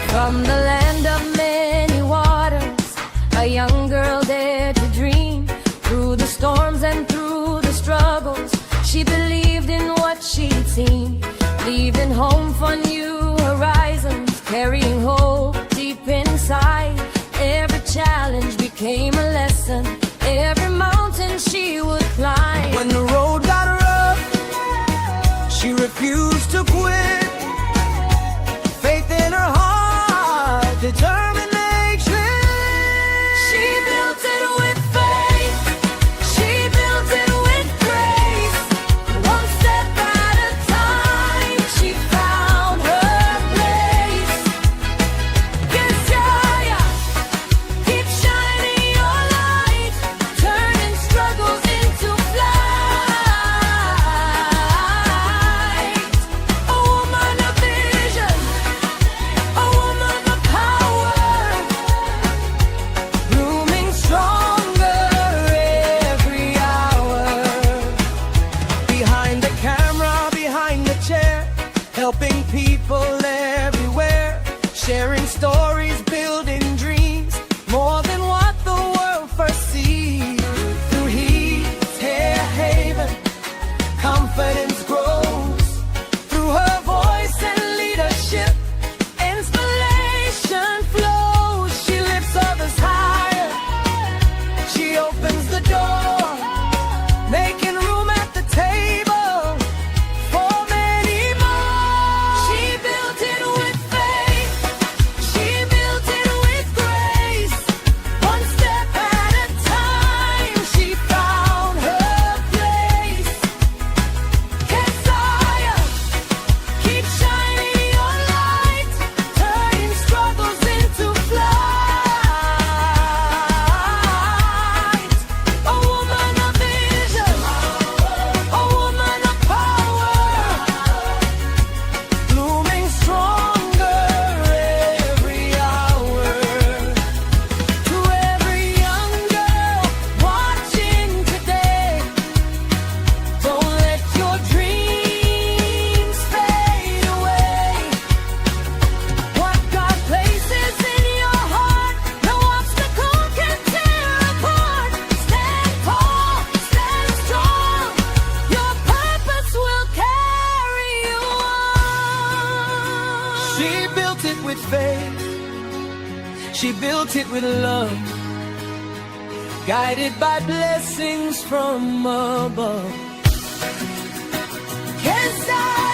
From the land of many waters, a young girl dared to dream. Through the storms and through the struggles, she believed in what she'd seen. Leaving home for new horizons, carrying hope deep inside. Every challenge became a lesson, every mountain she would climb. When the road got rough, she refused to quit. Faith in her heart, determination. She built it with faith, she built it with grace. One step at a time, she found her place. Kezia, keep shining your light, turning struggles into flight. A woman of vision, a woman of power, blooming stronger every hour. Behind the camera, behind the chair, helping people everywhere, sharing stories, building dreams, more than what the world first sees. Through Heath, haven, confidence grows. Through her voice and leadership, inspiration flows. She lifts others higher, she opens the door, making room at the table for many more. She built it with faith, she built it with grace. One step at a time, she found her place. Kezia, keep shining your light, turning struggles into flight. A woman of vision, a woman of power, Blooming stronger every hour. to every young girl watching today. Don't let your dreams fade away. What God places in your heart, no obstacle can tear apart. Stand tall, stand strong, your purpose will carry you on. She built it with faith, she built it with love, guided by blessings from above. Kezia,